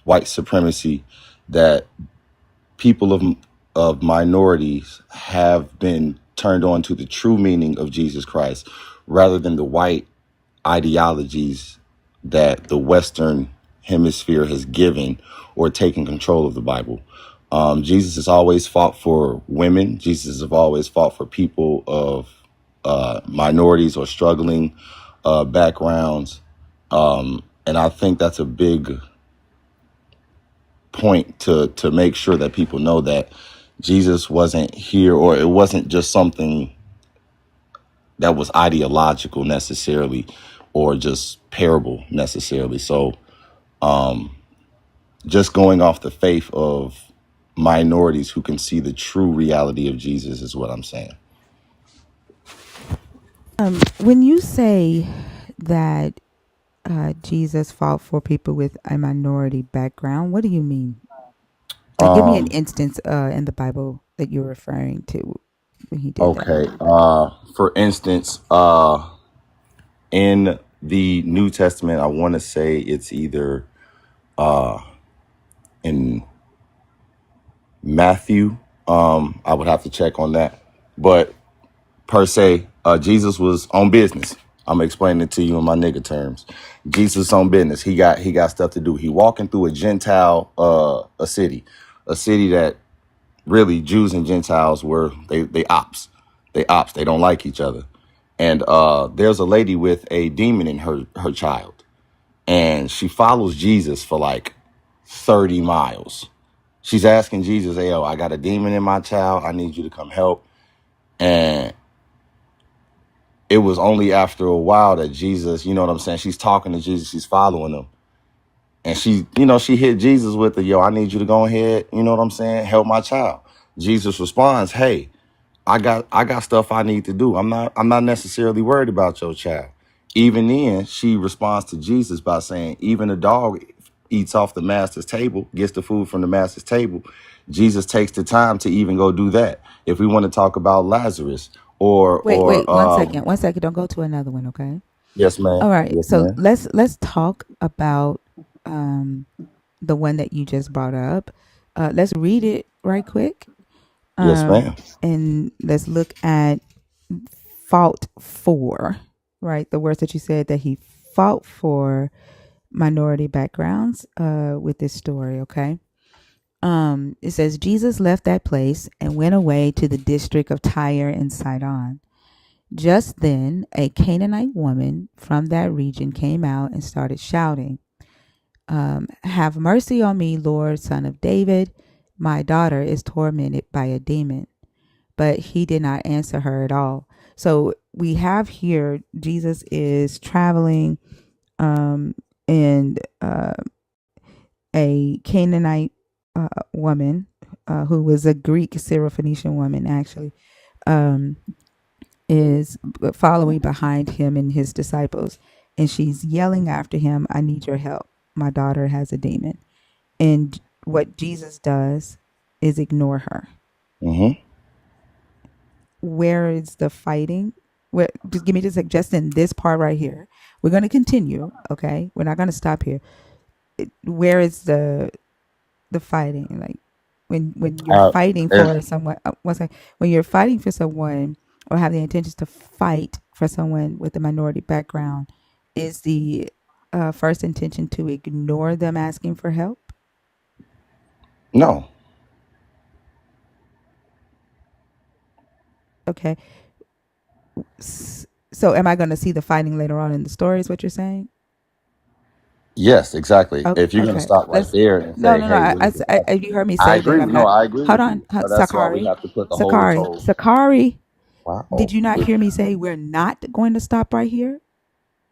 white supremacy, that people of minorities have been turned on to the true meaning of Jesus Christ rather than the white ideologies that the Western hemisphere has given or taken control of the Bible. Jesus has always fought for women. Jesus has always fought for people of minorities or struggling backgrounds. And I think that's a big point to make sure that people know that Jesus wasn't here, or it wasn't just something that was ideological necessarily or just parable necessarily. So just going off the faith of minorities who can see the true reality of Jesus is what I'm saying. When you say that Jesus fought for people with a minority background, what do you mean? Like, give me an Um, instance in the Bible that you're referring to when he did that. okay. For instance, in the New Testament, I want to say it's either in Matthew. I would have to check on that. but per se, Jesus was on business. I'm explaining it to you in my nigga terms. Jesus on business. He got stuff to do. He walking through a Gentile a city that really Jews and Gentiles were they ops. They ops. They don't like each other. And there's a lady with a demon in her child, and she follows Jesus for like 30 miles. She's asking Jesus, "Hey, yo, I got a demon in my child. I need you to come help." And it was only after a while that Jesus, you know what I'm saying? She's talking to Jesus, she's following him. And she hit Jesus with the, "Yo, I need you to go ahead, you know what I'm saying? Help my child." Jesus responds, "Hey, I got stuff I need to do. I'm not necessarily worried about your child." Even then, she responds to Jesus by saying, "Even a dog eats off the master's table, gets the food from the master's table." Jesus takes the time to even go do that. If we want to talk about Lazarus or Wait, or 1 second. 1 second. Don't go to another one, okay? yes, ma'am. All right. Yes, So ma'am. let's talk about um the one that you just brought up. Let's read it right quick. Yes, ma'am. And let's look at fault for, right? The words that you said that he fought for minority backgrounds with this story, okay? It says Jesus left that place and went away to the district of Tyre and Sidon. Just then, a Canaanite woman from that region came out and started shouting, "Have mercy on me, Lord, son of David. My daughter is tormented by a demon." But he did not answer her at all. So we have here Jesus is traveling, and a Canaanite woman, who was a Greek Syrophoenician woman, actually, um, is following behind him and his disciples. And she's yelling after him, "I need your help. My daughter has a demon." And what Jesus does is ignore her. Mm-hmm. Where is the fighting? Where, just give me just like just in this part right here. We're going to continue, okay? We're not going to stop here. Where is the fighting? Like when you're fighting And for someone, when you're fighting for someone or have the intentions to fight for someone with a minority background, is the first intention to ignore them asking for help? no, Okay. So am I going to see the fighting later on in the story? Is what you're saying? yes, exactly. Oh, If you're gonna okay. stop right Let's. there and No, say, no, no. "Hey, what is the fight?" You heard me I say that agree. I'm No, not. I agree Hold with you. on, That's why we Sakari, have to put the whole toll. Sakari. Did Wow. you not hear me say we're not going to stop right here?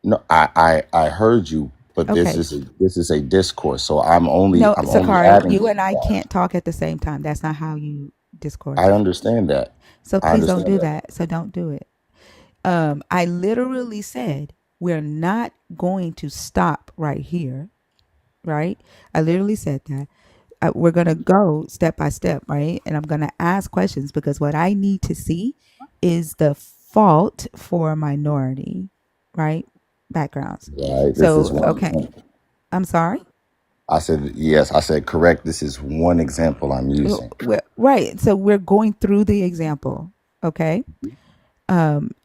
No, I heard you, but this Okay. is a discourse. So I'm only No, I'm only Sakari, adding you to and the I part. can't talk at the same time. That's not how you I discourse. understand that. So I please don't understand do that. that. So don't do it. I literally said we're not going to stop right here, right? I literally said that. We're going to go step by step, right? And I'm going to ask questions because what I need to see is the fault for minority, right? Backgrounds. Right. This is So, one okay. example. I'm sorry. I said yes. I said correct. This is one example I'm using. Right. So we're going through the example. Okay.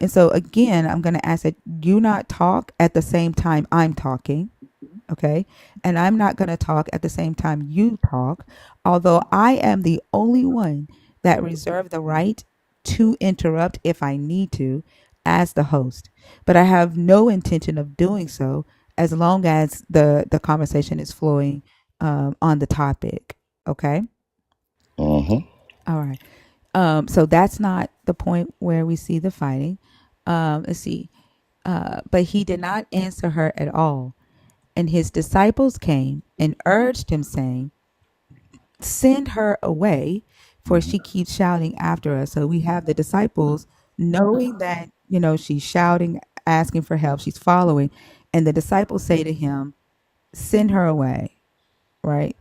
And so again, I'm going to ask that you not talk at the same time I'm talking. Okay. And I'm not going to talk at the same time you talk, although I am the only one that reserve the right to interrupt if I need to as the host. But I have no intention of doing so as long as the conversation is flowing on the topic. Okay. Mm-hmm. All right. So that's not the point where we see the fighting. Let's see. But he did not answer her at all. And his disciples came and urged him, saying, "Send her away, for she keeps shouting after us." So we have the disciples knowing that, she's shouting, asking for help, she's following. And the disciples say to him, "Send her away," right?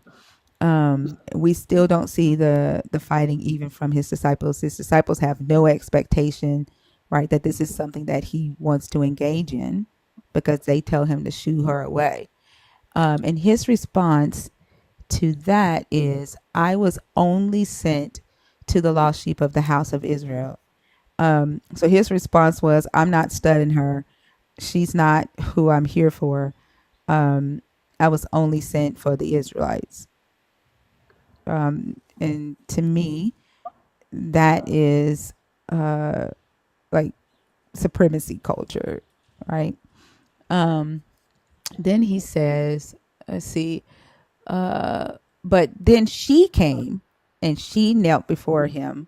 We still don't see the fighting even from his disciples. His disciples have no expectation, right, that this is something that he wants to engage in because they tell him to shoo her away. And his response to that is, "I was only sent to the lost sheep of the house of Israel." So his response was, I'm not studying her. She's not who I'm here for. I was only sent for the Israelites. And to me, that is like supremacy culture, right? Then he says, let's see, but then she came and she knelt before him.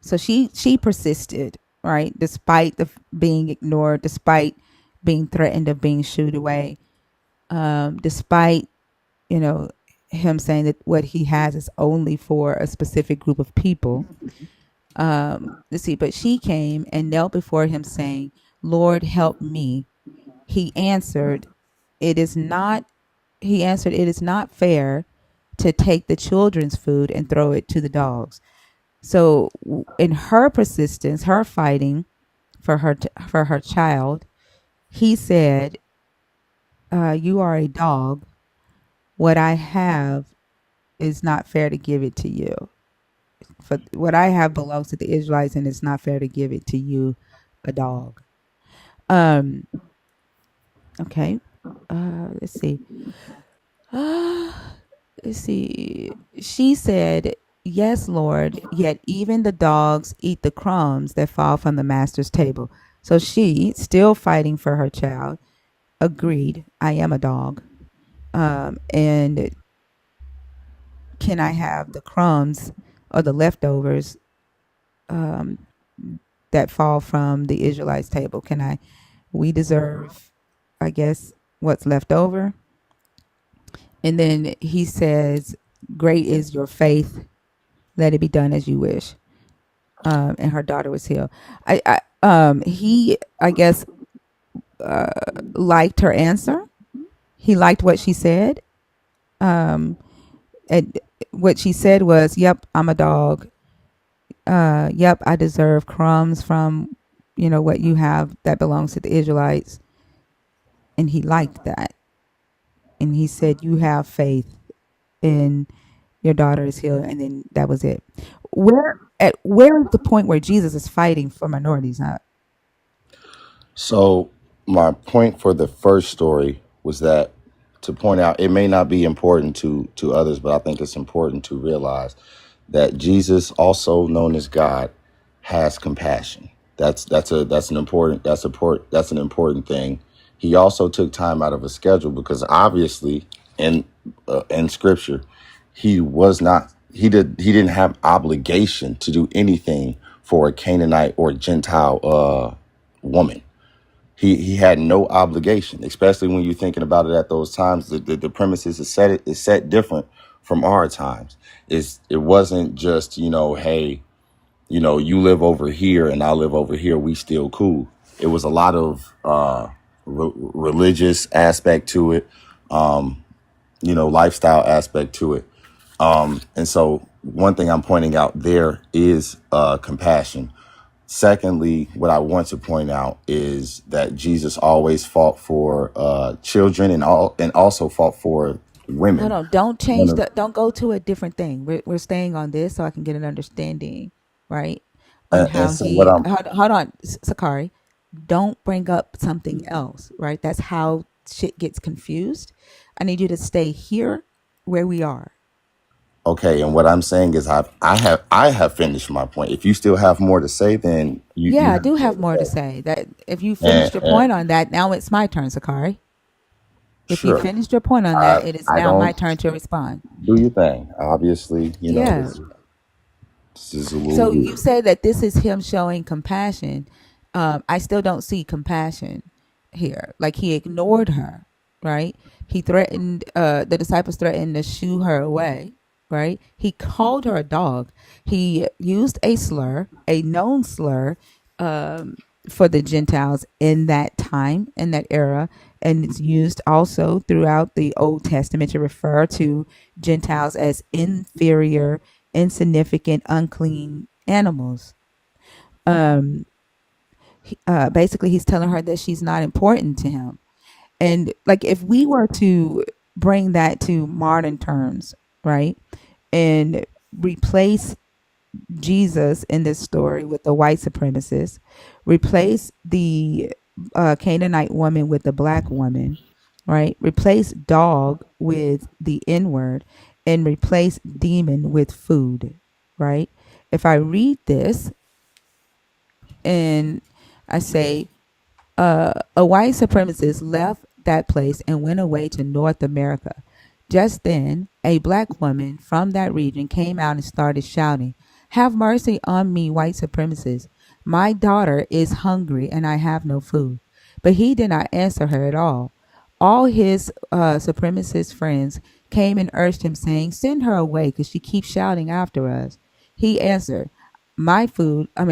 So she persisted, right? Despite the being ignored, despite being threatened of being shooed away, despite, you know, him saying that what he has is only for a specific group of people. Let's see, but she came and knelt before him saying, Lord, help me. He answered, it is not, he answered, it is not fair to take the children's food and throw it to the dogs. So in her persistence, her fighting for her child, he said, you are a dog. What I have is not fair to give it to you. For what I have belongs to the Israelites, and it's not fair to give it to you, a dog. Um. Okay. Let's see. Let's see. She said, "Yes, Lord. Yet even the dogs eat the crumbs that fall from the master's table." So she, still fighting for her child, agreed. I am a dog. And can I have the crumbs or the leftovers that fall from the Israelites' table? Can I? We deserve, I guess, what's left over. And then he says, "Great is your faith. Let it be done as you wish." And her daughter was healed. He, I guess, liked her answer. He liked what she said. And what she said was, "Yep, I'm a dog. Yep, I deserve crumbs from, what you have that belongs to the Israelites." And he liked that. And he said, "You have faith, and your daughter is healed." And then that was it. Where is the point where Jesus is fighting for minorities? Huh? So my point for the first story was that to point out it may not be important to others, but I think it's important to realize that Jesus, also known as God, has compassion. That's an important thing. He also took time out of his schedule because obviously in Scripture he didn't have obligation to do anything for a Canaanite or Gentile woman. He had no obligation, especially when you're thinking about it at those times. The premises is set different from our times. It wasn't just, hey, you live over here and I live over here, we still cool. It was a lot of religious aspect to it, lifestyle aspect to it. And so one thing I'm pointing out there is compassion. Secondly, what I want to point out is that Jesus always fought for children and also fought for Hold women. on. Don't One change of- don't go to a different thing. We're staying on this so I can get an understanding, right? On and how so what he, I'm hold on, Sakari. Don't bring up something else, right? That's how shit gets confused. I need you to stay here where we are. okay, and what I'm saying is I have finished my point. If you still have more to say, then you Yeah, I have do more have to more to say. say. That if you finished your And point on that, now it's my turn, Sakari. If you sure, finished your point on I that, it is I now my don't turn to respond. do your thing. Obviously, Yeah. this is a little So you weird. say that this is him showing compassion. I still don't see compassion here. Like he ignored her, right? He threatened, the disciples threatened to shoo her away, right? He called her a dog. He used a slur, a known slur, for the Gentiles in that time, in that era. And it's used also throughout the Old Testament to refer to Gentiles as inferior, insignificant, unclean animals. Basically, he's telling her that she's not important to him. And like, if we were to bring that to modern terms, right, and replace Jesus in this story with the white supremacist, replace the Canaanite woman with the black woman, right? Replace dog with the N word and replace demon with food, right? If I read this and I say, a white supremacist left that place and went away to North America. Just then, a black woman from that region came out and started shouting, "Have mercy on me, white supremacist. My daughter is hungry and I have no food." But he did not answer her at all. All his supremacist friends came and urged him, saying, "Send her away because she keeps shouting after us." He answered,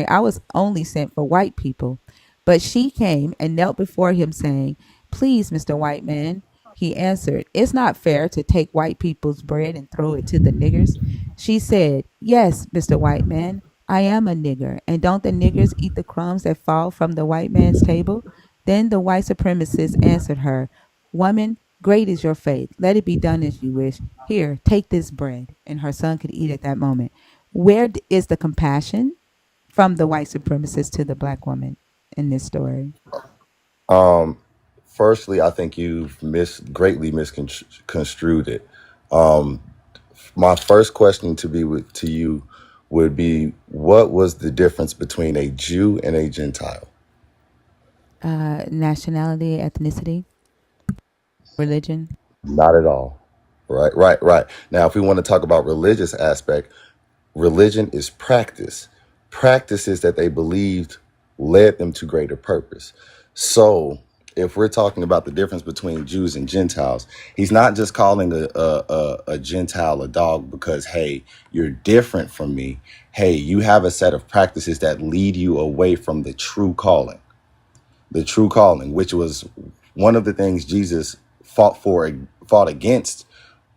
I was only sent for white people. But she came and knelt before him, saying, "Please, Mr. White Man." He answered, "It's not fair to take white people's bread and throw it to the niggers." She said, "Yes, Mr. White Man, I am a nigger, and don't the niggers eat the crumbs that fall from the white man's table?" Then the white supremacist answered her, "Woman, great is your faith. Let it be done as you wish. Here, take this bread." And her son could eat at that moment. Where is the compassion from the white supremacist to the black woman in this story? Um, Firstly, I think you've greatly misconstrued it. Um, my first question to you would be, what was the difference between a Jew and a Gentile? Nationality, ethnicity, religion. Not at all. Right, right, right. Now, if we want to talk about religious aspect, religion is practice. Practices that they believed led them to greater purpose. So, if we're talking about the difference between Jews and Gentiles, he's not just calling a Gentile a dog because, hey, you're different from me. Hey, you have a set of practices that lead you away from the true calling, which was one of the things Jesus fought against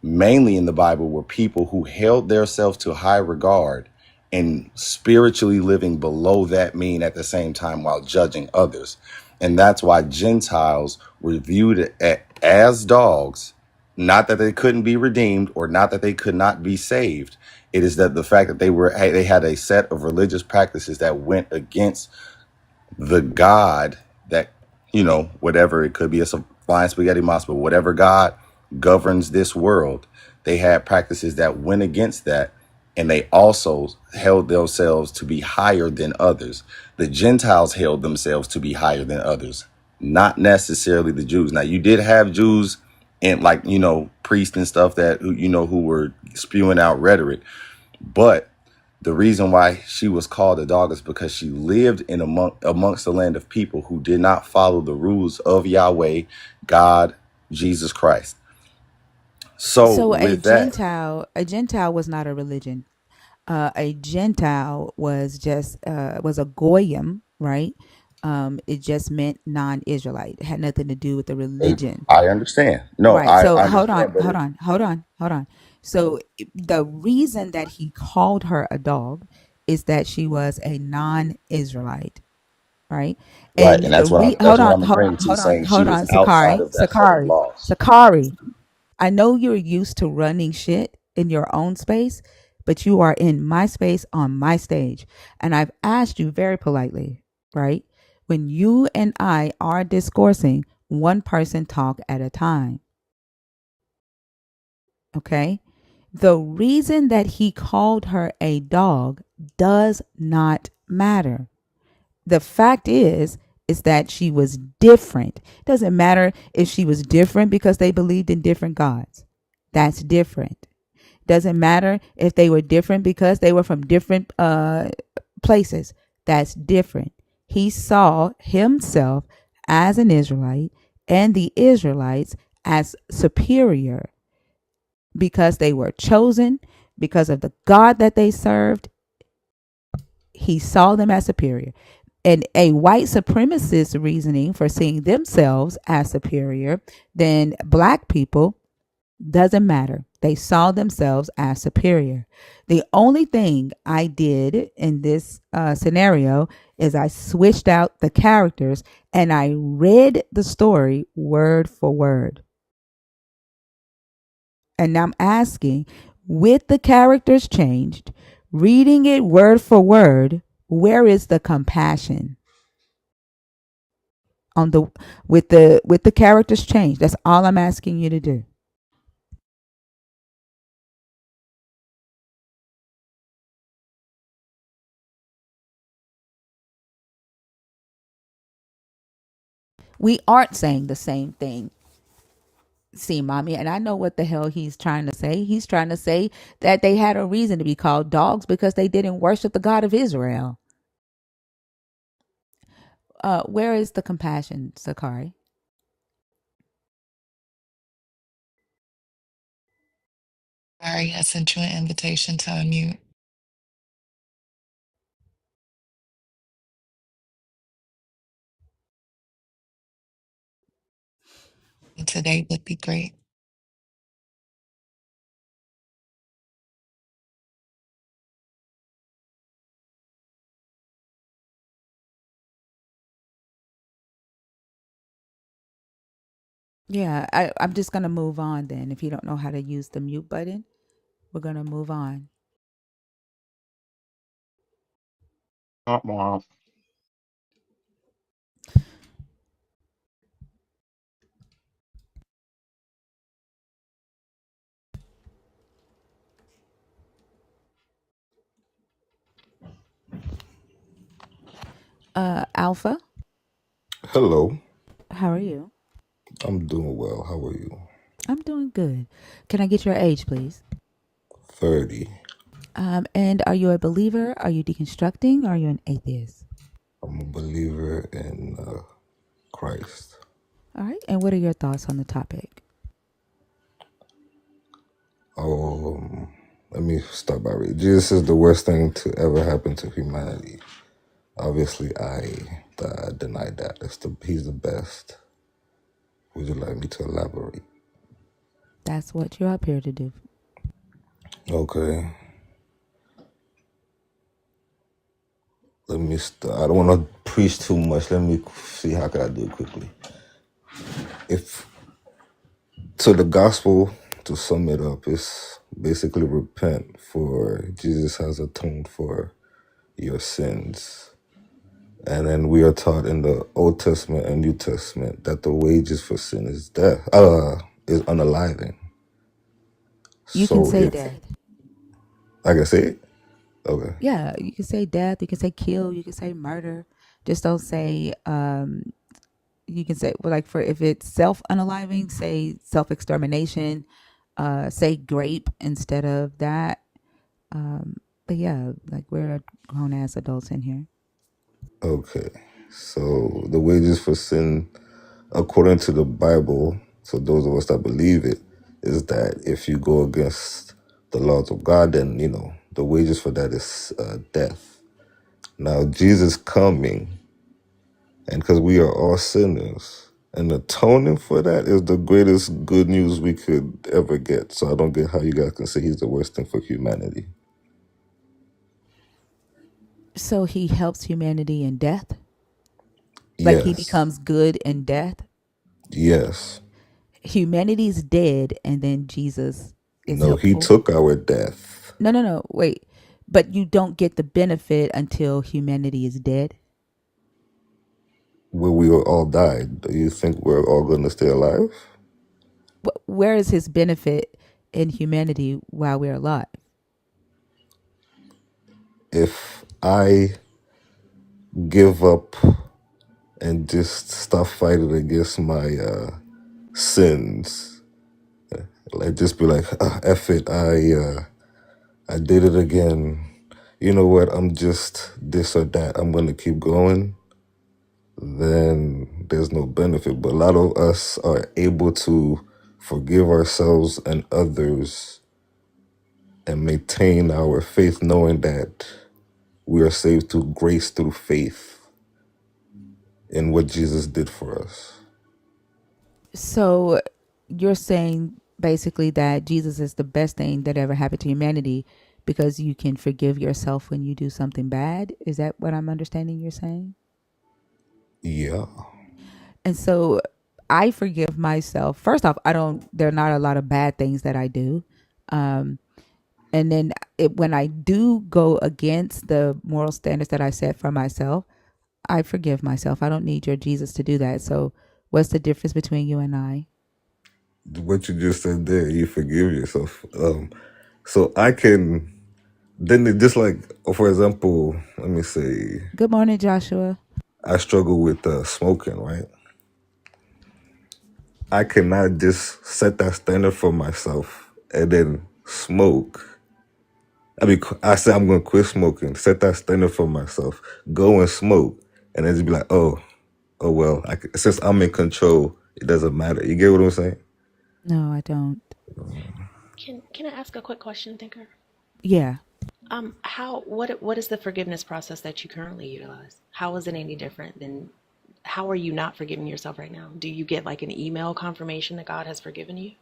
mainly in the Bible, were people who held themselves to high regard and spiritually living below that mean at the same time while judging others. And that's why Gentiles were viewed as dogs, not that they couldn't be redeemed or not that they could not be saved. It is that the fact that they had a set of religious practices that went against the God that, whatever it could be, a flying spaghetti monster, but whatever God governs this world, they had practices that went against that. And they also held themselves to be higher than others. The Gentiles held themselves to be higher than others, not necessarily the Jews. Now, you did have Jews and priests and stuff that, who were spewing out rhetoric. But the reason why she was called a dog is because she lived in amongst a land of people who did not follow the rules of Yahweh, God, Jesus Christ. So So with that, a Gentile was not a religion. A Gentile was just was a goyim, right? It just meant non-Israelite. It had nothing to do with the religion. I understand. No, Right. So I hold on, understand, but hold on. So the reason that he called her a dog is that she was a non-Israelite, right? right, And and that's what I'm agreeing to, saying she was outside of that set of laws. Sakari. I know you're used to running shit in your own space, but you are in my space on my stage. And I've asked you very politely, right? When you and I are discoursing, one person talk at a time. Okay? The reason that he called her a dog does not matter. The fact is that she was different. It doesn't matter if she was different because they believed in different gods. That's different. Doesn't matter if they were different because they were from different places. That's different. He saw himself as an Israelite and the Israelites as superior because they were chosen, because of the God that they served. He saw them as superior. And a white supremacist reasoning for seeing themselves as superior than black people doesn't matter. They saw themselves as superior. The only thing I did in this scenario is I switched out the characters and I read the story word for word. And I'm asking, with the characters changed, Reading it word for word, where is the compassion on the with the characters changed? That's all I'm asking you to do. We aren't saying the same thing. See, mommy, and I know what the hell he's trying to say. He's trying to say that they had a reason to be called dogs because they didn't worship the God of Israel. Where is the compassion, Sakari? Sorry, I sent you an invitation to unmute. Today would be great. Yeah, I'm just gonna move on then. If you don't know how to use the mute button, we're gonna move on. Womp Alpha, Hello, how are you? I'm doing well. How are you? I'm doing good. Can I get your age, please? 30. And are you a believer? Are you deconstructing? Or are you an atheist? I'm a believer in Christ. All right. And what are your thoughts on the topic? Um, Let me start by reading. Jesus is the worst thing to ever happen to humanity. Obviously, I deny that. He's the best. Would you like me to elaborate? That's what you're up here to do. Okay. Let me start. I don't want to preach too much. Let me see how can I do it quickly. If So the gospel, to sum it up, is basically repent, for Jesus has atoned for your sins. And then we are taught in the Old Testament and New Testament that the wages for sin is death, is unaliving. You can So say if death. I can say it, okay, Yeah, you can say death. You can say kill. You can say murder. Just don't say. You can say, well, like, for if it's self unaliving, say self extermination. Say grape instead of that. But yeah, like, we're grown ass adults in here. okay. So the wages for sin, according to the Bible, so those of us that believe it, is that if you go against the laws of God, then the wages for that is death. Now Jesus coming, and because we are all sinners, and atoning for that is the greatest good news we could ever get. So I don't get how you guys can say he's the worst thing for humanity. So he helps humanity in death. Like, he Yes, becomes good in death. yes. Humanity's dead, and then Jesus is No, he helpful. took our death. No, no, no. Wait. But you don't get the benefit until humanity is dead. Where we were all died. Do you think we're all going to stay alive? Where is his benefit in humanity while we're alive? If I give up and just stop fighting against my sins, like just be like, F it, I did it again. You know what? I'm just this or that. I'm gonna keep going. Then there's no benefit. But a lot of us are able to forgive ourselves and others and maintain our faith, knowing that we are saved through grace, through faith in what Jesus did for us. So you're saying basically that Jesus is the best thing that ever happened to humanity because you can forgive yourself when you do something bad? Is that what I'm understanding you're saying? Yeah. And so I forgive myself. First off, there are not a lot of bad things that I do. And And then when I do go against the moral standards that I set for myself, I forgive myself. I don't need your Jesus to do that. So what's the difference between you and I? What you just said there, you forgive yourself. So I can then it just like, for example, let me say Good morning, Joshua. I struggle with smoking, right? I cannot just set that standard for myself and then smoke. I mean, I say I'm gonna quit smoking, set that standard for myself, go and smoke, and then just be like, oh well, since I'm in control, it doesn't matter. You get what I'm saying? No, I don't. Can I ask a quick question, Thinker? Yeah. What is the forgiveness process that you currently utilize? How is it any different than how are you not forgiving yourself right now? Do you get like an email confirmation that God has forgiven you?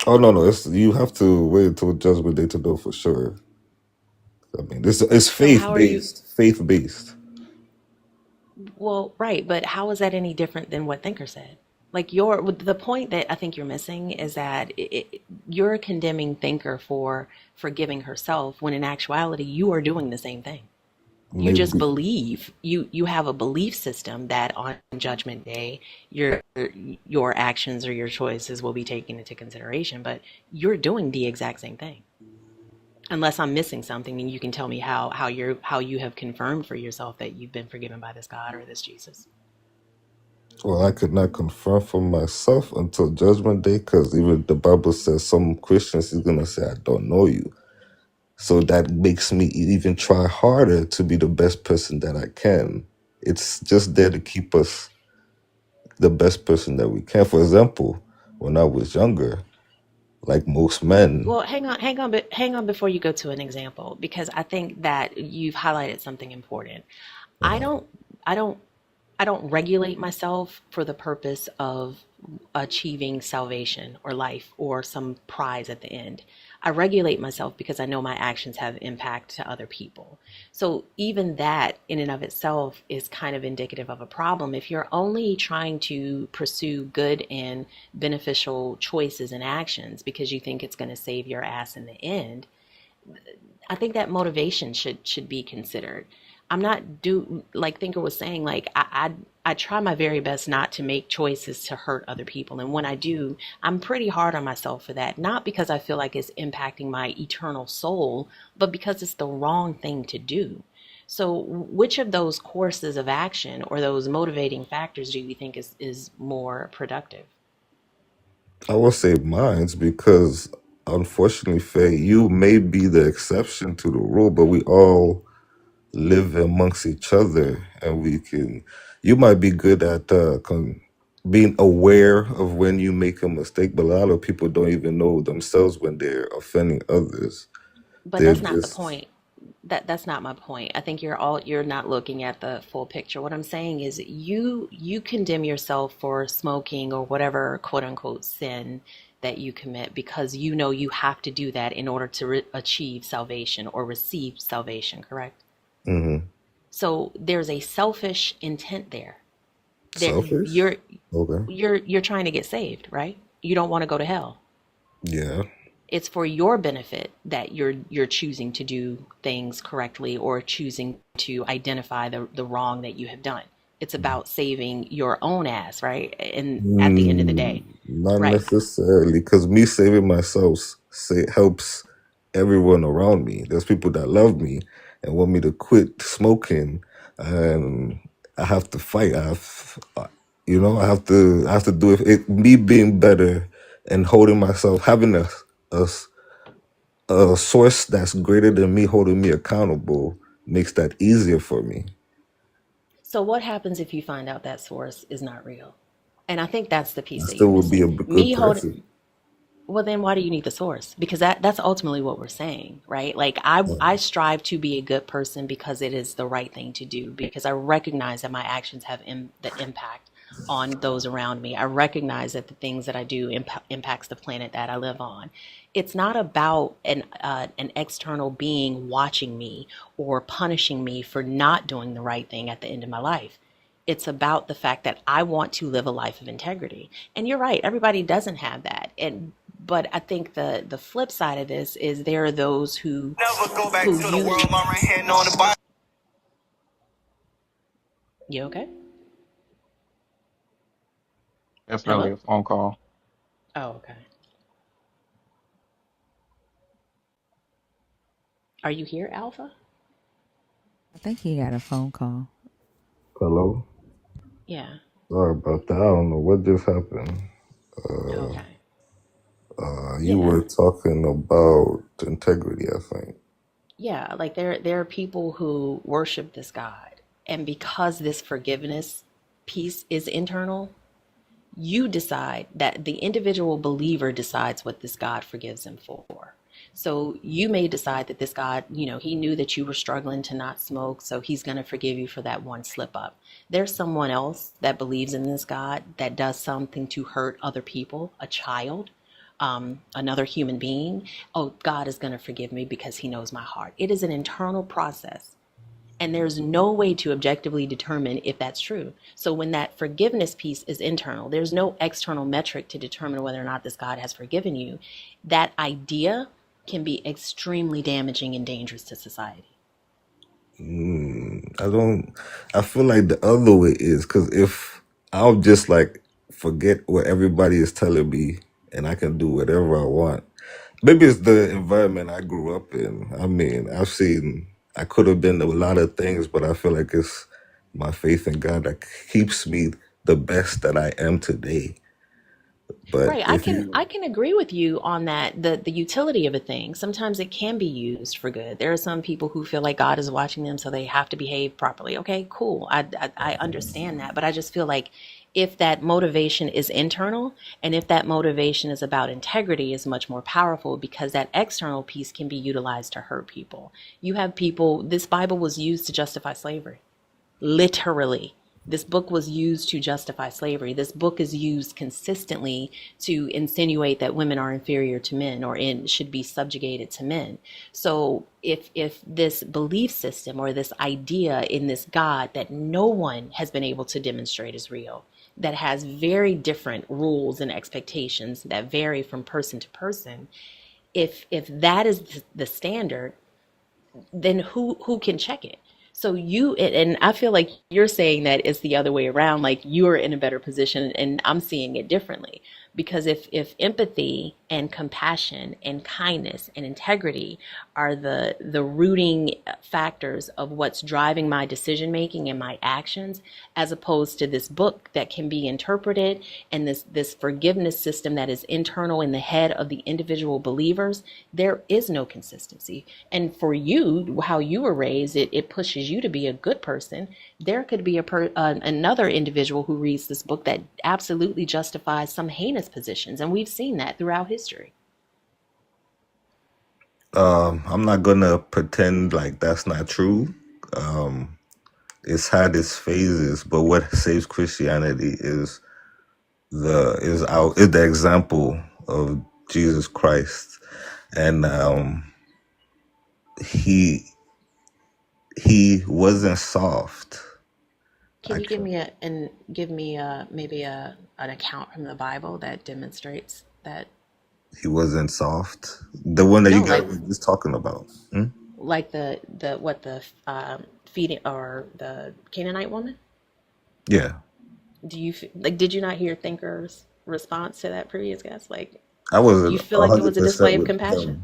Oh no, you have to wait until judgment day to know for sure. I mean, this it's So how are you? faith based. Well, right, but how is that any different than what Thinker said? Like the point that I think you're missing is that you're condemning Thinker for forgiving herself when in actuality you are doing the same thing. You just Maybe. believe you have a belief system that on judgment day your actions or your choices will be taken into consideration, but you're doing the exact same thing. Unless I'm missing something and you can tell me how you have confirmed for yourself that you've been forgiven by this God or this Jesus. Well, I could not confirm for myself until judgment day, because even the Bible says some Christians is gonna say, "I don't know you." So that makes me even try harder to be the best person that I can. It's just there to keep us the best person that we can. For example, when I was younger, like most men, Well, hang on before you go to an example, because I think that you've highlighted something important. I uh, don't I don't I don't regulate myself for the purpose of achieving salvation or life or some prize at the end. I regulate myself because I know my actions have impact to other people. So even that in and of itself is kind of indicative of a problem. If you're only trying to pursue good and beneficial choices and actions because you think it's going to save your ass in the end, I think that motivation should be considered. I'm not do like Thinker was saying, like I try my very best not to make choices to hurt other people. And when I do, I'm pretty hard on myself for that. Not because I feel like it's impacting my eternal soul, but because it's the wrong thing to do. So which of those courses of action or those motivating factors do you think is more productive? I will say mine's because unfortunately, Faye, you may be the exception to the rule, but we all live amongst each other, and we can. You might be good at being aware of when you make a mistake, but a lot of people don't even know themselves when they're offending others. But They're that's not the just. point. That's not my point. I think you're not looking at the full picture. What I'm saying is you condemn yourself for smoking or whatever quote unquote sin that you commit because you know you have to do that in order to achieve salvation or receive salvation, correct? Hmm. So there's a selfish intent there. There Selfish. Okay. you're trying to get saved, right? You don't want to go to hell. Yeah. It's for your benefit that you're choosing to do things correctly or choosing to identify the wrong that you have done. It's about saving your own ass, right? And at the end of the day, Not right? necessarily, because me saving myself helps everyone around me. There's people that love me and want me to quit smoking, and I have to fight. I have to do it. Me being better and holding myself, having a a source that's greater than me holding me accountable makes that easier for me. So what happens if you find out that source is not real? And I think that's the I piece that still you're would be missing. a good Me holding person. Well, then why do you need the source? Because that's ultimately what we're saying, right? Like I strive to be a good person because it is the right thing to do because I recognize that my actions have the impact on those around me. I recognize that the things that I do impacts the planet that I live on. It's not about an external being watching me or punishing me for not doing the right thing at the end of my life. It's about the fact that I want to live a life of integrity. And you're right, everybody doesn't have that. And But I think the flip side of this is there are those Never go back who to the use. world, my right hand on the Bible. You okay? Definitely Hello? a phone call. Oh, okay. Are you here, Alpha? I think he got a phone call. Hello? Yeah. Sorry about that. I don't know what just happened. Okay. You Yeah. were talking about integrity, I think. Yeah, like there are people who worship this God, and because this forgiveness piece is internal, you decide that the individual believer decides what this God forgives them for. So you may decide that this God, he knew that you were struggling to not smoke, so he's going to forgive you for that one slip up. There's someone else that believes in this God that does something to hurt other people, a child, another human being. Oh, God is going to forgive me because he knows my heart. It is an internal process. And there's no way to objectively determine if that's true. So when that forgiveness piece is internal, there's no external metric to determine whether or not this God has forgiven you. That idea can be extremely damaging and dangerous to society. I feel like the other way is because if I'll just like forget what everybody is telling me and I can do whatever I want. Maybe it's the environment I grew up in. I mean, I could have been a lot of things, but I feel like it's my faith in God that keeps me the best that I am today. But Right. I if can you I can agree with you on that. The utility of a thing. Sometimes it can be used for good. There are some people who feel like God is watching them, so they have to behave properly. Okay, cool. I understand that, but I just feel like if that motivation is internal and if that motivation is about integrity is much more powerful because that external piece can be utilized to hurt people. You have people, this Bible was used to justify slavery. Literally. This book was used to justify slavery. This book is used consistently to insinuate that women are inferior to men or should be subjugated to men. So if this belief system or this idea in this God that no one has been able to demonstrate is real, that has very different rules and expectations that vary from person to person, if that is the standard, then who can check it? So you, and I feel like you're saying that it's the other way around, like you're in a better position and I'm seeing it differently. Because if empathy and compassion and kindness and integrity are the rooting factors of what's driving my decision making and my actions, as opposed to this book that can be interpreted and this forgiveness system that is internal in the head of the individual believers, there is no consistency. And for you, how you were raised, it pushes you to be a good person. There could be another individual who reads this book that absolutely justifies some heinous positions, and we've seen that throughout history. I'm not gonna pretend like that's not true. It's had its phases, but what saves Christianity is the example of Jesus Christ, and he wasn't soft. Can I you give can me maybe an account from the Bible that demonstrates that? He wasn't soft. The one that you No, guys were just talking about. Hmm? like the feeding or the Canaanite woman. Yeah, Did you not hear Thinker's response to that previous guest? Like, I you wasn't feel like it was a 100% display of with compassion? him.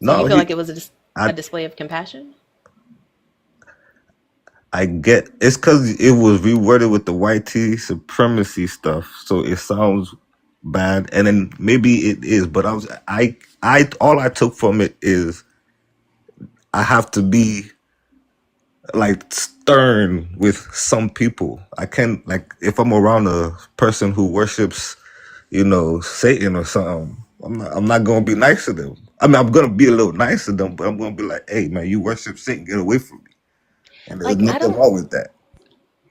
So you No, feel like it was a I, display of compassion? I get it's because it was reworded with the white tea supremacy stuff, so it sounds bad, and then maybe it is. But I all I took from it is I have to be like stern with some people. I can't like if I'm around a person who worships, Satan or something. I'm not gonna be nice to them. I mean, I'm gonna be a little nice to them, but I'm gonna be like, "Hey, man, you worship Satan, get away from me." And there's Like, I nothing don't wrong with that.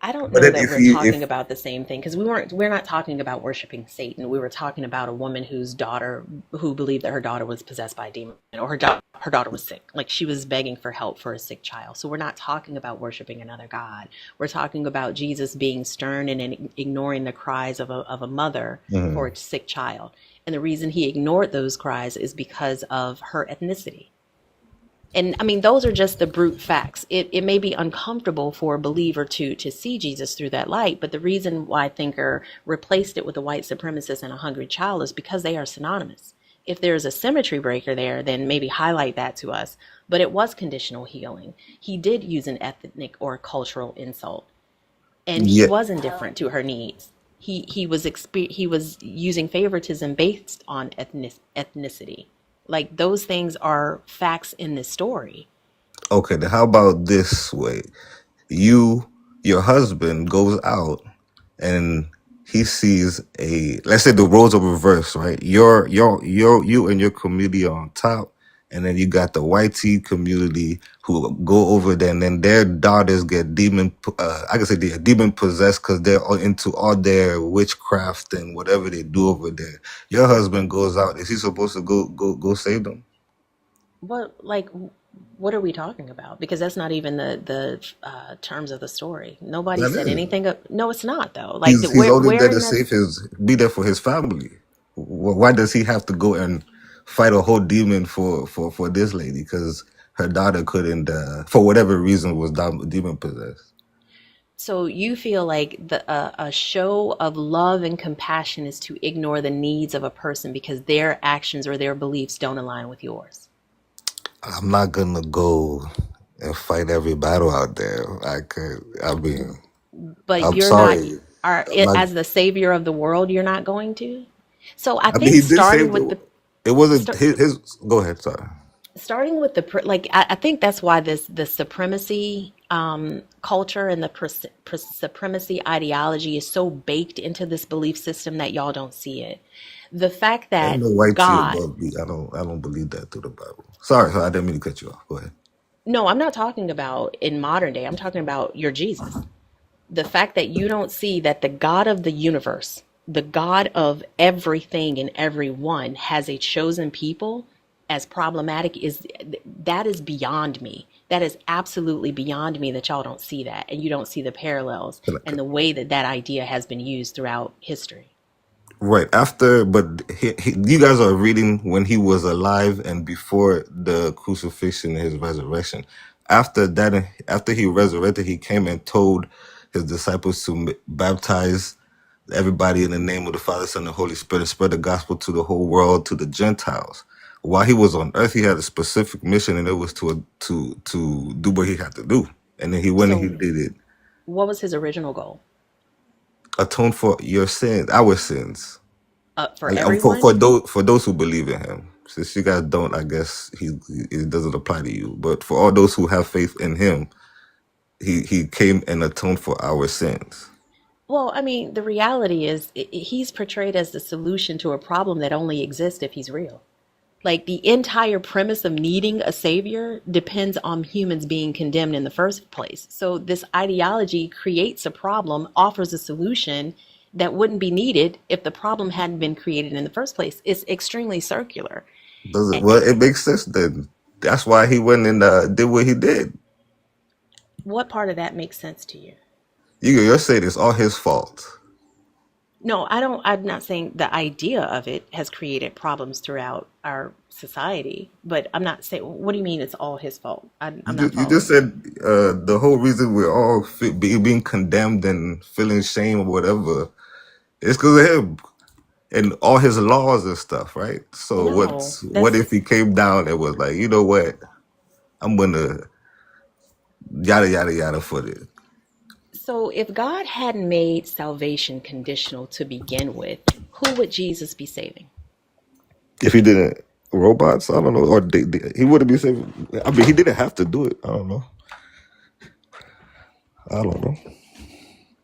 I don't But know then that if we're you talking if about the same thing because we're not talking about worshiping Satan. We were talking about a woman who believed that her daughter was possessed by a demon or her daughter was sick. Like she was begging for help for a sick child. So we're not talking about worshiping another god. We're talking about Jesus being stern and ignoring the cries of a mother for Mhm. a sick child. And the reason he ignored those cries is because of her ethnicity. And I mean, those are just the brute facts. It may be uncomfortable for a believer to see Jesus through that light, but the reason why Thinker replaced it with a white supremacist and a hungry child is because they are synonymous. If there's a symmetry breaker there, then maybe highlight that to us. But it was conditional healing. He did use an ethnic or cultural insult, and he Yeah. was indifferent to her needs. He was using favoritism based on ethnicity. Like those things are facts in this story. Okay, then how about this way? Your husband goes out and he sees let's say the roles are reversed, right? You and your community are on top, and then you got the white tea community who go over there, and then their daughters get I can say they are demon possessed because they're all into all their witchcraft and whatever they do over there. Your husband goes out. Is he supposed to go save them? What are we talking about? Because that's not even the terms of the story. Nobody That said is. anything. No, it's not though. Like He's only where there to in that? save be there for his family. Why does he have to go and fight a whole demon for this lady? Because her daughter couldn't, for whatever reason, was demon possessed. So you feel like a show of love and compassion is to ignore the needs of a person because their actions or their beliefs don't align with yours. I'm not gonna go and fight every battle out there. I mean, But I'm you're not sorry. are I'm not. as the savior of the world. You're not going to. So I I mean, think he did save the. It wasn't start, his. Go ahead. Sorry. starting with I think that's why the supremacy culture and the supremacy ideology is so baked into this belief system that y'all don't see it. The fact Ain't that no white tea God, above me. I don't believe that through the Bible. Sorry, I didn't mean to cut you off. Go ahead. no, I'm not talking about in modern day. I'm talking about your Jesus. The fact that you don't see that the God of the universe, the God of everything and everyone has a chosen people as problematic is that is beyond me. That is absolutely beyond me that y'all don't see that and you don't see the parallels and the way that that idea has been used throughout history. Right after, but you guys are reading when he was alive and before the crucifixion and his resurrection. After that, after he resurrected, he came and told his disciples to baptize everybody in the name of the Father, Son, and Holy Spirit, and spread the gospel to the whole world, to the Gentiles. While he was on earth, he had a specific mission, and it was to do what he had to do. And then he went and he So did it, what was his original goal? atone for your sins, our sins. For For everyone? those who believe in him. Since you guys don't, I guess it doesn't apply to you. But for all those who have faith in him, he came and atoned for our sins. Well, I mean, the reality is he's portrayed as the solution to a problem that only exists if he's real. Like the entire premise of needing a savior depends on humans being condemned in the first place. So this ideology creates a problem, offers a solution that wouldn't be needed if the problem hadn't been created in the first place. It's extremely circular. Does it? Well, it makes sense then. That's why he went and did what he did. What part of that makes sense to you? You're saying it's all his fault. No, I don't. I'm not saying the idea of it has created problems throughout our society, but I'm not saying. What do you mean it's all his fault? I'm not You just following. said the whole reason we're all being condemned and feeling shame or whatever is because of him and all his laws and stuff, right? So No, what that's if he came down and was like, you know what, I'm gonna yada yada yada for this. so. If God hadn't made salvation conditional to begin with, who would Jesus be saving? If he didn't, robots, I don't know, or he wouldn't be saving. I mean, he didn't have to do it. I don't know. I don't know.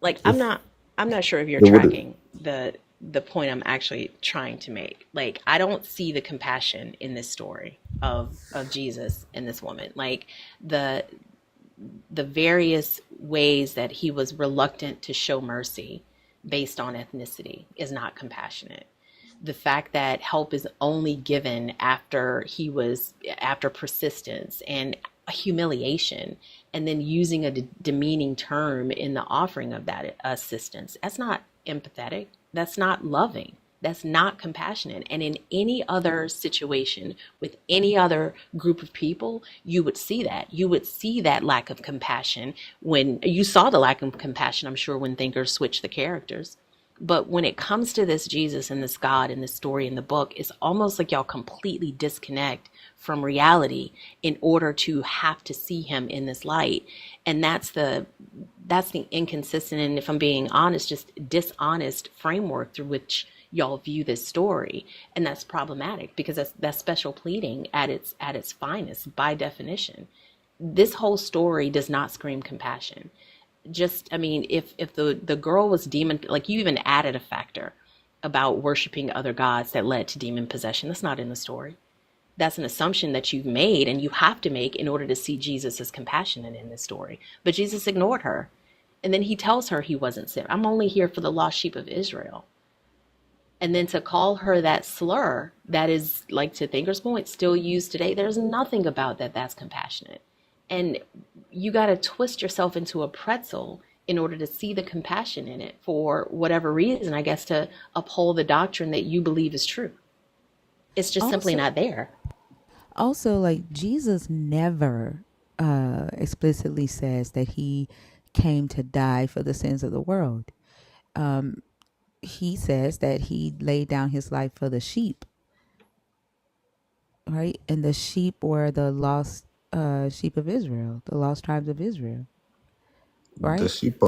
Like, If I'm not sure if you're it would, tracking the point I'm actually trying to make. Like, I don't see the compassion in this story of Jesus and this woman. Like the the various ways that he was reluctant to show mercy based on ethnicity is not compassionate. The fact that help is only given after persistence and humiliation, and then using a demeaning term in the offering of that assistance, that's not empathetic, that's not loving, that's not compassionate. And in any other situation with any other group of people, you would see that. You would see that lack of compassion. When you saw the lack of compassion, I'm sure, when thinkers switched the characters. But when it comes to this Jesus and this God and this story in the book, it's almost like y'all completely disconnect from reality in order to have to see him in this light. And that's the inconsistent, and if I'm being honest, just dishonest framework through which y'all view this story. And that's problematic, because that's special pleading at its finest by definition. This whole story does not scream compassion. Just, I mean, if the girl was demon, like, you even added a factor about worshiping other gods that led to demon possession. That's not in the story. That's an assumption that you've made and you have to make in order to see Jesus as compassionate in this story. But Jesus ignored her. And then he tells her he wasn't sent. I'm only here for the lost sheep of Israel. And then to call her that slur, that is, like, to Thinker's point, still used today, there's nothing about that that's compassionate. And you got to twist yourself into a pretzel in order to see the compassion in it for whatever reason, I guess, to uphold the doctrine that you believe is true. It's just simply Also, not there. also, like, Jesus never explicitly says that he came to die for the sins of the world. He says that he laid down his life for the sheep, right? And the sheep were the lost sheep of Israel, the lost tribes of Israel, The right? sheep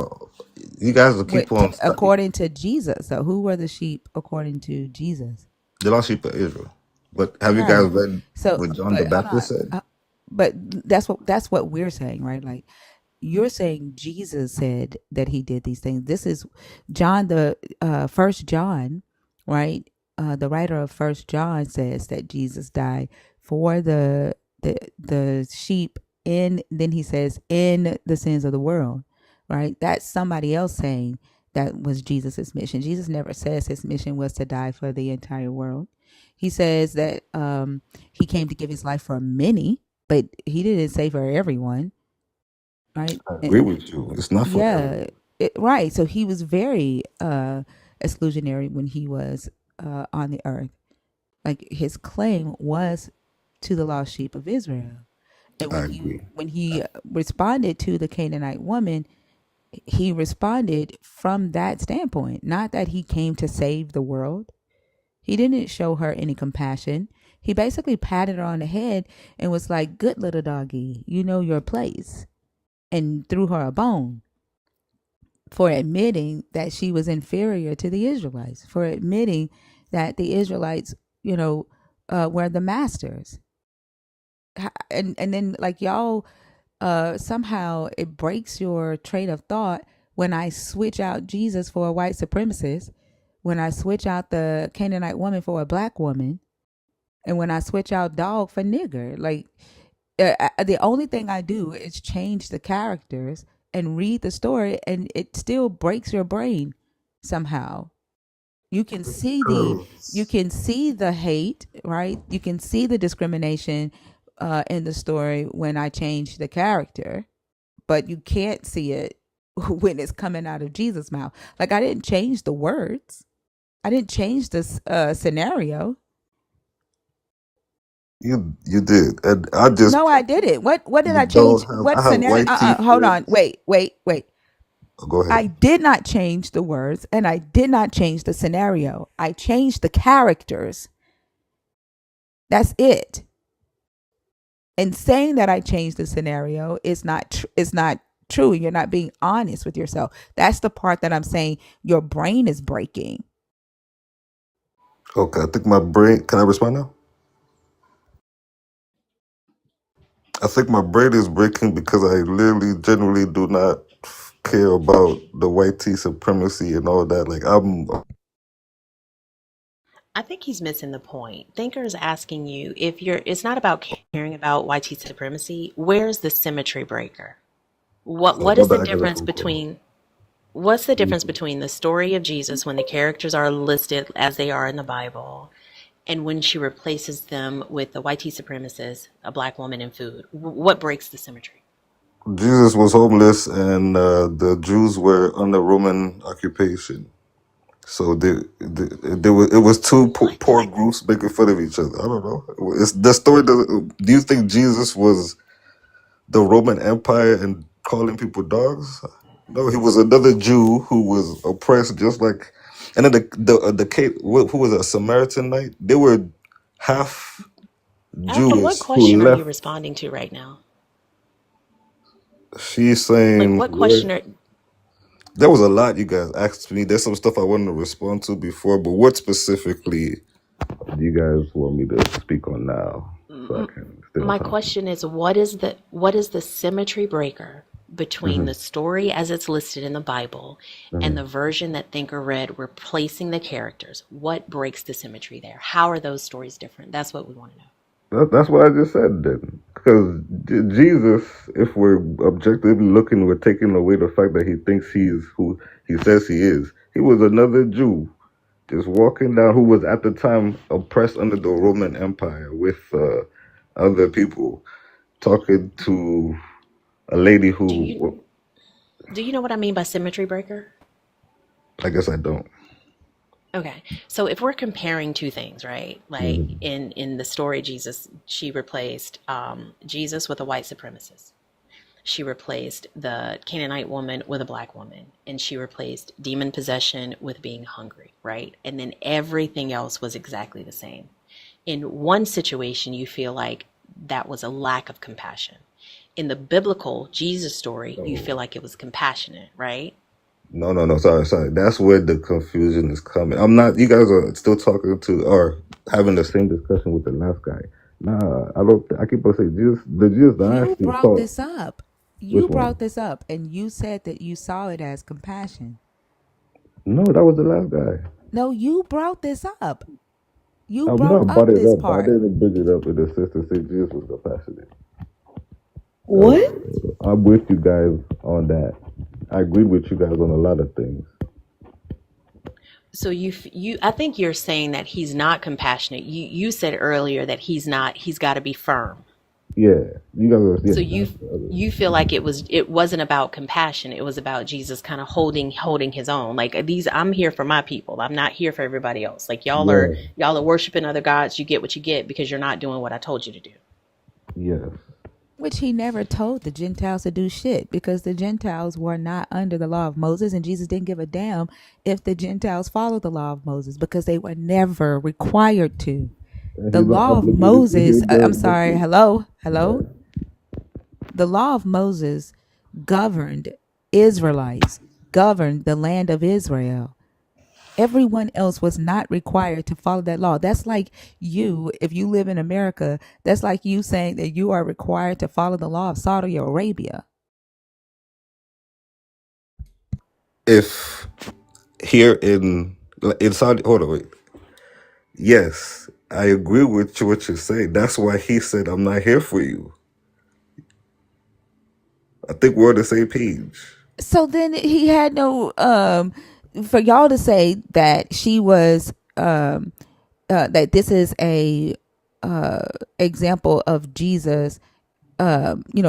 you guys will What, keep on study. according to Jesus. So who were the sheep according to Jesus? The lost sheep of Israel. But have you guys Right. read So, what John the but hold Baptist on. said? But that's what we're saying, right? Like, you're saying Jesus said that he did these things. This is John, the First John, right? The writer of First John says that Jesus died for the sheep, in, then he says, in the sins of the world, right? That's somebody else saying that was Jesus's mission. Jesus never says his mission was to die for the entire world. He says that he came to give his life for many, but he didn't say for everyone, right? I agree with you. It's not for everyone. Yeah, right. So he was very exclusionary when he was on the earth. Like, his claim was to the lost sheep of Israel. And I when he agree. when he responded to the Canaanite woman, he responded from that standpoint, not that he came to save the world. He didn't show her any compassion. He basically patted her on the head and was like, "Good little doggy, you know your place," and threw her a bone for admitting that she was inferior to the Israelites, for admitting that the Israelites, were the masters. And then, like, y'all, somehow it breaks your train of thought when I switch out Jesus for a white supremacist, when I switch out the Canaanite woman for a black woman, and when I switch out dog for nigger. Like, the only thing I do is change the characters and read the story, and it still breaks your brain somehow. You can see the hate, right? You can see the discrimination in the story when I change the character, but you can't see it when it's coming out of Jesus' mouth. Like, I didn't change the words. I didn't change this scenario. You did. And I just No, I didn't. What did I don't change? have What I have scenario? white teeth, Hold red. on. Wait. Oh, go ahead. I did not change the words, and I did not change the scenario. I changed the characters. That's it. And saying that I changed the scenario is not true. You're not being honest with yourself. That's the part that I'm saying your brain is breaking. Okay, I think my brain can I respond now? I think my brain is breaking because I literally generally do not care about the white tea supremacy and all that. Like I'm I think he's missing the point. Thinker is asking you, if you're, it's not about caring about white supremacy. Where's the symmetry breaker? What is the Another difference academic. between what's the difference between the story of Jesus when the characters are listed as they are in the Bible and when she replaces them with the white supremacist, a black woman, and food? What breaks the symmetry? Jesus was homeless, and the Jews were under Roman occupation. So it was two What? poor groups making fun of each other. I don't know. It's the story. Do you think Jesus was the Roman Empire and calling people dogs? No, he was another Jew who was oppressed, just like. And then who was a Samaritan night? They were half What Jewish who question are you left. responding to right now? She's Like, saying what question are there was a lot you guys asked me. There's some stuff I wanted to respond to before, but what specifically do you guys want me to speak on now so I can stay on my topic? question is what is the symmetry breaker between Hmm. the story as it's listed in the Bible and Hmm. the version that Thinker read replacing the characters? What breaks the symmetry there? How are those stories different? That's what we want to know. That's what I just said then. Because Jesus, if we're objectively looking, we're taking away the fact that he thinks he's who he says he is. He was another Jew just walking down who was at the time oppressed under the Roman Empire with other people, talking to a lady Do you who, do you know what I mean by symmetry breaker? I guess I don't. Okay. So if we're comparing two things, right? Like Hmm. in the story Jesus, she replaced Jesus with a white supremacist. She replaced the Canaanite woman with a black woman, and she replaced demon possession with being hungry, right? And then everything else was exactly the same. In one situation, you feel like that was a lack of compassion. In the biblical Jesus story, you feel like it was compassionate, right? No. Sorry. That's where the confusion is coming. I'm not. You guys are still talking to or having the same discussion with the last guy. Nah, I don't. I keep on saying Jesus. The Jesus that I You actually brought taught. this up. Which You brought one? this up, and you said that you saw it as compassion. No, that was the last guy. No, you brought this up. You I'm not brought brought up it this up, but I part. didn't bring it up in the sense to say Jesus was compassionate. What? I'm with you guys on that. I agree with you guys on a lot of things. So I think you're saying that he's not compassionate. You said earlier that he's not. He's got to be firm. Yeah, you guys are. So Yeah, you that's the other. you feel like it wasn't about compassion. It was about Jesus kind of holding his own. Like these, I'm here for my people. I'm not here for everybody else. Like Yeah. y'all are worshiping other gods. You get what you get because you're not doing what I told you to do. Yes. Which he never told the Gentiles to do shit because the Gentiles were not under the law of Moses, and Jesus didn't give a damn if the Gentiles followed the law of Moses because they were never required to. And The he's not law of obligated to hear Moses, I'm the sorry, truth. hello. The law of Moses governed Israelites, governed the land of Israel. Everyone else was not required to follow that law. That's like you, if you live in America, that's like you saying that you are required to follow the law of Saudi Arabia. If here in Saudi, hold on, wait. Yes, I agree with you, what you're saying. That's why he said, "I'm not here for you." I think we're on the same page. So then he had no for y'all to say that she was that this is a example of Jesus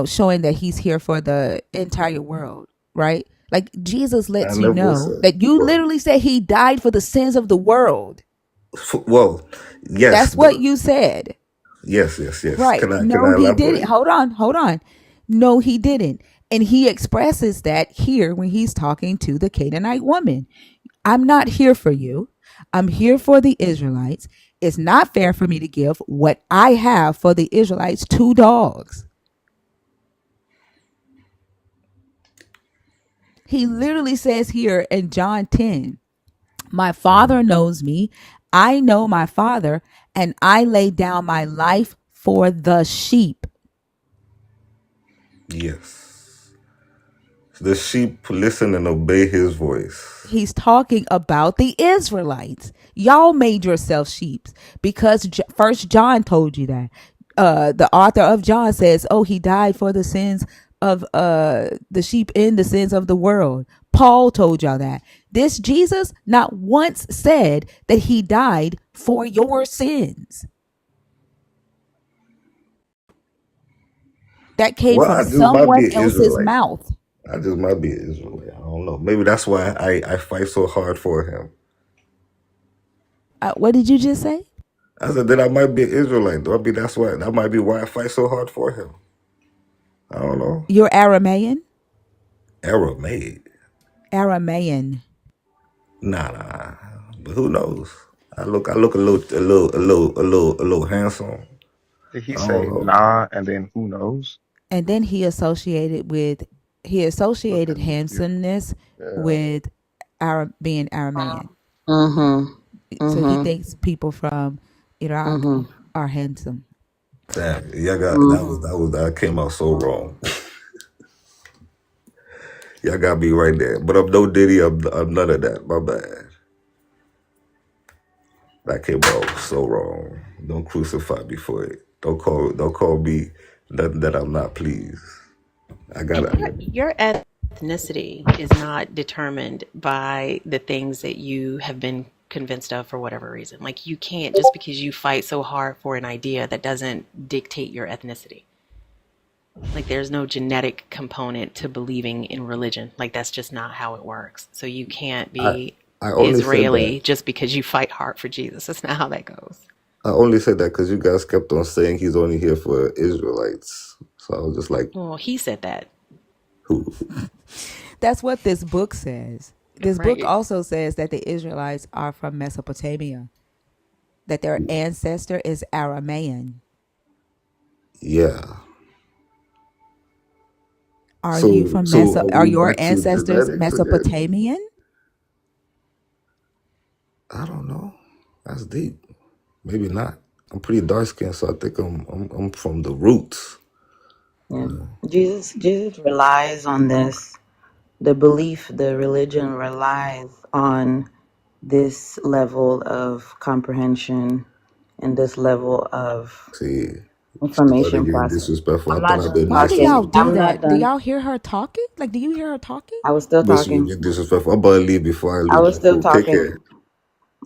showing that he's here for the entire world, right? Like Jesus I lets you never know said. that you Well, literally said he died for the sins of the world. well, yes, That's what you said. yes. Right. Can No, I he didn't. elaborate? Hold on. No, he didn't. And he expresses that here when he's talking to the Canaanite woman. I'm not here for you. I'm here for the Israelites. It's not fair for me to give what I have for the Israelites to dogs. He literally says here in John 10, my Father knows me. I know my Father, and I lay down my life for the sheep. Yes, the sheep listen and obey his voice. He's talking about the Israelites. Y'all made yourself sheep because First John told you that. The author of John says, "Oh, he died for the sins of the sheep in the sins of the world. Paul told y'all that. This Jesus not once said that he died for your sins. That came Well, from I just might be someone an else's Israelite. mouth. I just might be an Israelite. I don't know. Maybe that's why I fight so hard for him. What did you just say? I said that I might be an Israelite. Though. I mean, that might be why I fight so hard for him. I don't know. You're Aramaean? Aramaic. Aramaean. Nah. But who knows? I look a little handsome. Did he I don't say know. nah and then who knows? And then he associated Looking beautiful. handsomeness Yeah. with being Aramaean. Mm-hmm. So he Mm-hmm. thinks people from Iraq Mm-hmm. are handsome. Damn, y'all got Mm-hmm. that came out so wrong. Y'all got me right there. But I'm no Diddy. I'm none of that. My bad. That came out so wrong. Don't crucify me for it. Don't call me nothing that I'm not. Please. I And gotta. your ethnicity is not determined by the things that you have been convinced of for whatever reason. Like you can't just because you fight so hard for an idea that doesn't dictate your ethnicity. Like there's no genetic component to believing in religion. Like that's just not how it works. So you can't I be I only said that. Israeli just because you fight hard for Jesus. That's not how that goes. I only said that because you guys kept on saying he's only here for Israelites. So I was just like, Well, he said that. who? That's what this book says. This book Right. also says that the Israelites are from Mesopotamia, that their ancestor is Aramaean. Yeah. Are you So from so are Are we your back to ancestors genetics again? Mesopotamian? I don't know. That's deep. Maybe not. I'm pretty dark skinned, so I think I'm from the roots. Yeah. Jesus relies on this. The belief, the religion relies on this level of comprehension and this level of See, started information getting process. disrespectful. I I'm thought not I've done been Why do nice to talking. y'all you. do I'm not that? Do done. y'all hear her talking? Like, do you hear her talking? I was still But she talking. get disrespectful. I'm about to leave before I I lose was my still cool. Take talking. care.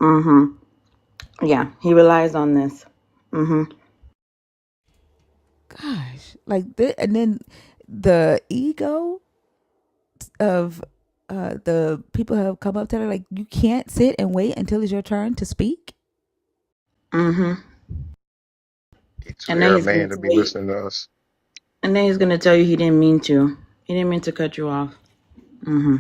Mm-hmm. Yeah, he relies on this. Mm-hmm. Gosh, like and then the ego of the people who have come up to her, like, you can't sit and wait until it's your turn to speak. Mm-hmm. He's too And then he's going Aramaean to to be tell you. listening to us. And then he's going to tell you he didn't mean to. He didn't mean to cut you off. Mm-hmm.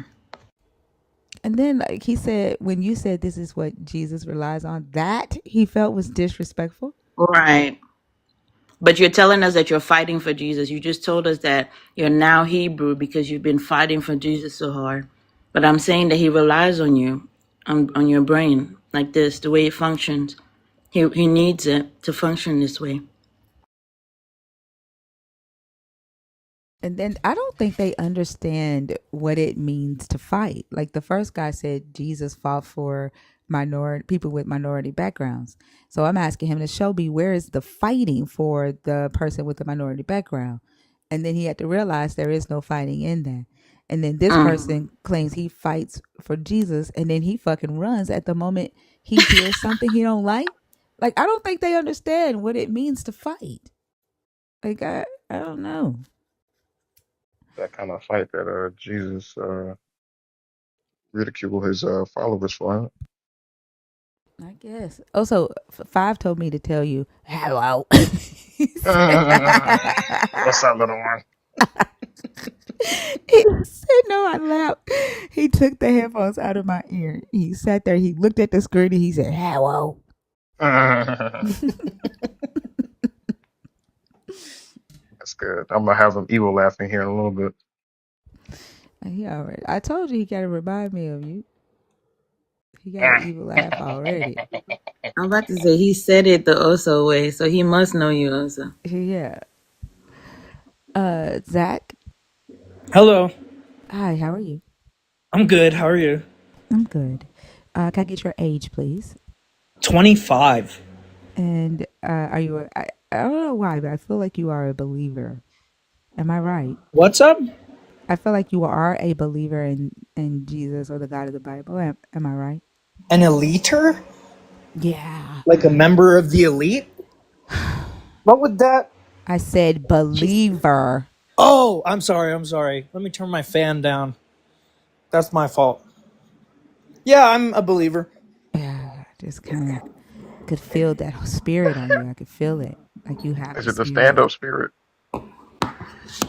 And then, like he said, when you said this is what Jesus relies on, that he felt was disrespectful. Right. But you're telling us that you're fighting for Jesus. You just told us that you're now Hebrew because you've been fighting for Jesus so hard. But I'm saying that he relies on you, on your brain, like this, the way it functions. He needs it to function this way. And then I don't think they understand what it means to fight. Like the first guy said, Jesus fought for minority people with minority backgrounds. So I'm asking him to show me where is the fighting for the person with the minority background. And then he had to realize there is no fighting in that. And then this Mm. person claims he fights for Jesus, and then he fucking runs at the moment he hears something he don't like. Like I don't think they understand what it means to fight. Like I don't know. That kind of fight that Jesus ridiculed his followers for. I guess. Also, Five told me to tell you hello. Huh? What's up, little one? He said no out loud. He took the headphones out of my ear. He sat there. He looked at the screen and he said hello. That's good. I'm gonna have some evil laughing here in a little bit. He already. I told you he got to remind me of you. He got an evil laugh already. I'm about to say he said it the Oso way, so he must know you also. Yeah. Zach. Hello. Hi. How are you? I'm good. How are you? I'm good. Can I get your age, please? 25. And are you? I don't know why, but I feel like you are a believer. Am I right? What's up? I feel like you are a believer in Jesus or the God of the Bible. Am I right? An eliter? Yeah. Like a member of the elite? What would that? I said believer. Oh, I'm sorry. I'm sorry. Let me turn my fan down. That's my fault. Yeah, I'm a believer. Yeah, I just kind of could feel that spirit on you. I could feel it. Like you have Is the it the stand spirit. up spirit?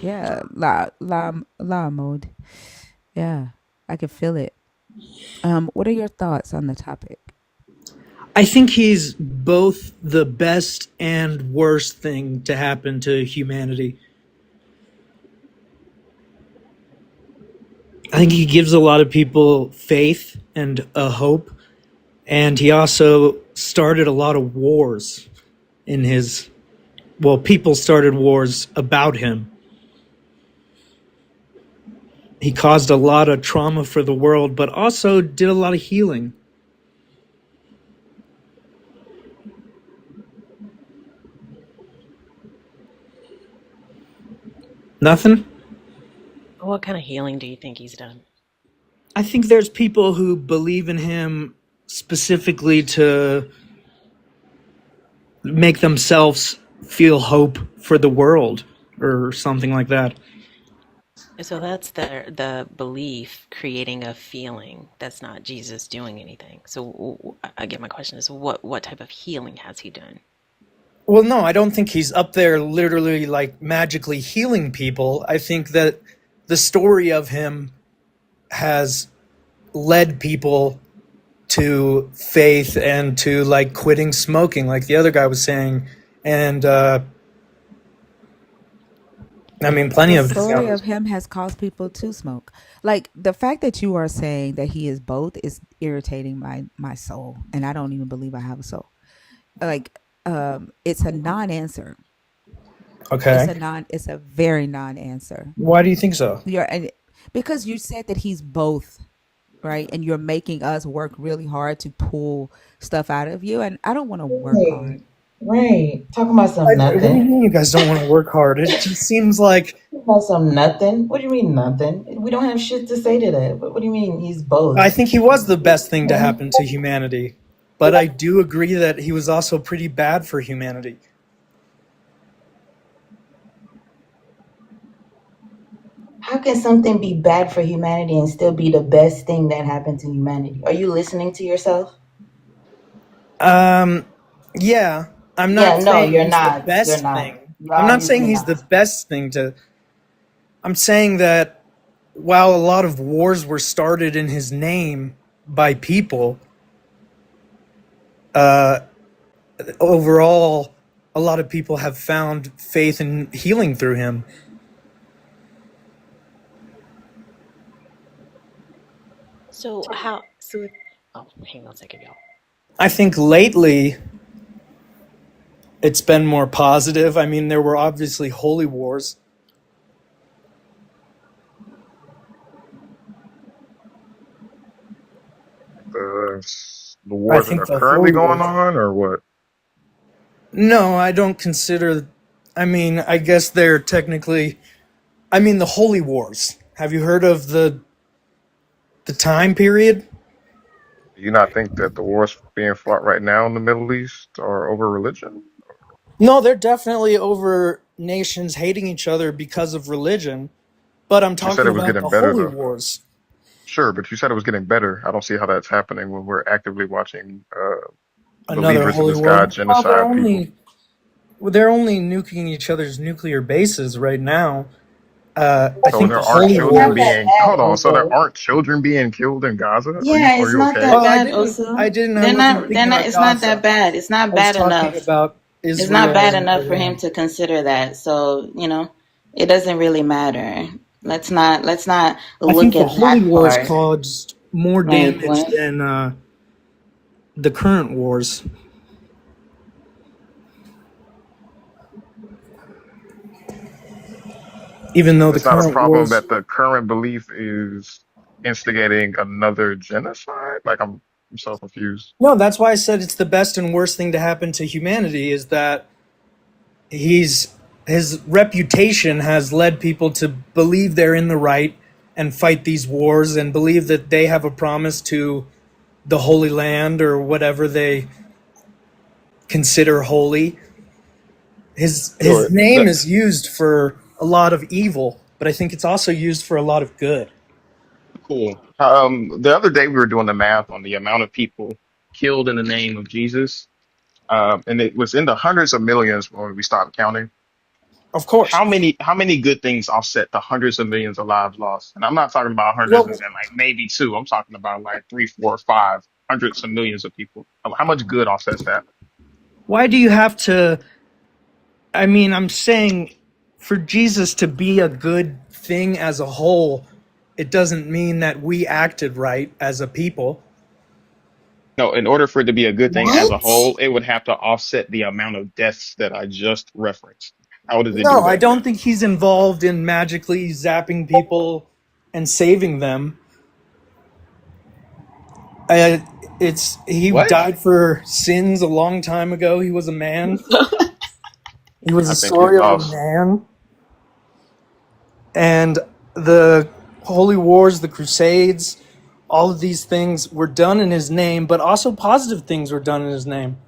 Yeah, la mode. Yeah, I could feel it. What are your thoughts on the topic? I think he's both the best and worst thing to happen to humanity. I think he gives a lot of people faith and a hope, and he also started a lot of wars in his. Well, people started wars about him. He caused a lot of trauma for the world, but also did a lot of healing. Nothing? What kind of healing do you think he's done? I think there's people who believe in him specifically to make themselves feel hope for the world or something like that. So that's the belief creating a feeling. That's not Jesus doing anything. So again, my question is, what type of healing has he done? Well, no, I don't think he's up there literally like magically healing people. I think that the story of him has led people to faith and to like quitting smoking, like the other guy was saying. And I mean, plenty The of story of examples. him has caused people to smoke. Like the fact that you are saying that he is both is irritating my soul, and I don't even believe I have a soul. Like, it's a non-answer. Okay. It's a very non-answer. Why do you think so? And because you said that he's both, right? And you're making us work really hard to pull stuff out of you, and I don't want to work hard. Right, right. Talking about some What do you nothing. mean you guys don't want to work hard? It just seems like Talking about some nothing. What do you mean nothing? We don't have shit to say to that. What do you mean he's I both? think he was the best thing to happen to humanity. But I do agree that he was also pretty bad for humanity. How can something be bad for humanity and still be the best thing that happened to humanity? Are you listening to yourself? Um, yeah, I'm Yeah, not no, saying you're he's the not. You're best not. thing. You're I'm not saying obviously he's the not. best thing to. I'm saying that while a lot of wars were started in his name by people, uh, overall, a lot of people have found faith and healing through him. So how? So if, oh, hang on a second, y'all. I think lately it's been more positive. I mean, there were obviously holy wars. The the I wars that think are the currently holy going wars. on, or what? No, I don't consider. I mean, I guess they're technically. I mean, the holy wars. Have you heard of the time period? Do you not think that the wars being fought right now in the Middle East are over religion? No, they're definitely over nations hating each other because of religion. But I'm But you said talking it was about getting the better, holy though. wars. Sure, but you said it was getting better. I don't see how that's happening when we're actively watching Another believers in holy this God war. Well, genocide people. they're only nuking each other's nuclear bases right now. I So think the there aren't holy It's not children wars. that being, bad, hold on, so there also. aren't children being killed in Gaza? Yeah, Are it's you not okay? that Well, bad, also. I They're wasn't not, they're thinking not, about it's not that Gaza. bad. It's not I was bad talking enough. about It's not Israel bad and enough for him Iran. to consider that. So, it doesn't really matter. Let's not I look think the at holy that wars part. caused more Like damage what? than the current wars. Even though the It's not a current problem wars. that the current belief is instigating another genocide? Like, I'm so confused. No, that's why I said it's the best and worst thing to happen to humanity is that he's his reputation has led people to believe they're in the right and fight these wars and believe that they have a promise to the Holy Land or whatever they consider holy. His Sure. name is used for a lot of evil, but I think it's also used for a lot of good. Cool. The other day we were doing the math on the amount of people killed in the name of Jesus, and it was in the hundreds of millions when we stopped counting. Of course. How many good things offset the hundreds of millions of lives lost? And I'm not talking about hundreds Well, as in like maybe two. I'm talking about like three, four, five, hundreds of millions of people. How much good offsets that? why do you have to? I mean, I'm saying for Jesus to be a good thing as a whole, it doesn't mean that we acted right as a people. No, in order for it to be a good thing as a What? whole, it would have to offset the amount of deaths that I just referenced. How does it do No, I that? don't think he's involved in magically zapping people and saving them. Uh, it's he What? died for sins a long time ago. He was a man. He was I a think he's story of a lost. man, and the holy wars, the crusades, all of these things were done in his name, but also positive things were done in his name.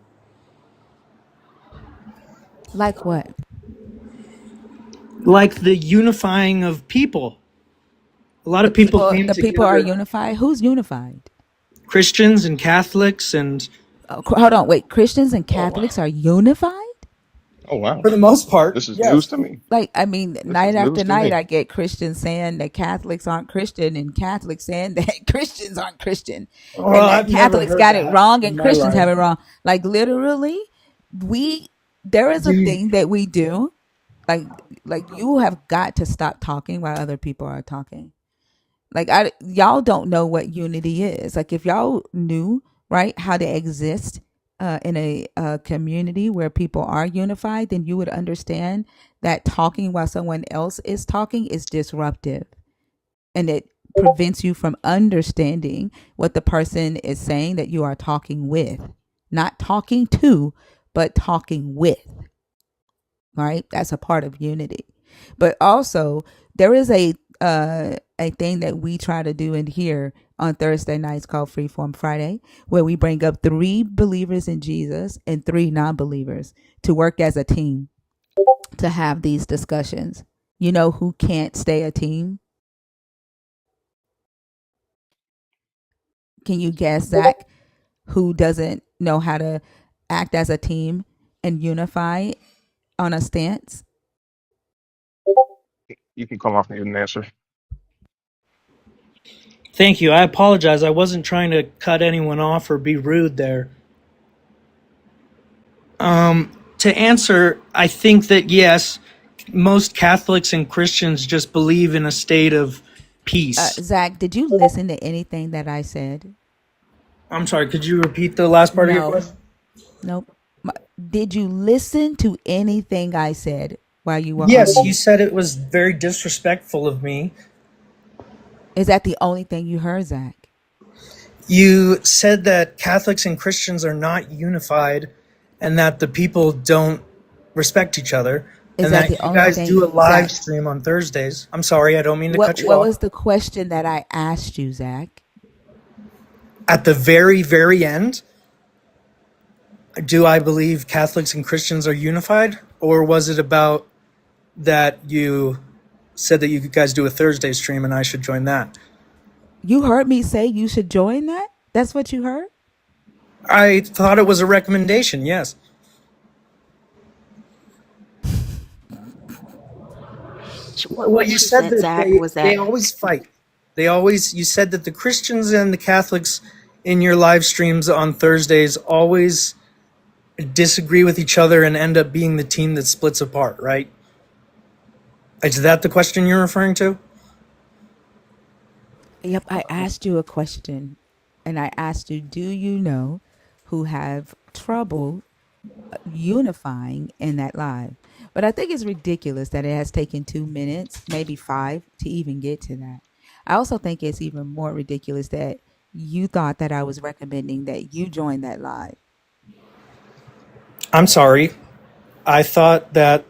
Like what? Like the unifying of people. A lot of people came The people are together, unified. Who's unified? Christians and Catholics, and Hold on, wait. Christians and Oh wow. Catholics are unified? Oh wow. for the most part, This is news yes. to me. Like, I mean, This night is after news to night, me. I get Christians saying that Catholics aren't Christian and Catholics saying that Christians aren't Christian and Well, that I've never Catholics heard got it that wrong in and my Christians life. have it wrong. Like, literally, there is Do a you, thing that we do. Like, like you have got to stop talking while other people are talking. Like, y'all don't know what unity is. Like, if y'all knew, right, how to exist in a community where people are unified, then you would understand that talking while someone else is talking is disruptive, and it prevents you from understanding what the person is saying that you are talking with, not talking to, but talking with. Right, that's a part of unity. But also, there is a thing that we try to do in here on Thursday nights called Freeform Friday, where we bring up 3 believers in Jesus and 3 non-believers to work as a team to have these discussions. You know who can't stay a team? Can you guess, Zach? Who doesn't know how to act as a team and unify on a stance? You can come off mute and answer. thank you. I apologize. I wasn't trying to cut anyone off or be rude there. To answer, I think that yes, most Catholics and Christians just believe in a state of peace. Zach, did you listen to anything that I said? I'm sorry, could you repeat the last part of your No. question? Nope. Did you listen to anything I said while you were on Yes, you mute? said it was very disrespectful of me. Is that the only thing you heard, Zach? You said that Catholics and Christians are not unified and that the people don't respect each other Is and that that the you only guys do thing, a live Zach? stream on Thursdays. I'm sorry, I don't mean to What cut you What off. was the question that I asked you, Zach? At the very, very end, do I believe Catholics and Christians are unified? Or was it about that you said that you guys do a Thursday stream and I should join that? You heard me say you should join that? That's what you heard? I thought it was a recommendation, yes. Well, What you she said said, that Zach, was they that always fight. You said that the Christians and the Catholics in your live streams on Thursdays always disagree with each other and end up being the team that splits apart, right? Is that the question you're referring to? Yep, I asked you a question, and I asked you, do you know who have trouble unifying in that live? But I think it's ridiculous that it has taken 2 minutes, maybe 5, to even get to that. I also think it's even more ridiculous that you thought that I was recommending that you join that live. I'm sorry. I thought that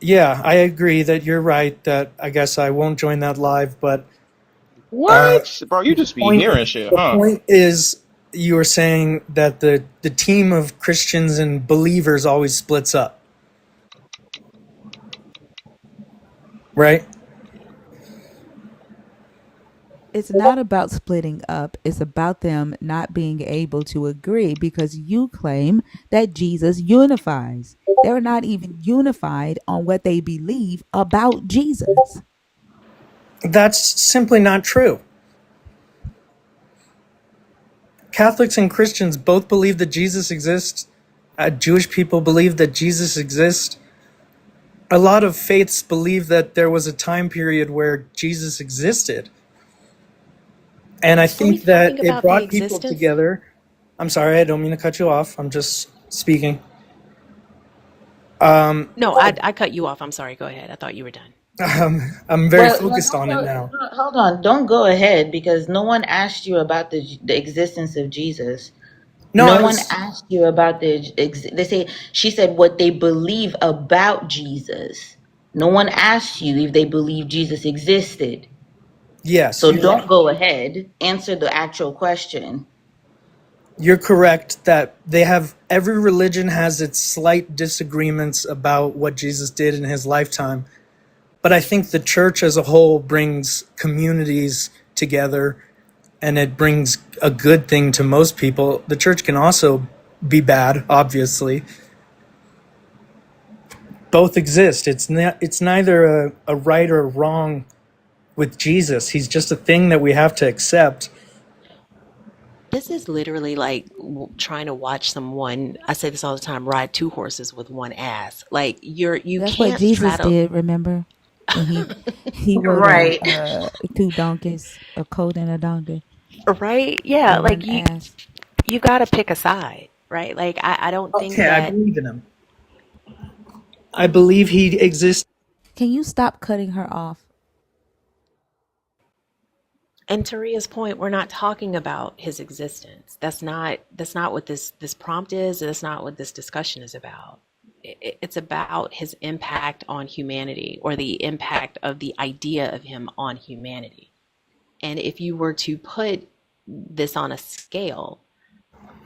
Yeah, I agree that you're right. That I guess I won't join that live, but uh, What? Bro, you the just be point hearing shit, the huh? point is you were saying that the team of Christians and believers always splits up, right? It's not about splitting up. It's about them not being able to agree because you claim that Jesus unifies. They're not even unified on what they believe about Jesus. That's simply not true. Catholics and Christians both believe that Jesus exists. Jewish people believe that Jesus exists. A lot of faiths believe that there was a time period where Jesus existed. And I Are we think that talking it about the brought people existence? together. I'm sorry, I don't mean to cut you off. I'm just speaking. No, I cut you off. I'm sorry. Go ahead. I thought you were done. I'm very Well, focused don't on it go. now. Hold on. Don't go ahead because no one asked you about the existence of Jesus. No, No I one was, asked you about they say she said what they believe about Jesus. No one asked you if they believe Jesus existed. yes, So don't go ahead. Answer the actual question. you're correct that they have, every religion has its slight disagreements about what Jesus did in his lifetime. But I think the church as a whole brings communities together and it brings a good thing to most people. The church can also be bad, obviously. Both exist. It's neither a right or wrong with Jesus. He's just a thing that we have to accept. This is literally like trying to watch someone, I say this all the time, ride two horses with one ass. Like you That's what can't Jesus straddle. did, remember? When he rode on Right. two donkeys, a colt and a donkey, Right? Yeah, and like one ass. you got to pick a side, right? Like I don't think Okay, I that. believe in him. I believe he exists. Can you stop cutting her off? And to Ria's point, we're not talking about his existence. That's not what this prompt is. That's not what this discussion is about. It's about his impact on humanity, or the impact of the idea of him on humanity. And if you were to put this on a scale,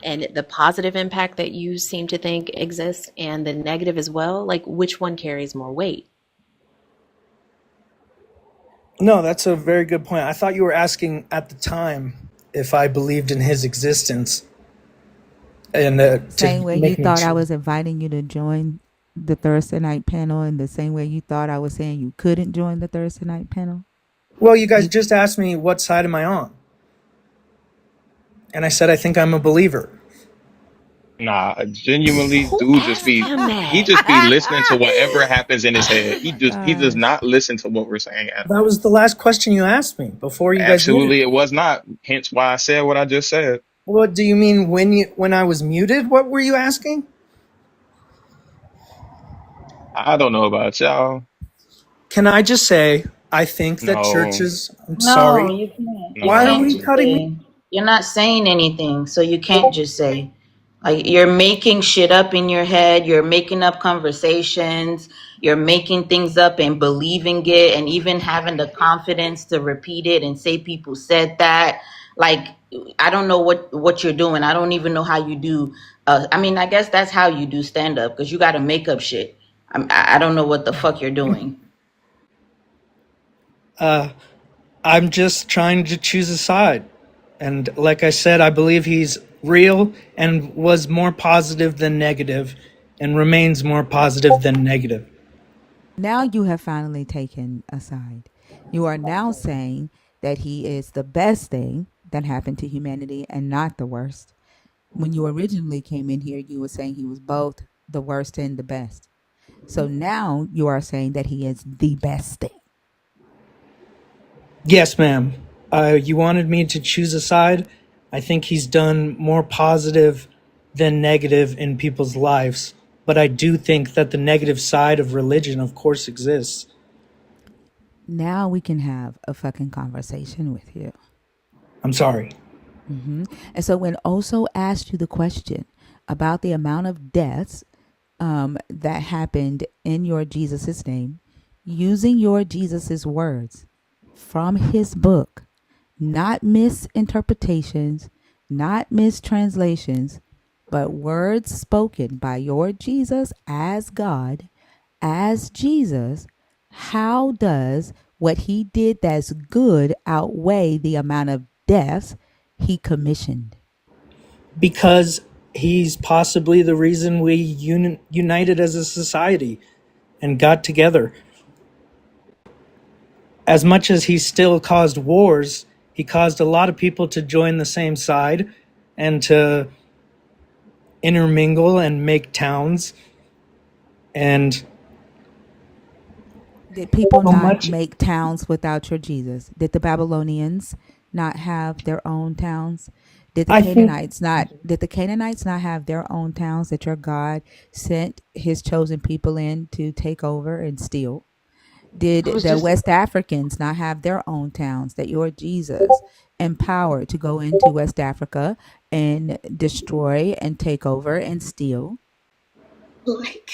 and the positive impact that you seem to think exists and the negative as well, like which one carries more weight? No, that's a very good point. I thought you were asking at the time if I believed in his existence and to Same way you make me thought I choose. was inviting you to join the Thursday night panel, and the same way you thought I was saying you couldn't join the Thursday night panel. Well, you guys You just asked me what side am I on, and I said I think I'm a believer. Nah, genuinely, Who dude just asked be him he that? just be listening to whatever happens in his head. oh my He does gosh. not listen to what we're saying at That all. was the last question you asked me before you guys muted. Absolutely, it was not. Hence why I said what I just said. What do you mean when I was muted? What were you asking? I don't know about y'all. Can I just say I think that No, churches? I'm No, sorry. you can't. You Why are can't no. we just cutting me? say. You're not saying anything, so you can't just say. Like you're making shit up in your head, you're making up conversations, you're making things up and believing it and even having the confidence to repeat it and say people said that. Like I don't know what you're doing. I don't even know how you do I mean, I guess that's how you do stand up because you got to make up shit. I don't know what the fuck you're doing. I'm just trying to choose a side. And like I said, I believe he's real and was more positive than negative and remains more positive than negative. Now you have finally taken a side. You are now saying that he is the best thing that happened to humanity and not the worst. When you originally came in here, you were saying he was both the worst and the best. So now you are saying that he is the best thing. Yes, ma'am. You wanted me to choose a side. I think he's done more positive than negative in people's lives. But I do think that the negative side of religion, of course, exists. Now we can have a fucking conversation with you. I'm sorry. And so when Oso asked you the question about the amount of deaths that happened in your Jesus's name, using your Jesus's words from his book, not misinterpretations, not mistranslations, but words spoken by your Jesus as God, as Jesus. How does what he did that's good outweigh the amount of deaths he commissioned? Because he's possibly the reason we united as a society and got together. As much as he still caused wars, he caused a lot of people to join the same side and to intermingle and make towns. And Did people so not much, make towns without your Jesus? Did the Babylonians not have their own towns? Did the I think, Canaanites not have their own towns that your God sent his chosen people in to take over and steal? I Did was the just West Africans not have their own towns that your Jesus empowered to go into West Africa and destroy and take over and steal? Like,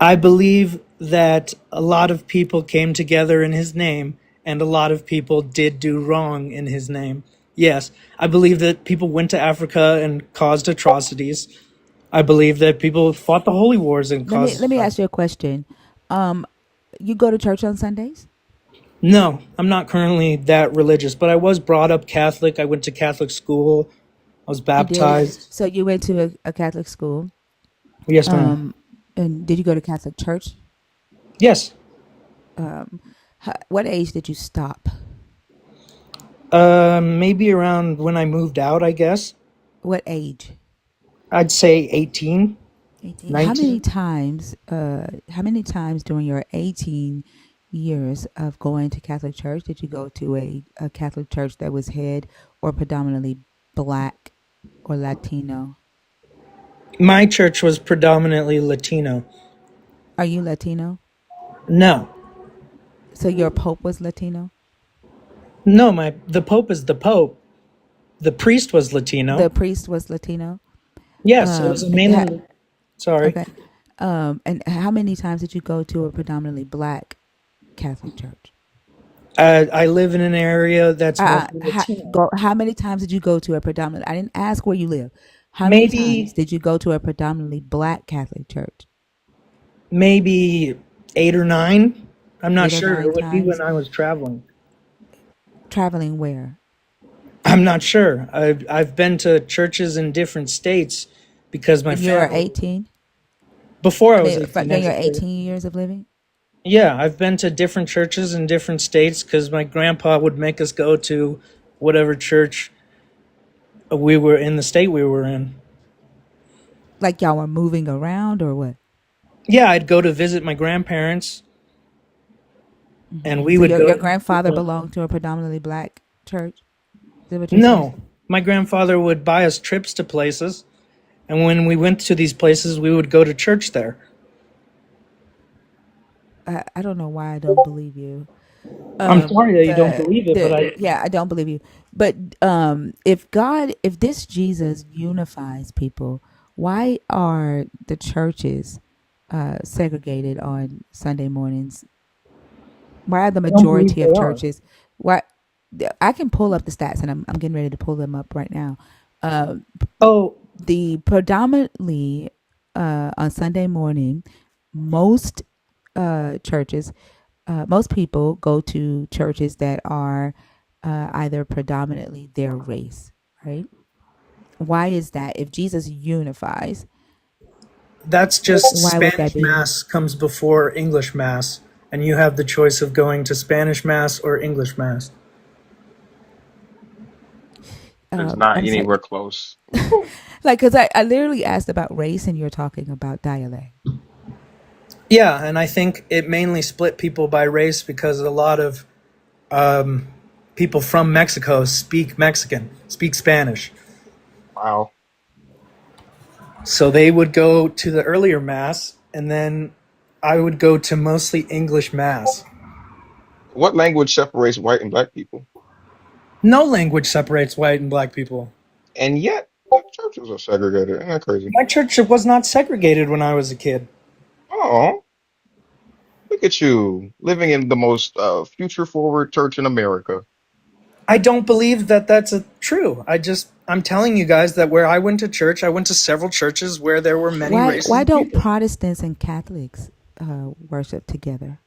I believe that a lot of people came together in his name and a lot of people did do wrong in his name. Yes, I believe that people went to Africa and caused atrocities. I believe that people fought the holy wars and caused Let me ask atrocities. you a question. Um, you go to church on Sundays? No, I'm not currently that religious, but I was brought up Catholic. I went to Catholic school. I was You did. baptized. So you went to a Catholic school. Yes, ma'am. Um, and did you go to Catholic church? Yes. Um, what age did you stop? Maybe around when I moved out, I guess. What age? I'd say 18, 18. 19. How many times during your 18 years of going to Catholic church did you go to a Catholic church that was head or predominantly black or Latino? My church was predominantly Latino. Are you Latino? No. So your Pope was Latino? No, the Pope is the Pope. The priest was The Latino. priest was Latino? Yes, it was mainly. Sorry. Okay. And how many times did you go to a predominantly black Catholic church? I live in an area that's mostly Latino. How many times did you go to a predominantly? I didn't ask where you live. How many times Maybe, did you go to a predominantly black Catholic church? maybe 8 or 9. I'm not Eight or sure. nine It would be when times. I was traveling. Traveling where? I'm not sure. I've been to churches in different states because my When you were family. 18? Before I I was mean, 18, I during your should say. 18 years of living? Yeah, I've been to different churches in different states because my grandpa would make us go to whatever church we were in the state we were in. Like y'all were moving around or what? Yeah, I'd go to visit my grandparents, and we So would go your to grandfather different. belonged to a predominantly black church? Is that what you're saying? No, my grandfather would buy us trips to places, and when we went to these places, we would go to church there. I don't know why I don't believe you. I'm sorry that you don't believe it, but The I. yeah, I don't believe you. But if this Jesus unifies people, why are the churches segregated on Sunday mornings? Why are the I don't believe majority they of are. churches? Why? I can pull up the stats, and I'm getting ready to pull them up right now. Uh, Oh, the predominantly on Sunday morning, most churches, most people go to churches that are either predominantly their race, right? Why is that? If Jesus unifies, that's just why would that Spanish be? Mass comes before English Mass, and you have the choice of going to Spanish Mass or English Mass. It's not I'm sorry, anywhere close. like, because I literally asked about race, and you're talking about dialect. Yeah, and I think it mainly split people by race because a lot of people from Mexico speak Mexican, speak Spanish. Wow. So they would go to the earlier Mass, and then I would go to mostly English Mass. What language separates white and black people? No language separates white and black people. And yet. Churches are segregated. Isn't that crazy? My church was not segregated when I was a kid. Oh, look at you living in the most future forward church in America. I don't believe that that's true. I'm telling you guys that where I went to church, I went to several churches where there were many races Why of don't people Protestants and Catholics worship together?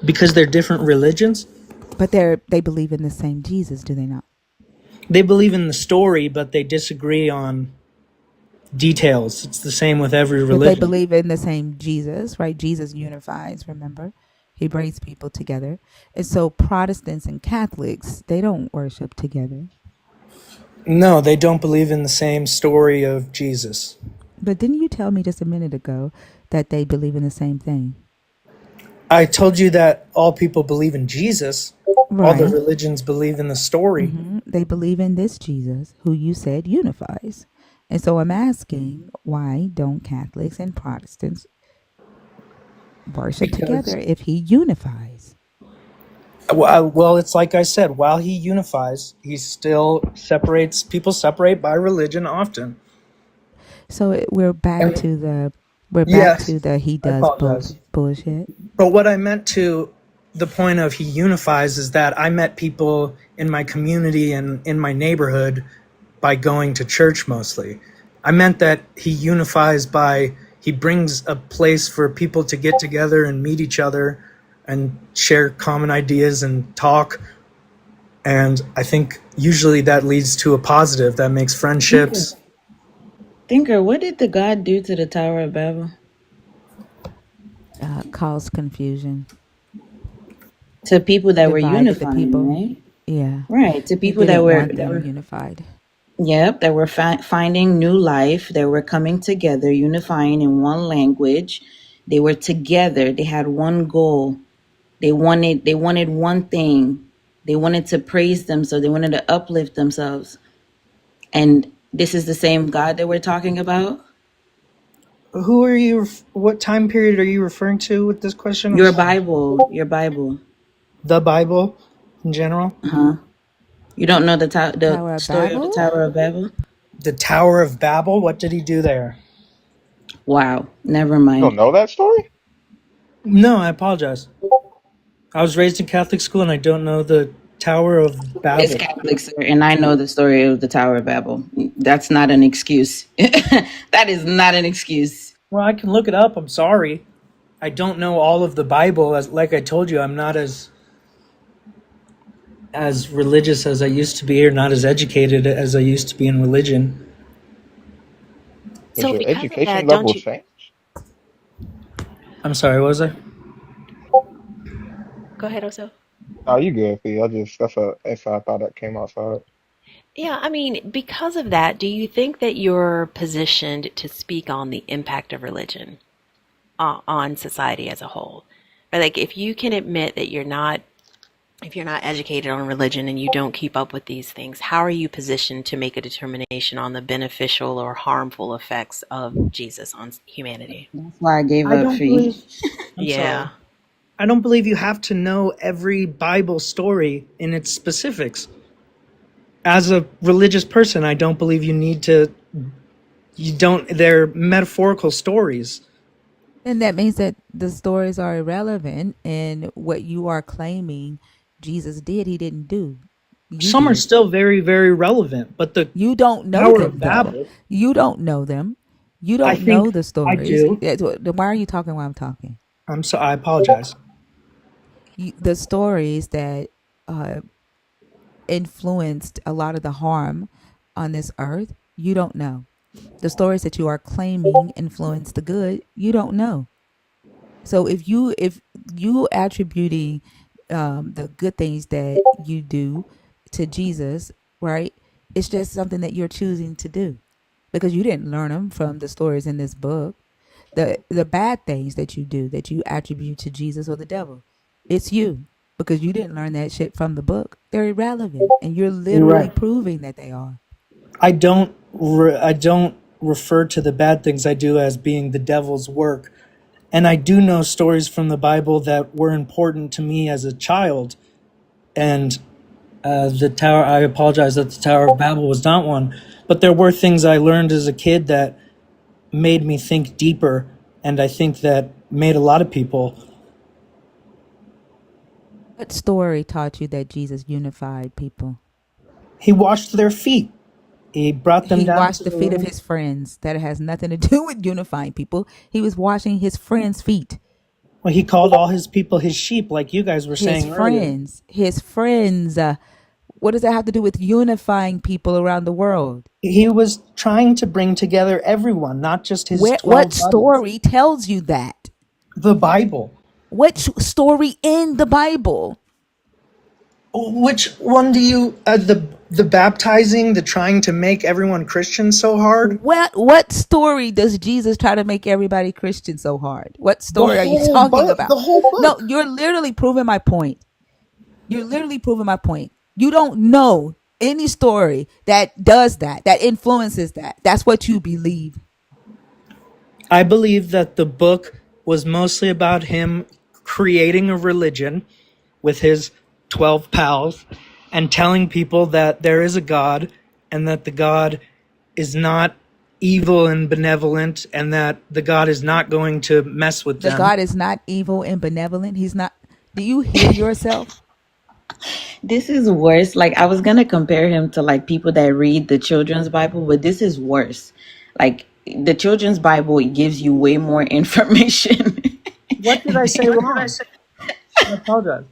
because they're different religions. But they believe in the same Jesus, do they not? They believe in the story, but they disagree on details. It's the same with every But they religion. believe in the same Jesus, right? Jesus unifies, remember? He brings people together. And so Protestants and Catholics, they don't worship together. No, they don't believe in the same story of Jesus. But didn't you tell me just a minute ago that they believe in the same thing? I told you that all people believe in Jesus. All the Right. religions believe in the story. They believe in this Jesus who you said unifies. And so I'm asking, why don't Catholics and Protestants worship Because, together if he unifies? well, it's like I said, while he unifies, he still separates, people separate by religion often. So And we're back yes, to the he I does both apologize. bullshit. But what I meant to the point of he unifies is that I met people in my community and in my neighborhood by going to church mostly. I meant that he unifies by he brings a place for people to get together and meet each other and share common ideas and talk. And I think usually that leads to a positive that makes Thinker, friendships. thinker, what did the God do to the Tower of Babel? Cause confusion, To people that were divided the unifying, people. right? Yeah. Right. To He people that didn't were want that them were unified. Yep, that were finding new life. They were coming together, unifying in one language. They were together. They had one goal. They wanted one thing. They wanted to praise them, so they wanted to uplift themselves. And this is the same God that we're talking about. Who are you? What time period are you referring to with this question? I'm Your sorry. Bible, your Bible. The Bible in general? Uh-huh. You don't know the Tower of story of the Babel? Tower of Babel? The Tower of Babel? What did he do there? Wow, never You don't mind. know that story? No, I apologize. I was raised in Catholic school and I don't know the Tower of It's Babel. Catholic, sir, and I know the story of the Tower of Babel. That's not an excuse. That is not an excuse. Well, I can look it up. I'm sorry. I don't know all of the Bible. As like I told you, I'm not as religious as I used to be, or not as educated as I used to be in religion. Does So your because of education that, don't level you change? I'm sorry, what was I? go ahead, Oso? Oh, you good, P. I just that's a if I thought that came outside. Yeah, I mean, because of that, do you think that you're positioned to speak on the impact of religion on society as a whole? Or like, if you can admit that if you're not educated on religion and you don't keep up with these things, how are you positioned to make a determination on the beneficial or harmful effects of Jesus on humanity? That's why I gave I up, don't Fee. believe. I'm sorry. Yeah. I don't believe you have to know every Bible story in its specifics. As a religious person, I don't believe you need to. You don't. They're metaphorical stories. Then that means that the stories are irrelevant and what you are claiming Jesus did, he didn't do. You Some are did. still very, very relevant, but the You don't know Tower of them though. Babel, You don't know them. You I don't know think the I stories. do. Then why are you talking while I'm talking? I'm so. I apologize. The stories that uh, influenced a lot of the harm on this earth, you don't know. The stories that you are claiming influence the good, you don't know. So if you attributing the good things that you do to Jesus, right? It's just something that you're choosing to do because you didn't learn them from the stories in this book. The bad things that you do that you attribute to Jesus or the devil, it's you because you didn't learn that shit from the book. They're irrelevant, and you're You're literally right. proving that they are. I don't refer to the bad things I do as being the devil's work. And I do know stories from the Bible that were important to me as a child. And The tower. I apologize that the Tower of Babel was not one, but there were things I learned as a kid that made me think deeper, and I think that made a lot of people. What story taught you that Jesus unified people? He washed their feet. He brought them He down washed to the the feet of room. his friends. That has nothing to do with unifying people. He was washing his friends' feet. Well, he called all his people his sheep, like you guys were His saying earlier. friends. His friends. What does that have to do with unifying people around the world? He was trying to bring together everyone, not just his What 12 buddies. story tells you that? The Bible. Which story in the Bible? Which one do you the baptizing, the trying to make everyone Christian so hard? What story does Jesus try to make everybody Christian so hard? What The story are you whole talking book, about? the whole No, book. you're literally proving my point. You're literally proving my point. You don't know any story that does that, that influences that. That's what you believe. I believe that the book was mostly about him creating a religion with his 12 pals and telling people that there is a God and that the God is not evil and benevolent and that the God is not going to mess with The them. God is not evil and benevolent. He's not. Do you hear yourself? This is worse. Like, I was gonna compare him to like people that read the children's Bible, but this is worse. Like, the children's Bible, it gives you way more information. What did I say wrong? I apologize.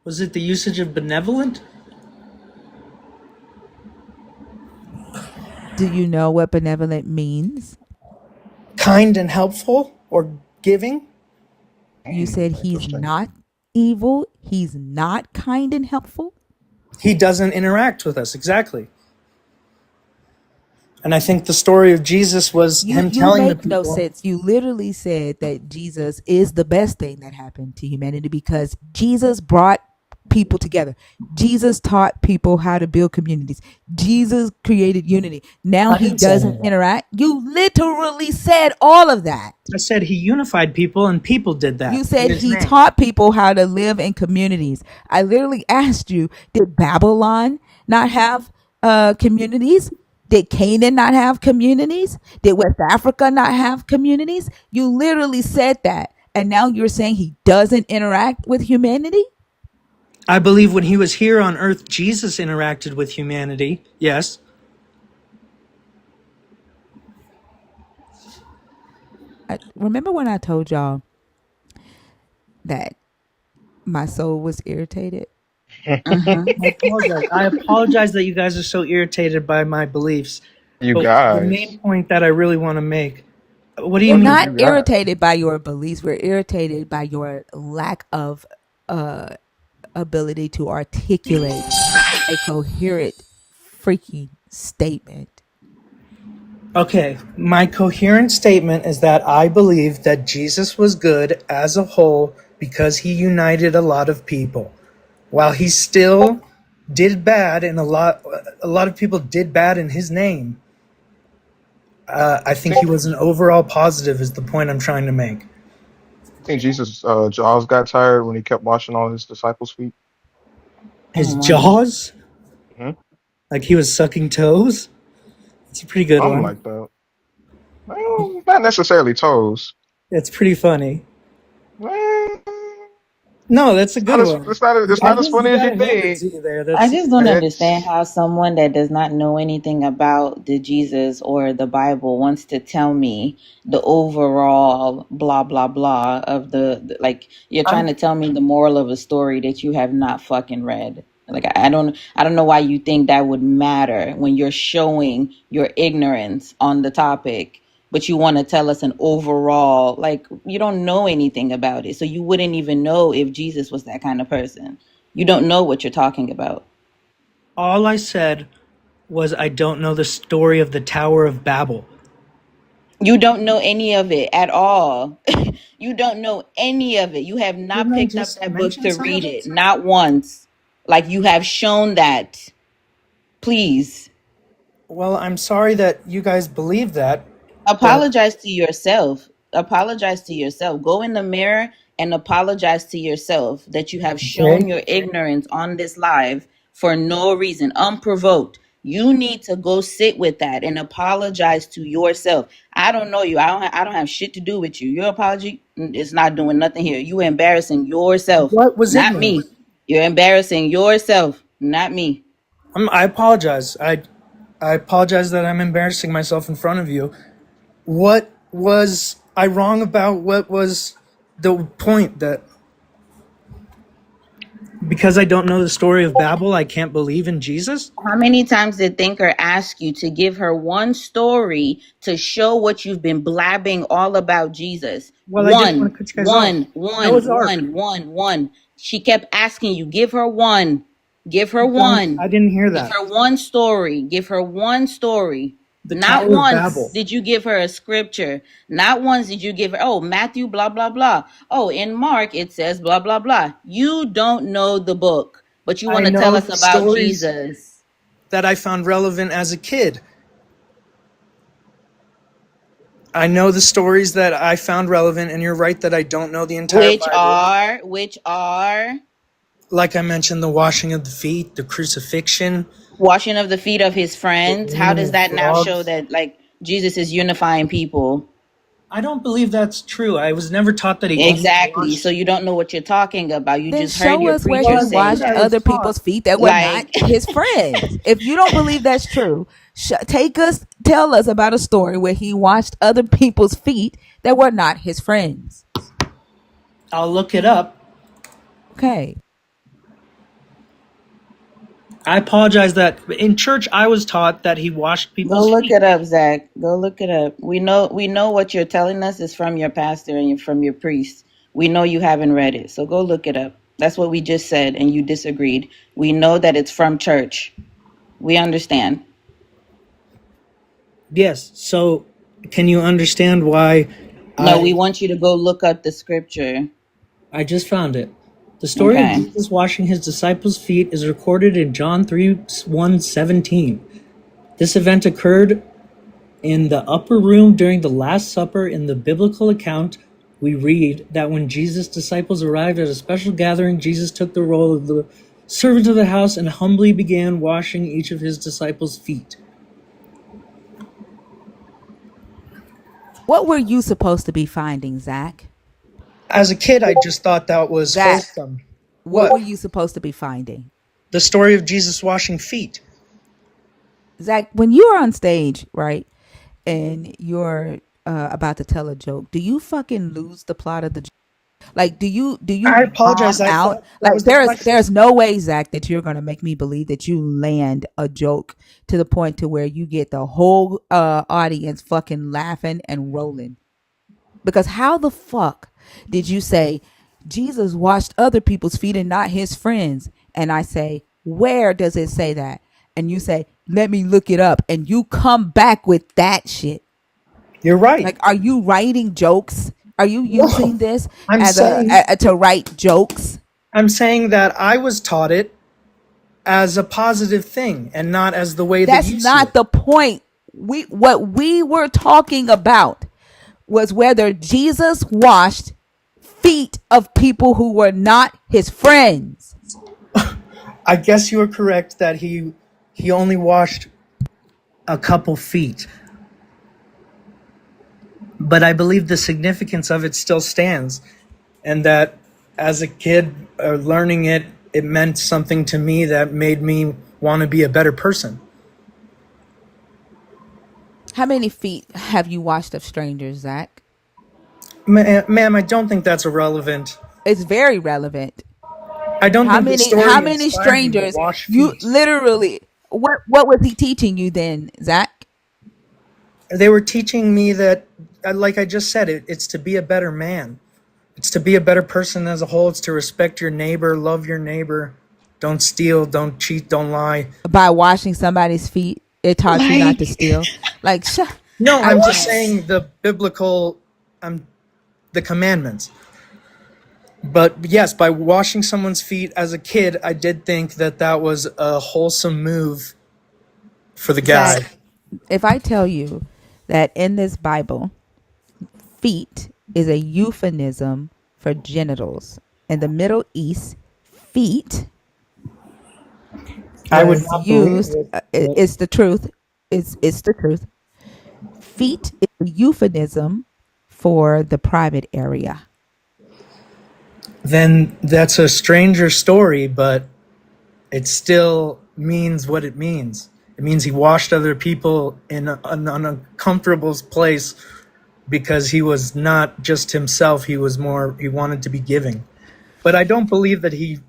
Was it the usage of benevolent? Do you know what benevolent means? Kind and helpful or giving? You said he's Interesting. not evil. He's not kind and helpful. He doesn't interact with us, exactly. And I think the story of Jesus was him You telling the make no people. sense. You literally said that Jesus is the best thing that happened to humanity because Jesus brought people together. Jesus taught people how to build communities. Jesus created unity. Now I he didn't say any doesn't of that. interact. You literally said all of that. I said he unified people and people did that You in said his he name. taught people how to live in communities. I literally asked you, did Babylon not have communities? Did Canaan not have communities? Did West Africa not have communities? You literally said that. And now you're saying he doesn't interact with humanity? I believe when he was here on earth, Jesus interacted with humanity. Yes. Remember when I told y'all that my soul was irritated? Hmm. I apologize. I apologize that you guys are so irritated by my beliefs. You But the main guys. point that I really want to make. What do you We're mean? not You guys. irritated by your beliefs. We're irritated by your lack of uh, ability to articulate a coherent freaking statement. Okay, my coherent statement is that I believe that Jesus was good as a whole because he united a lot of people. While he still did bad and a lot of people did bad in his name, I think he Think was an overall positive is the point I'm trying to make. think Jesus jaws got tired when he kept washing all his disciples' feet. His Oh my. jaws, Hmm. like he was sucking toes. It's a pretty good Something one. like that. Well, not necessarily toes. It's pretty funny. Well, No, that's a good one. it's I not as just You funny as you gotta hand it think. to you there. I That's just don't understand It's how someone that does not know anything about the Jesus or the Bible wants to tell me the overall blah blah blah of like you're trying I'm to tell me the moral of a story that you have not fucking read. Like I don't know why you think that would matter when you're showing your ignorance on the topic, but you want to tell us an overall, like you don't know anything about it. So you wouldn't even know if Jesus was that kind of person. You don't know what you're talking about. all I said was I don't know the story of the Tower of Babel. You don't know any of it at all. You don't know any of it. You have not Didn't I picked up just that book mention to some read of it. it? Not once. Like you have shown that. Please Well, I'm sorry that you guys believe that, but apologize to yourself. Apologize to yourself. Go in the mirror and apologize to yourself that you have shown Okay. your ignorance on this live for no reason, unprovoked. You need to go sit with that and apologize to yourself. I don't know you. I don't have shit to do with you. Your apology is not doing nothing here. You embarrassing yourself, What was not me. ignorance? You're embarrassing yourself, not me. I apologize. I apologize that I'm embarrassing myself in front of you. What was I wrong about? What was the point that because I don't know the story of Babel, I can't believe in Jesus? How many times did Thinker ask you to give her one story to show what you've been blabbing all about Jesus? Well, I didn't want to cut you guys off. Noah's Ark. One. She kept asking you, give her one. Give her one. I didn't hear Give that. her one story. Give her one story. The Not Tower of once Babel. did you give her a scripture. Not once did you give her, oh, Matthew, blah, blah, blah. Oh, in Mark, it says blah, blah, blah. You don't know the book, but you I want to tell know us the about stories Jesus. that I found relevant as a kid. I know the stories that I found relevant, and you're right that I don't know the entire Bible. Which are Like I mentioned, the washing of the feet, the crucifixion, washing of the feet of his the friends. How raining does of that now show frogs. that like Jesus is unifying people? I don't believe that's true. I was never taught that he only Exactly. So washed. you don't know what you're talking about. You Then just heard show your us where preacher he Well, that's say what washed I that. was other taught. people's feet that were not Like his friends. If you don't believe that's true, tell us about a story where he washed other people's feet that were not his friends. I'll look it up. Okay. I apologize that in church I was taught that he washed go people's look feet. it up, Zach. Go look it up. We know what you're telling us is from your pastor and from your priest. We know you haven't read it. So go look it up. That's what we just said and you disagreed. We know that it's from church. We understand. Yes. So, can you understand why No, we I want you to go look up the scripture. I just found it? The story of Okay. Jesus washing his disciples' feet is recorded in John 3:1-17. This event occurred in the upper room during the Last Supper. In the biblical account, we read that when Jesus' disciples arrived at a special gathering, Jesus took the role of the servant of the house and humbly began washing each of his disciples' feet. What were you supposed to be finding, Zach? As a kid, I just thought that was Zach, wholesome. what What? were you supposed to be finding? The story of Jesus washing feet. Zach, when you're on stage, right, and you're about to tell a joke, do you fucking lose the plot of the joke? Like, do you I apologize. bomb I out? thought that Like, was the question. there's no way, Zach, that you're gonna make me believe that you land a joke to the point to where you get the whole audience fucking laughing and rolling. Because how the fuck did you say Jesus washed other people's feet and not his friends? And I say, where does it say that? And you say, let me look it up. And you come back with that shit. You're right. Like, are you writing jokes? Are you using No, this I'm as saying to write jokes? I'm saying that I was taught it as a positive thing and not as the way that That's you see not it. the point. What we were talking about was whether Jesus washed feet of people who were not his friends. I guess you are correct that he only washed a couple feet. But I believe the significance of it still stands, and that as a kid learning it, it meant something to me that made me want to be a better person. How many feet have you washed of strangers, Zach? Ma'am, I don't think that's irrelevant. It's very relevant. I don't How think the many how story many inspired me to strangers wash you feet. literally what was he teaching you then, Zach? They were teaching me that, like I just said, it's to be a better man. It's to be a better person as a whole. It's to respect your neighbor, love your neighbor, don't steal, don't cheat, don't lie. By washing somebody's feet, it taught you not Like to steal. Like, No, I I'm just can't. saying the biblical, the commandments. But yes, by washing someone's feet as a kid, I did think that that was a wholesome move for the Zach, guy. if I tell you that in this Bible, feet is a euphemism for genitals. In the Middle East, feet I would was not believe used. it, but It's the truth. It's the truth. Feet is a euphemism for the private area. then that's a stranger story, but it still means what it means. It means he washed other people in an uncomfortable place because he was not just himself, he wanted to be giving. But I don't believe that he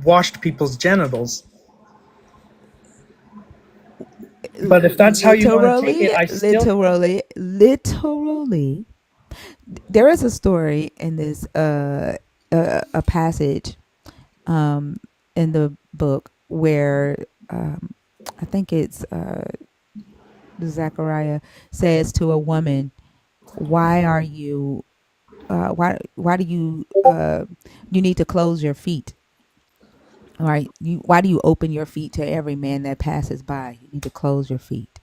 washed people's genitals. But if that's how you want to take it, Literally, I still literally. There is a story in this a passage um in the book where I think it's Zechariah says to a woman, "Why are you? Why do you you need to close your feet? All right, why do you open your feet to every man that passes by? You need to close your feet,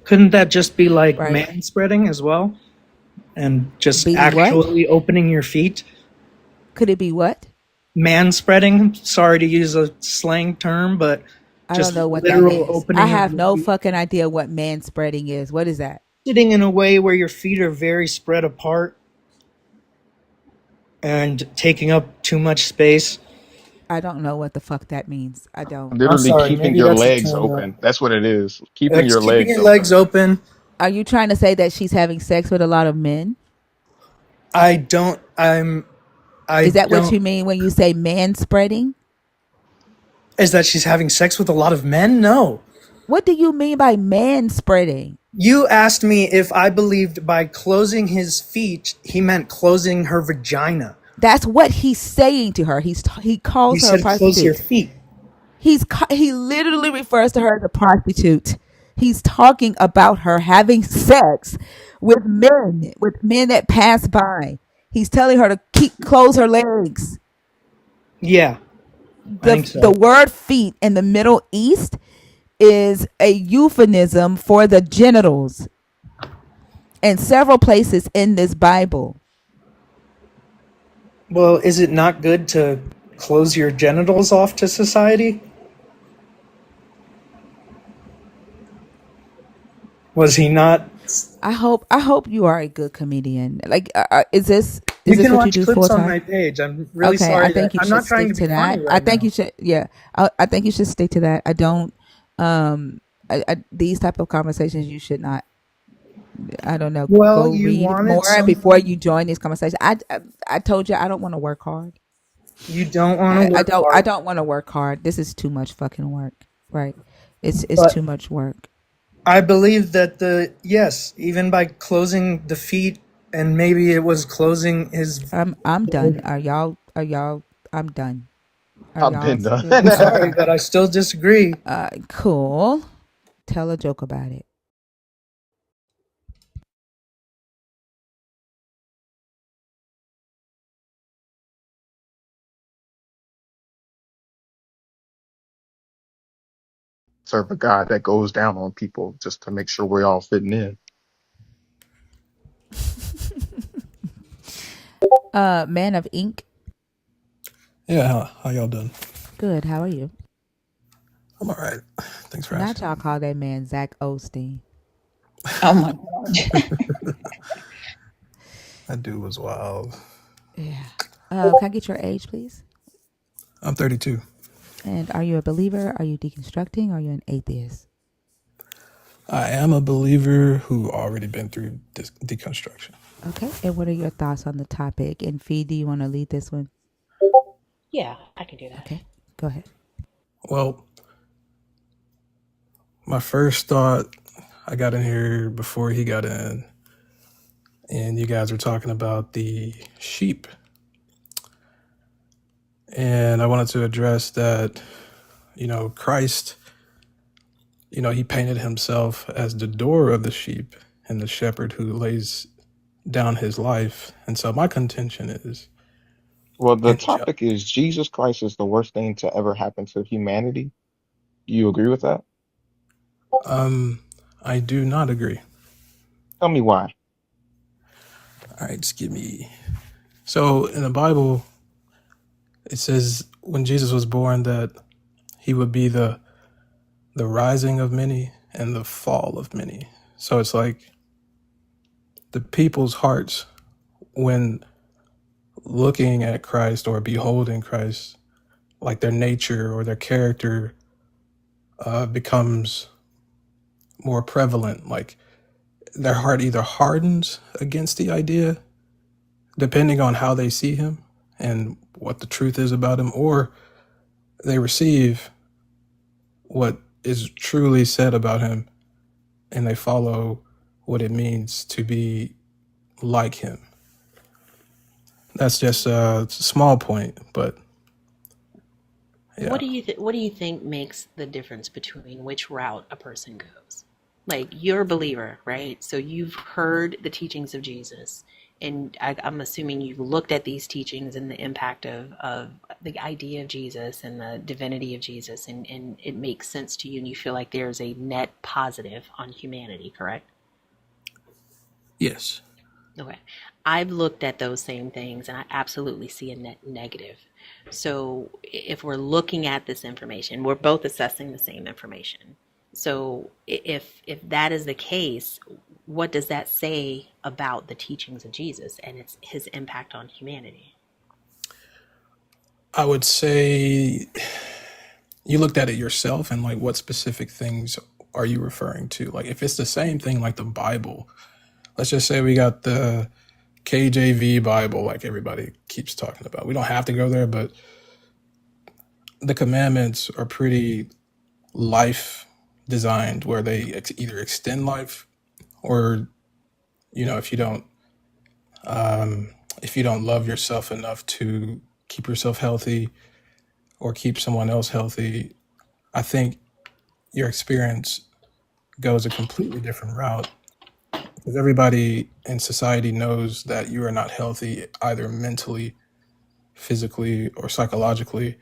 couldn't that just be like right? man spreading as well? And just Be what? actually opening your feet? Could it be what? Man spreading, sorry to use a slang term, but I don't just know what that literal is. I opening of have your no feet. fucking idea what man spreading is. What is that? Sitting in a way where your feet are very spread apart and taking up too much space. I don't know what the fuck that means. I don't. I'm Literally sorry, keeping maybe your that's a legs turn up. open. That's what it is. Keeping It's your keeping legs your legs open. open. Are you trying to say that she's having sex with a lot of men? I don't. I Is that what don't. you mean when you say man spreading? Is that she's having sex with a lot of men? No. What do you mean by man spreading? You asked me if I believed by closing his feet, he meant closing her vagina. That's what he's saying to her. He You calls her a said close your prostitute. feet. He literally refers to her as a prostitute. He's talking about her having sex with men that pass by. He's telling her to close her legs. Yeah, I think The so. word feet in the Middle East is a euphemism for the genitals in several places in this Bible. Well, is it not good to close your genitals off to society? Was he not? I hope you are a good comedian. Like, is You this can what you watch do clips full on time? my page. I'm really Okay, I sorry that think you I'm should not trying stick to be to funny that. I right think now. you should, yeah. I think you should stick to that. I don't, these type of conversations you should not. I don't know. Well, Go you read wanted more before something. you join these conversations. I told you I don't want to work hard. You don't want to I work don't I hard, don't want to work hard. This is too much fucking work. Right? It's but too much work. I believe that yes, even by closing the feet, and maybe it was closing his. I'm done. Are y'all? I'm done. Are I've y'all been done. still? I'm sorry, but I still disagree. Cool. Tell a joke about it. Serve a God that goes down on people just to make sure we're all fitting in. Man of Ink. Yeah, how y'all doing? Good. How are you? I'm all right. Thanks for Not asking. y'all call that man Zach Osteen. Oh my God. That dude was wild. Yeah. Can I get your age, please? I'm 32. And are you a believer? Are you deconstructing? Or are you an atheist? I am a believer who already been through deconstruction. Okay. And what are your thoughts on the topic? And Fee, do you want to lead this one? Yeah, I can do that. Okay. Go ahead. Well, my first thought, I got in here before he got in, and you guys were talking about the sheep. And I wanted to address that, Christ, he painted himself as the door of the sheep and the shepherd who lays down his life. And so my contention is, Well, the in topic is Jesus Christ is the worst thing to ever happen to humanity. You agree with that? I do not agree. Tell me why. All right, just give me So in the Bible, it says when Jesus was born that he would be the rising of many and the fall of many. So it's like the people's hearts, when looking at Christ or beholding Christ, like their nature or their character becomes more prevalent. Like their heart either hardens against the idea, depending on how they see him and what the truth is about him, or they receive what is truly said about him and they follow what it means to be like him. That's just a small point, but yeah. What do you think makes the difference between which route a person goes? Like, you're a believer, right? So you've heard the teachings of Jesus, and I'm assuming you've looked at these teachings and the impact of the idea of Jesus and the divinity of Jesus, and it makes sense to you, and you feel like there's a net positive on humanity, correct? Yes. Okay. I've looked at those same things and I absolutely see a net negative. So if we're looking at this information, we're both assessing the same information. So if that is the case, what does that say about the teachings of Jesus and his impact on humanity? I would say you looked at it yourself and like what specific things are you referring to? Like if it's the same thing like the Bible, let's just say we got the KJV Bible like everybody keeps talking about. We don't have to go there, but the commandments are pretty life designed where they either extend life or, you know, if you don't love yourself enough to keep yourself healthy or keep someone else healthy, I think your experience goes a completely different route because everybody in society knows that you are not healthy either mentally, physically, or psychologically.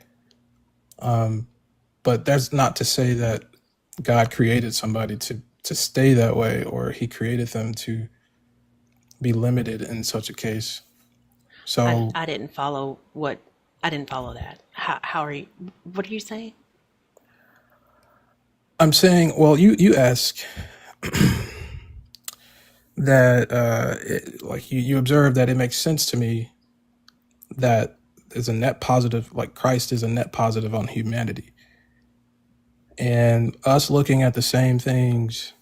But that's not to say that God created somebody to stay that way or he created them to be limited in such a case. So I didn't follow what I didn't follow that. How are you? What are you saying? I'm saying, well, you ask that like you observe that it makes sense to me that there's a net positive, like Christ is a net positive on humanity. And us looking at the same things,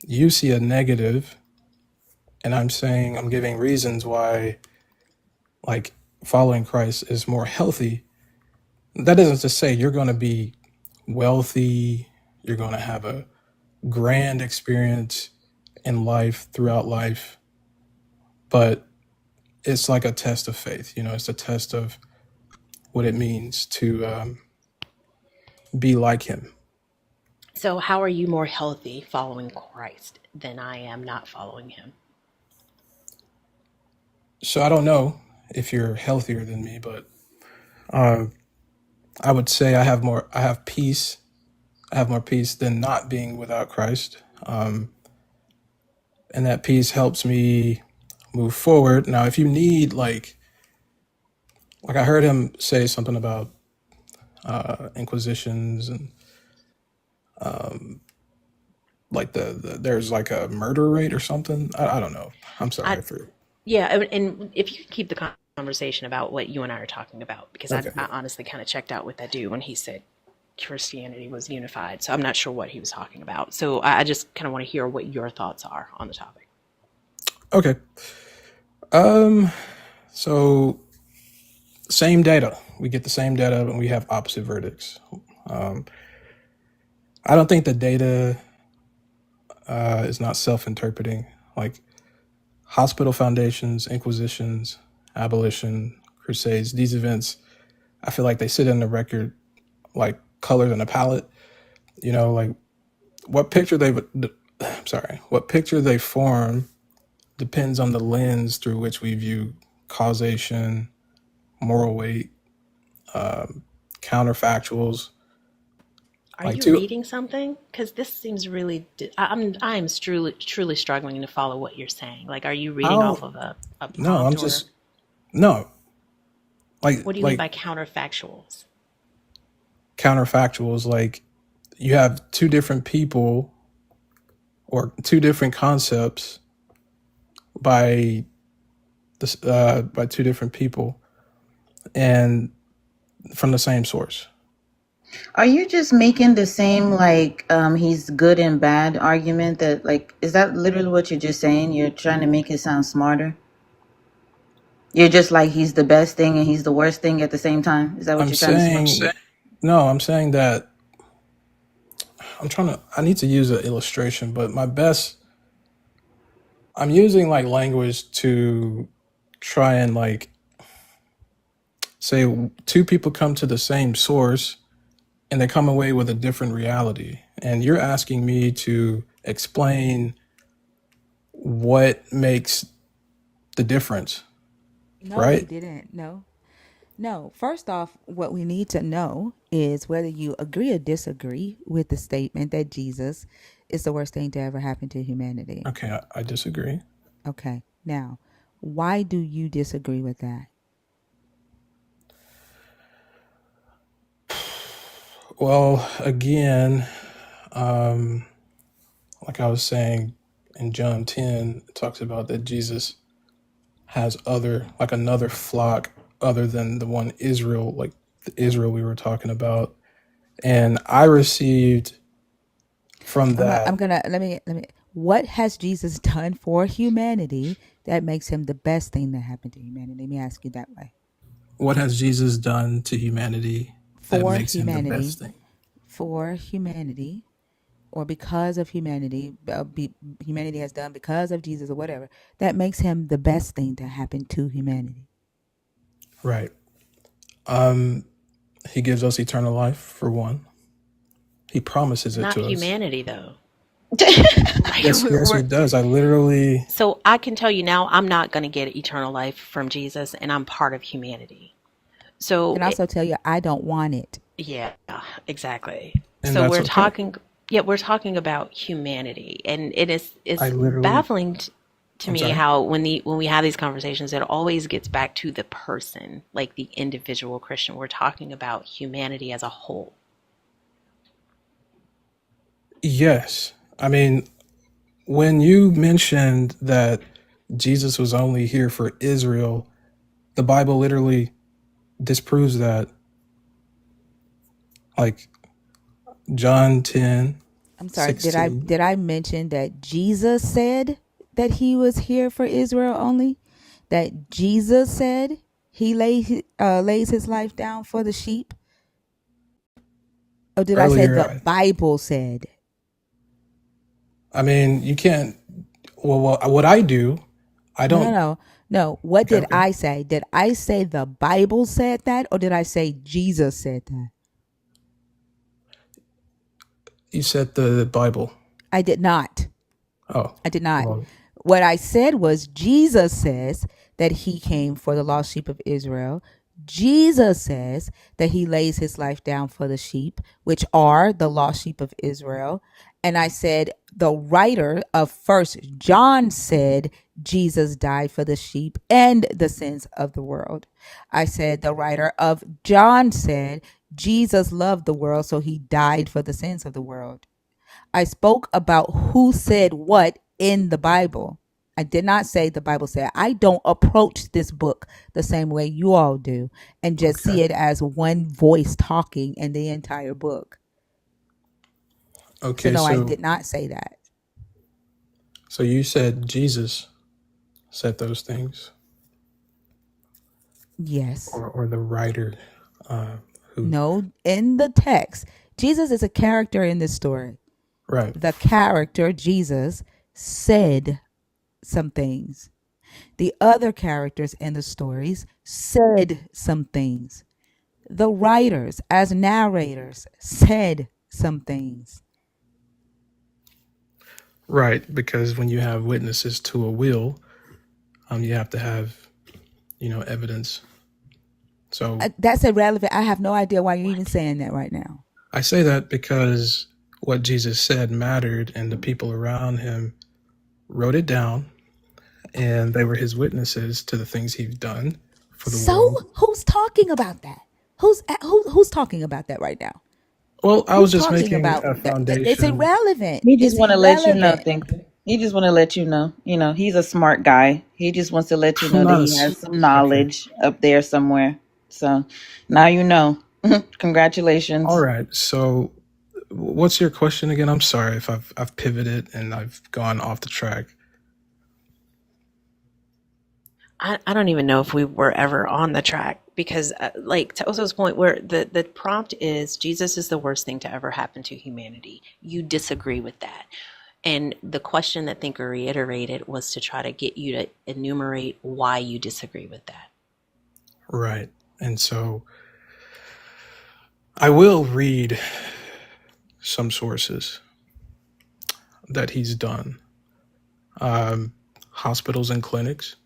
you see a negative, and I'm saying I'm giving reasons why like following Christ is more healthy. That isn't to say you're going to be wealthy, you're going to have a grand experience in life throughout life, but it's like a test of faith. You know, it's a test of what it means to be like him. So how are you more healthy following Christ than I am not following him? So I don't know if you're healthier than me, but I would say I have peace. I have more peace than not being without Christ. And that peace helps me move forward. Now, if you need like I heard him say something about inquisitions and like there's like a murder rate or something. I don't know. I'm sorry I for. Yeah, and if you could keep the conversation about what you and I are talking about, because I Okay. honestly kind of checked out with that dude when he said Christianity was unified. So I'm not sure what he was talking about. So I just kind of want to hear what your thoughts are on the topic. Okay. So same data. We get the same data and we have opposite verdicts. I don't think the data is not self-interpreting. Like hospital foundations, inquisitions, abolition, crusades, these events, I feel like they sit in the record like colored in a palette. You know, like what picture they form depends on the lens through which we view causation, moral weight, counterfactuals. Are Like you two. reading something? Because this seems really. I am truly struggling to follow what you're saying. Like, are you reading How? off of a No, prompt or? No, What do you mean like by counterfactuals? counterfactuals. Like you have two different people or two different concepts by by two different people and from the same source. Are you just making the same like he's good and bad argument that like is that literally what you're just saying? You're trying to make it sound smarter? You're just like he's the best thing and he's the worst thing at the same time? Is that what I'm you're trying to say? saying no. I'm saying that I need to use an illustration, but I'm using like language to try and like say two people come to the same source and they come away with a different reality. And you're asking me to explain what makes the difference, No, he right? didn't. No. No. First off, what we need to know is whether you agree or disagree with the statement that Jesus is the worst thing to ever happen to humanity. Okay, I disagree. Okay. Now, why do you disagree with that? Well, again, like I was saying in John 10, it talks about that Jesus has another flock other than the one Israel, like the Israel we were talking about. And I received from I'm that, gonna let me. What has Jesus done for humanity that makes him the best thing that happened to humanity? Let me ask you that way. what has Jesus done to humanity that For makes him the best humanity, thing? for humanity, or because of humanity, humanity has done because of Jesus or whatever, that makes him the best thing to happen to humanity. Right. He gives us eternal life, for one. He promises it Not to us. humanity, though. Like Yes, he does. I literally, so I can tell you now, I'm not going to get eternal life from Jesus, and I'm part of humanity. I So can also tell you I don't want it. yeah, exactly. and So that's okay. we're talking about humanity, and I it's literally, baffling to I'm me sorry. how when we have these conversations, it always gets back to the person, like the individual Christian. We're talking about humanity as a whole. Yes. I mean, when you mentioned that Jesus was only here for Israel, the Bible literally disproves that. Like John 10, I'm sorry. 16. Did I mention that Jesus said that he was here for Israel only? That Jesus said he lays his life down for the sheep? Or did I say Earlier, the Bible said? I mean, you can't, well, what I do, I No, no, don't, no. No. What did okay. I say? Did I say the Bible said that or did I say Jesus said that? You said the Bible. I did not. Oh, I did not. well, What I said was Jesus says that he came for the lost sheep of Israel. Jesus says that he lays his life down for the sheep, which are the lost sheep of Israel. And I said the writer of First John said Jesus died for the sheep and the sins of the world. I said the writer of John said Jesus loved the world, so he died for the sins of the world. I spoke about who said what in the Bible. I did not say the Bible said. I don't approach this book the same way you all do and just okay. see it as one voice talking in the entire book. So Okay, no, I did not say that. so you said Jesus said those things, Yes. or the writer, who, No, in the text, Jesus is a character in this story. right, The character, Jesus, said some things. The other characters in the stories said some things. The writers, as narrators, said some things. right, because when you have witnesses to a will, you have to have, evidence. So That's irrelevant. I have no idea why you're even saying that right now. I say that because what Jesus said mattered, and the people around him wrote it down, and they were his witnesses to the things he's done. for the So world. who's talking about that? Who's talking about that right now? Well, I was Who's just talking making about a that? It's foundation. irrelevant. He just It's want to let you know, irrelevant. Thinker. He just want to let you know. He's a smart guy. He just wants to let you I'm know that not a he has some okay. knowledge up there somewhere. So now you know. All Congratulations. right. So, what's your question again? I'm sorry if I've pivoted and I've gone off the track. I don't even know if we were ever on the track because, like to Oso's point, where the prompt is Jesus is the worst thing to ever happen to humanity. You disagree with that. And the question that Thinker reiterated was to try to get you to enumerate why you disagree with that. Right. And so I will read some sources that he's done. Hospitals and clinics.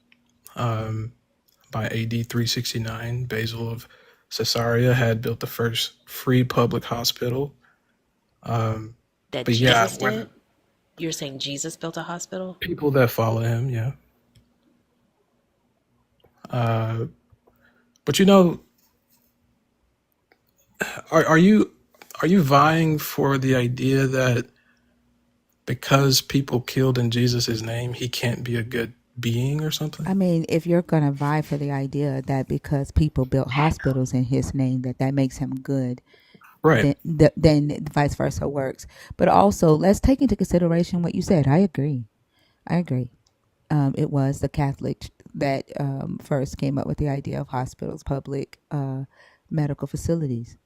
By AD 369, Basil of Caesarea had built the first free public hospital. That But yeah, Jesus when did? You're saying Jesus built a hospital? people that follow him, yeah. But are you vying for the idea that because people killed in Jesus' name, he can't be a good being or something? I mean, if you're gonna vie for the idea that because people built hospitals in his name, that makes him good, Right. then vice versa works. But also, let's take into consideration what you said. I agree. I agree. It was the Catholic that first came up with the idea of hospitals, public medical facilities.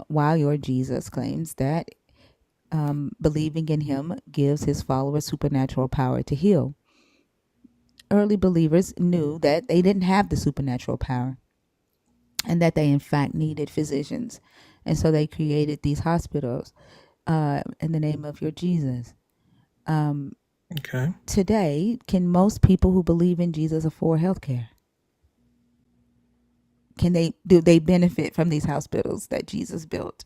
While your Jesus claims that believing in him gives his followers supernatural power to heal. Early believers knew that they didn't have the supernatural power and that they, in fact, needed physicians. And so they created these hospitals in the name of your Jesus. Okay. Today, can most people who believe in Jesus afford health care? Do they benefit from these hospitals that Jesus built?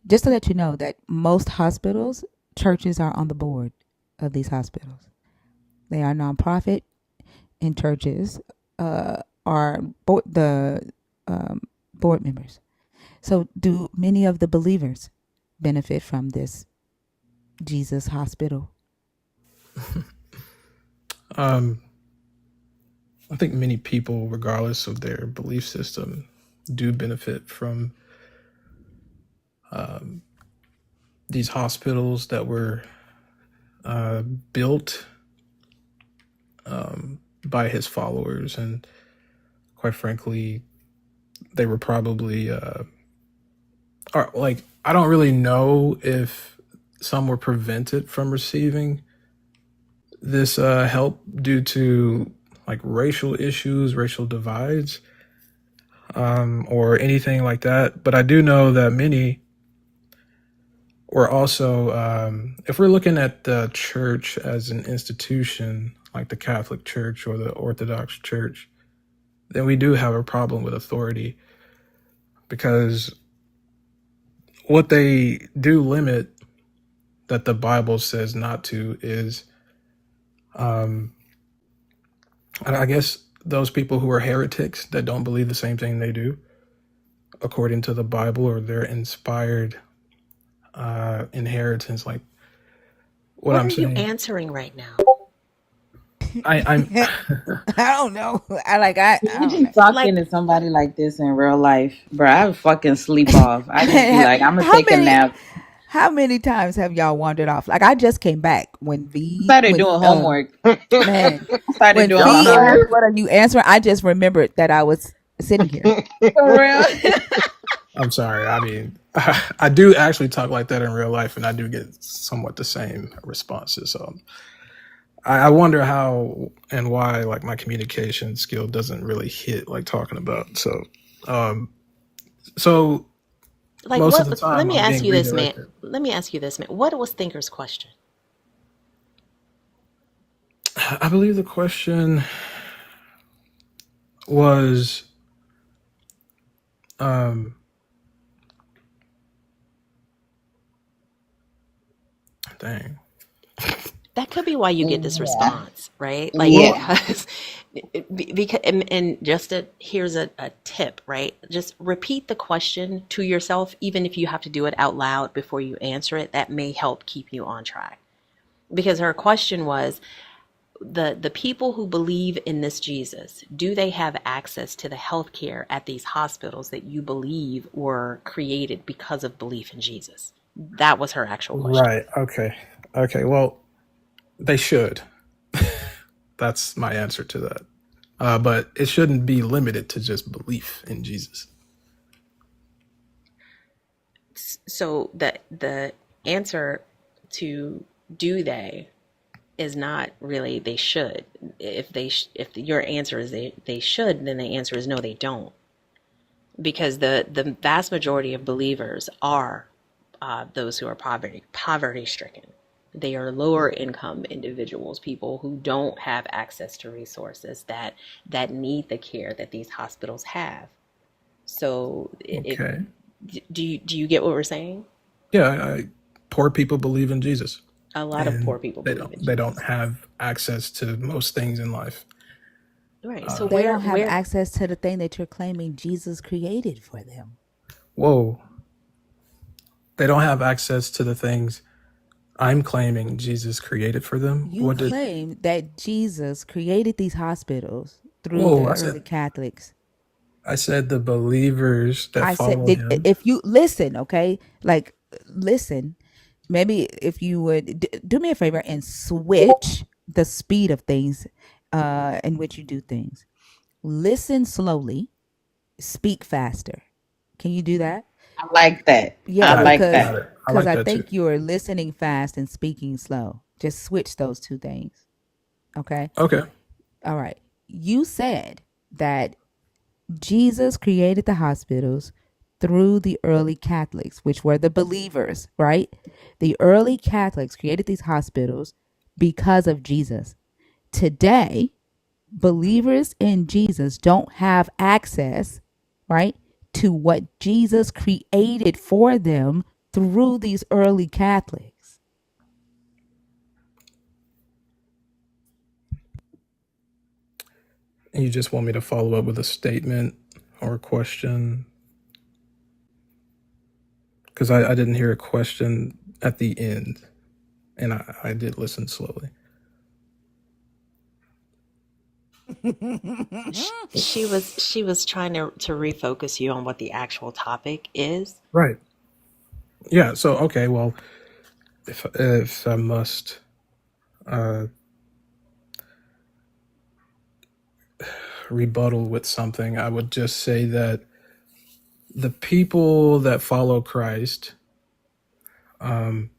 Just to let you know that most hospitals, churches are on the board of these hospitals. They are nonprofit, and churches are the board members. So, do many of the believers benefit from this Jesus hospital? Um, I think many people, regardless of their belief system, do benefit from these hospitals that were built by his followers. And quite frankly, they were probably, or like, I don't really know if some were prevented from receiving this help due to like racial issues, racial divides, or anything like that. But I do know that many were also, if we're looking at the church as an institution, like the Catholic Church or the Orthodox Church, then we do have a problem with authority because what they do limit that the Bible says not to is, I guess, those people who are heretics that don't believe the same thing they do according to the Bible or their inspired inheritance. Like what What I'm are you saying, answering right now? I'm I don't know. I don't Imagine know. talking Like, to somebody like this in real life, bro. I would fucking sleep off. I just be like, I'm gonna how take a many nap. how many times have y'all wandered off? Like I just came back I started when doing homework. man I started when doing Y'all V still homework asked here? what are you answering, I just remembered that I was sitting here. for real. I'm sorry. I mean, I do actually talk like that in real life, and I do get somewhat the same responses. So I wonder how and why, like, my communication skill doesn't really hit like talking about. Um, so like most of the what? Let time, me I'm ask being you this, man. redirected. Let me ask you this, man. What was Thinker's question? I believe the question was, um, dang. That could be why you get this Yeah. response, right? Like Yeah. Well, because and just here's a tip, right? Just repeat the question to yourself, even if you have to do it out loud before you answer it. That may help keep you on track. Because her question was, the people who believe in this Jesus, do they have access to the health care at these hospitals that you believe were created because of belief in Jesus? That was her actual question. Right. Okay. Okay. Well, they should. That's my answer to that. But it shouldn't be limited to just belief in Jesus. So the answer to do they is not really they should. If your answer is they should, then the answer is no, they don't, because the vast majority of believers are those who are poverty stricken. They are lower income individuals, people who don't have access to resources that need the care that these hospitals have. So if Okay. do you get what we're saying? Yeah. Poor people believe in Jesus, A lot of poor and people they believe don't. in They don't Jesus. have access to most things in life. Right. So Uh, They don't have where access to the thing that you're claiming Jesus created for them. whoa. They don't have access to the things I'm claiming Jesus created for them. You What did? claim that Jesus created these hospitals through Whoa! the I early said. Catholics. I said the believers that I said, follow him. if you listen, okay, like listen, maybe if you would do me a favor and switch the speed of things, in which you do things. Listen slowly, speak faster. Can you do that? I like that. I Yeah, Got it. like because Got that. it. I because like I that too. think you are listening fast and speaking slow. Just switch those two things. Okay. Okay. All right. You said that Jesus created the hospitals through the early Catholics, which were the believers, right? The early Catholics created these hospitals because of Jesus. Today, believers in Jesus don't have access, right, to what Jesus created for them through these early Catholics. And you just want me to follow up with a statement or a question? Because I didn't hear a question at the end, and I did listen slowly. she was trying to refocus you on what the actual topic is. Right. Yeah. So okay. Well, if I must uh, rebuttal with something, I would just say that the people that follow Christ, um,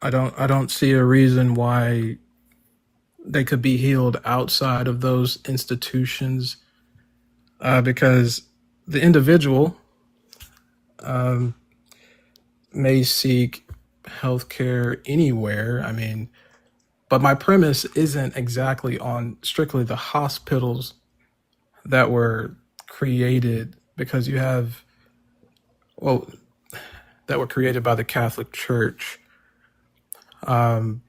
I don't see a reason why they could be healed outside of those institutions, because the individual um, may seek healthcare anywhere. I mean, but my premise isn't exactly on strictly the hospitals that were created because you have, well, that were created by the Catholic Church. Um,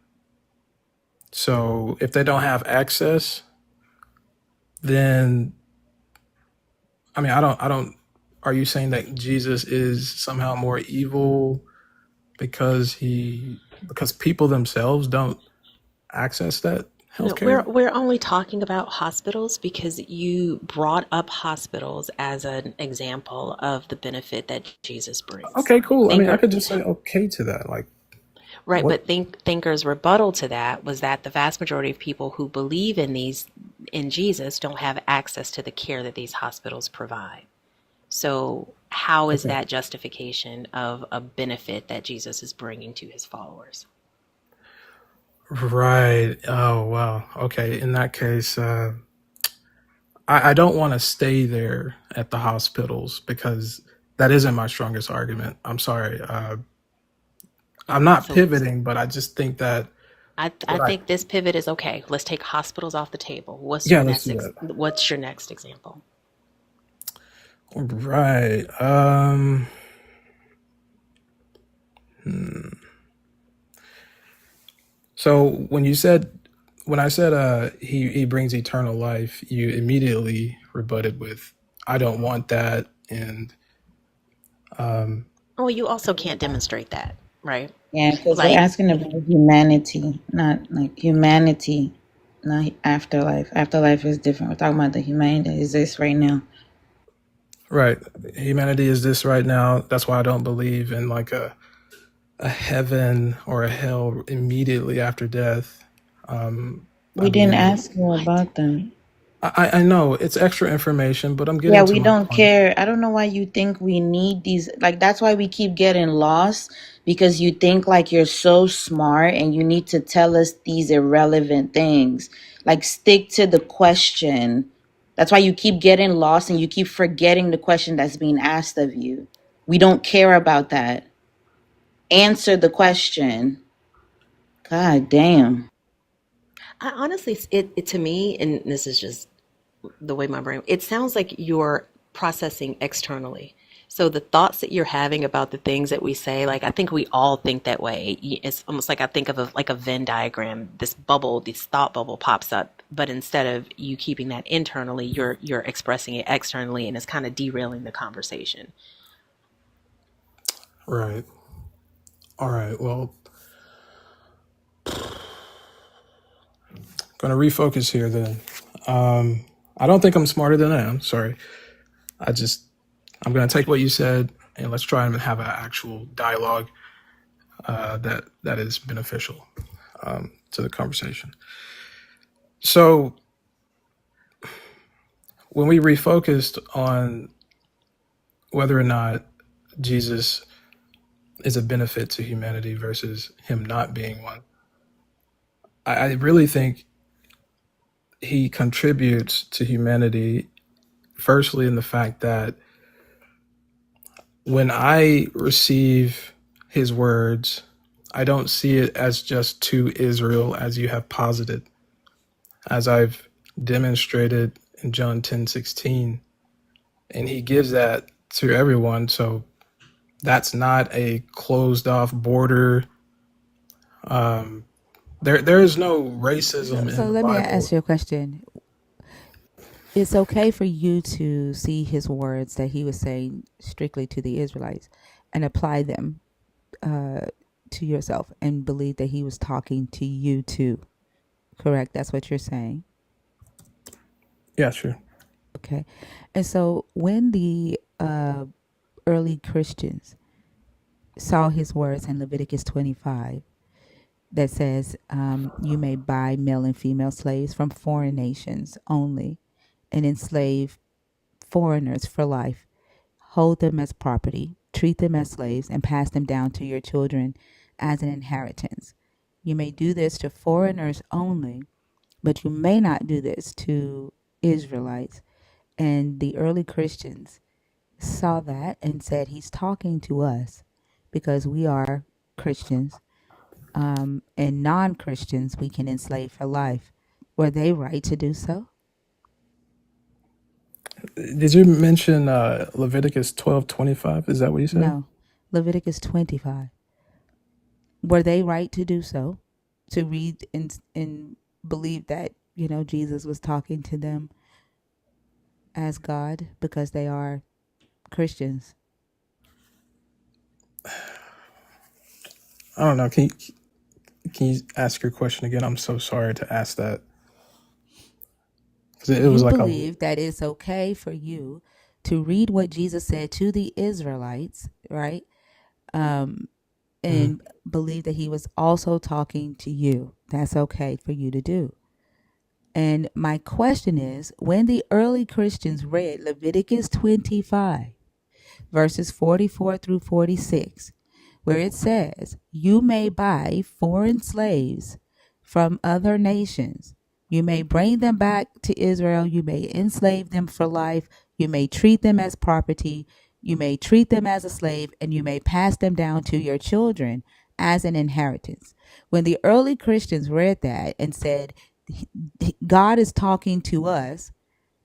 so if they don't have access, then I mean, I don't. Are you saying that Jesus is somehow more evil because people themselves don't access that No, we're healthcare? we're only talking about hospitals because you brought up hospitals as an example of the benefit that Jesus brings. Okay, cool. I mean, I Thinker, could just say okay to that. Like, right, what? but Thinker's rebuttal to that was that the vast majority of people who believe in Jesus don't have access to the care that these hospitals provide. So how is Okay, that justification of a benefit that Jesus is bringing to his followers? right. Oh, wow. Okay, in that case, I don't want to stay there at the hospitals because that isn't my strongest argument. I'm sorry. I'm not So pivoting, but I just think that I what I think this pivot is okay. Let's take hospitals off the table. yeah, let's do that. What's your next example? Right. So when I said he brings eternal life, you immediately rebutted with, I don't want that, and um, Oh, you also can't demonstrate that, right? Yeah, because we're Like, asking about humanity, not like humanity, not afterlife. Afterlife is different. We're talking about the humanity that exists right now. right, humanity is this right now. That's why I don't believe in like a heaven or a hell immediately after death. I We didn't believe ask you what? about that. I know it's extra information, but I'm Yeah, getting to we my don't point. care. I don't know why you think we need these. Like, that's why we keep getting lost because you think like you're so smart and you need to tell us these irrelevant things. Like, stick to the question. That's why you keep getting lost and you keep forgetting the question that's being asked of you. We don't care about that. Answer the question. God damn. I honestly, it to me, and this is just the way my brain, it sounds like you're processing externally. So the thoughts that you're having about the things that we say, like I think we all think that way. It's almost like I think of like a Venn diagram. This bubble, this thought bubble pops up, but instead of you keeping that internally, you're expressing it externally, and it's kind of derailing the conversation. Right. All right. Well, going to refocus here then. I don't think I'm smarter than I am. Sorry. I'm going to take what you said and let's try and have an actual dialogue that is beneficial to the conversation. So when we refocused on whether or not Jesus is a benefit to humanity versus him not being one, I really think he contributes to humanity, firstly, in the fact that when I receive his words, I don't see it as just to Israel, as you have posited, as I've demonstrated in John 10:16, and he gives that to everyone. So that's not a closed off border. Um, there is no racism So in the let me Bible. ask you a question. It's okay for you to see his words that he was saying strictly to the Israelites and apply them uh, to yourself and believe that he was talking to you too. Correct? That's what you're saying. Yeah, sure. Okay. And so when the early Christians saw his words in Leviticus 25 that says, you may buy male and female slaves from foreign nations only and enslave foreigners for life, hold them as property, treat them as slaves, and pass them down to your children as an inheritance. You may do this to foreigners only, but you may not do this to Israelites. And the early Christians saw that and said, he's talking to us because we are Christians. And non Christians, we can enslave for life. Were they right to do so? Did you mention Leviticus 12:25? Is that what you said? No. Leviticus 25. Were they right to do so? To read and believe that, Jesus was talking to them as God because they are Christians? I don't know. Can you ask your question again? I'm so sorry to ask that because it was You like a believe that it's okay for you to read what Jesus said to the Israelites, right? Um, mhm. and believe that he was also talking to you. That's okay for you to do. And my question is, when the early Christians read Leviticus 25, verses 44 through 46, where it says, you may buy foreign slaves from other nations. You may bring them back to Israel. You may enslave them for life. You may treat them as property. You may treat them as a slave, and you may pass them down to your children as an inheritance. When the early Christians read that and said, God is talking to us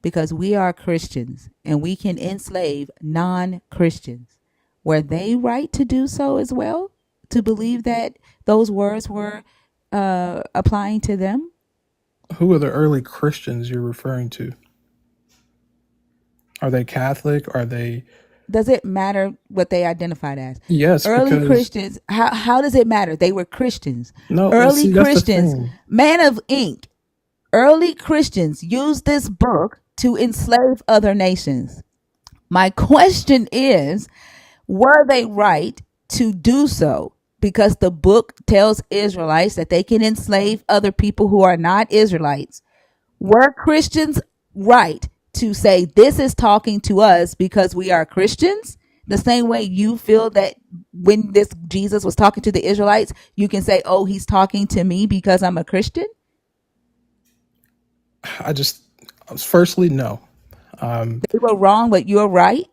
because we are Christians and we can enslave non Christians, were they right to do so as well? To believe that those words were applying to them? Who are the early Christians you're referring to? Are they Catholic? Are they? Does it matter what they identified as? Yes, Early because Christians, how does it matter? They were Christians. no. Early See, that's the Christians, thing. Man of Ink, early Christians used this book to enslave other nations. My question is, were they right to do so? Because the book tells Israelites that they can enslave other people who are not Israelites. Were Christians right to say this is talking to us because we are Christians? The same way you feel that when this Jesus was talking to the Israelites, you can say, oh, he's talking to me because I'm a Christian? I just, firstly, no. They were wrong, but you're right.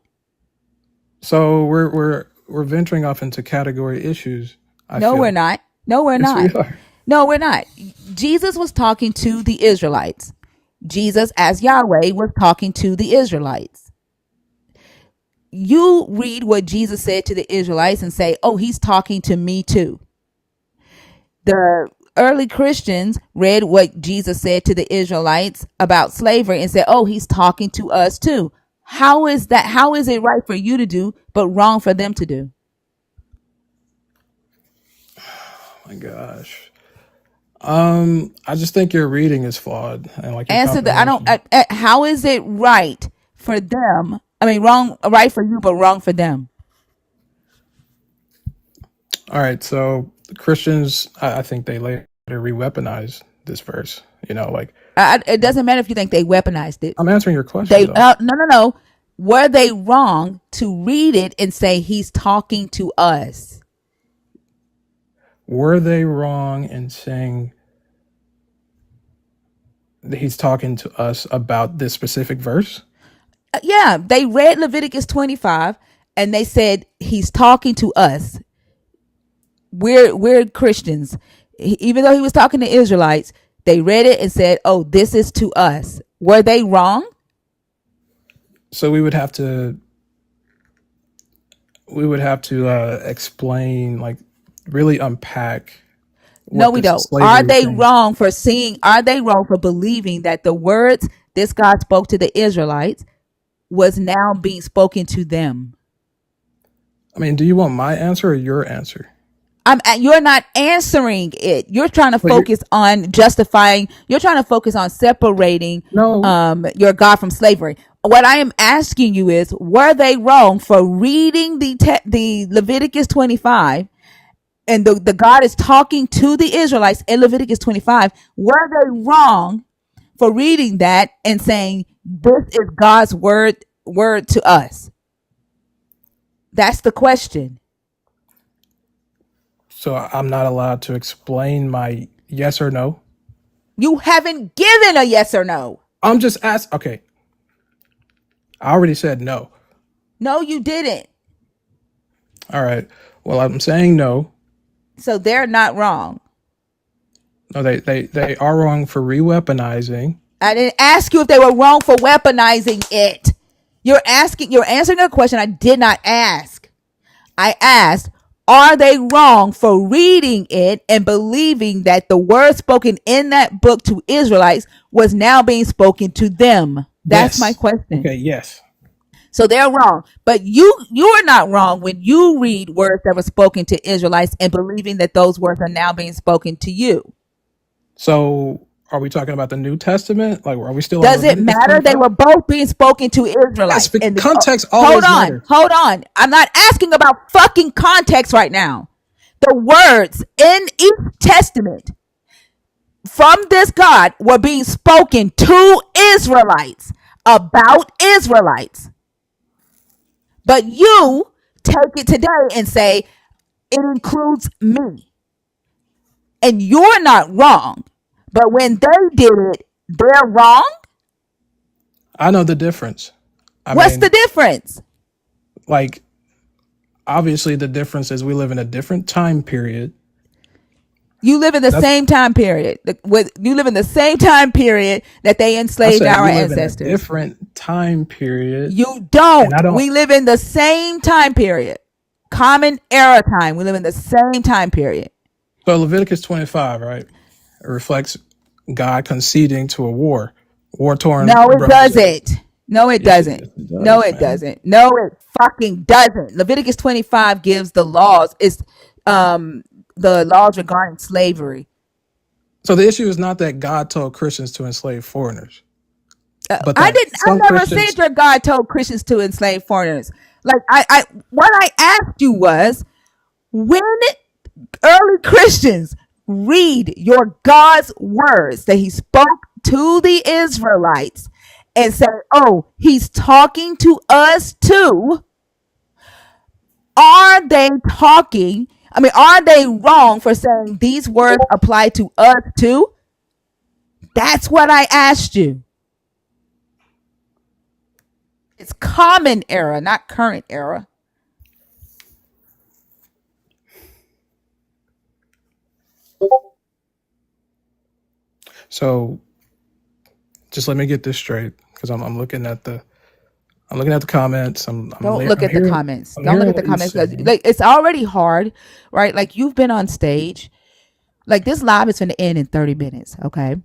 So we're venturing off into category issues. I No, we're feel. not. No, we're Yes, we not. are. No, we're not. Jesus was talking to the Israelites. Jesus, as Yahweh, was talking to the Israelites. You read what Jesus said to the Israelites and say, oh, he's talking to me too. The early Christians read what Jesus said to the Israelites about slavery and said, oh, he's talking to us too. How is that? How is it right for you to do, but wrong for them to do? Oh my gosh. I just think your reading is flawed and like your Answer the, comprehension. how is it right for them? I mean, wrong, right for you, but wrong for them. All right, so Christians, I think they later re-weaponize this verse. You know, like It doesn't matter if you think they weaponized it. I'm answering your question They, though. no. Were they wrong to read it and say he's talking to us? Were they wrong in saying that he's talking to us about this specific verse? Yeah, they read Leviticus 25 and they said he's talking to us. We're Christians. Even though he was talking to Israelites, they read it and said, "Oh, this is to us." Were they wrong? So we would have to explain, like, really unpack No, what we this don't. Are slavery they thing. wrong for seeing? Are they wrong for believing that the words this God spoke to the Israelites was now being spoken to them? I mean, do you want my answer or your answer? You're not answering it. You're trying to But you're focus on justifying. You're trying to focus on separating no. your God from slavery. What I am asking you is, were they wrong for reading the Leviticus 25, and the God is talking to the Israelites in Leviticus 25? Were they wrong for reading that and saying this is God's word to us? That's the question. So I'm not allowed to explain my yes or no. You haven't given a yes or no. I'm just asking. Okay, I already said no. No, you didn't. All right. Well, I'm saying no. So they're not wrong. No, they are wrong for re-weaponizing. I didn't ask you if they were wrong for weaponizing it. You're answering a question I did not ask. I asked, are they wrong for reading it and believing that the word spoken in that book to Israelites was now being spoken to them? That's my Yes. question. Okay. Yes. So they're wrong. But you're not wrong when you read words that were spoken to Israelites and believing that those words are now being spoken to you. So are we talking about the New Testament? Like, are we still on Does it Leviticus matter? They 25? were both being spoken to Yes, Israelites. but And context hold always on, matters. hold on. I'm not asking about fucking context right now. The words in each testament from this God were being spoken to Israelites about Israelites. But you take it today and say it includes me. And you're not wrong. But when they did it, they're wrong. I know the difference. I What's the mean, difference? like, obviously the difference is we live in a different time period. You live in the That's same time period. You live in the same time period that they I enslaved said our we live in a ancestors. different time period, You and don't. I don't. We live in the same time period. Common era time. We live in the same time period. So Leviticus 25, right? It reflects God conceding to a war torn No, it brothers. doesn't. No, it Yes, doesn't. it No, does, it man. doesn't. No, it fucking doesn't. Leviticus 25 gives the laws. It's um the laws regarding slavery. So the issue is not that God told Christians to enslave foreigners, but I that didn't. I some never said Christians. your God told Christians to enslave foreigners. Like what I asked you was when early Christians read your God's words that He spoke to the Israelites and say, "Oh, He's talking to us too." Are they talking? I mean, are they wrong for saying these words apply to us too? That's what I asked you. It's common era, not current era. So just let me get this straight, because I'm looking at the comments. Don't look I'm at the hearing comments. I'm Don't look hearing at the what you're comments because saying. like it's already hard, right? Like you've been on stage. Like this live is going to end in 30 minutes, okay?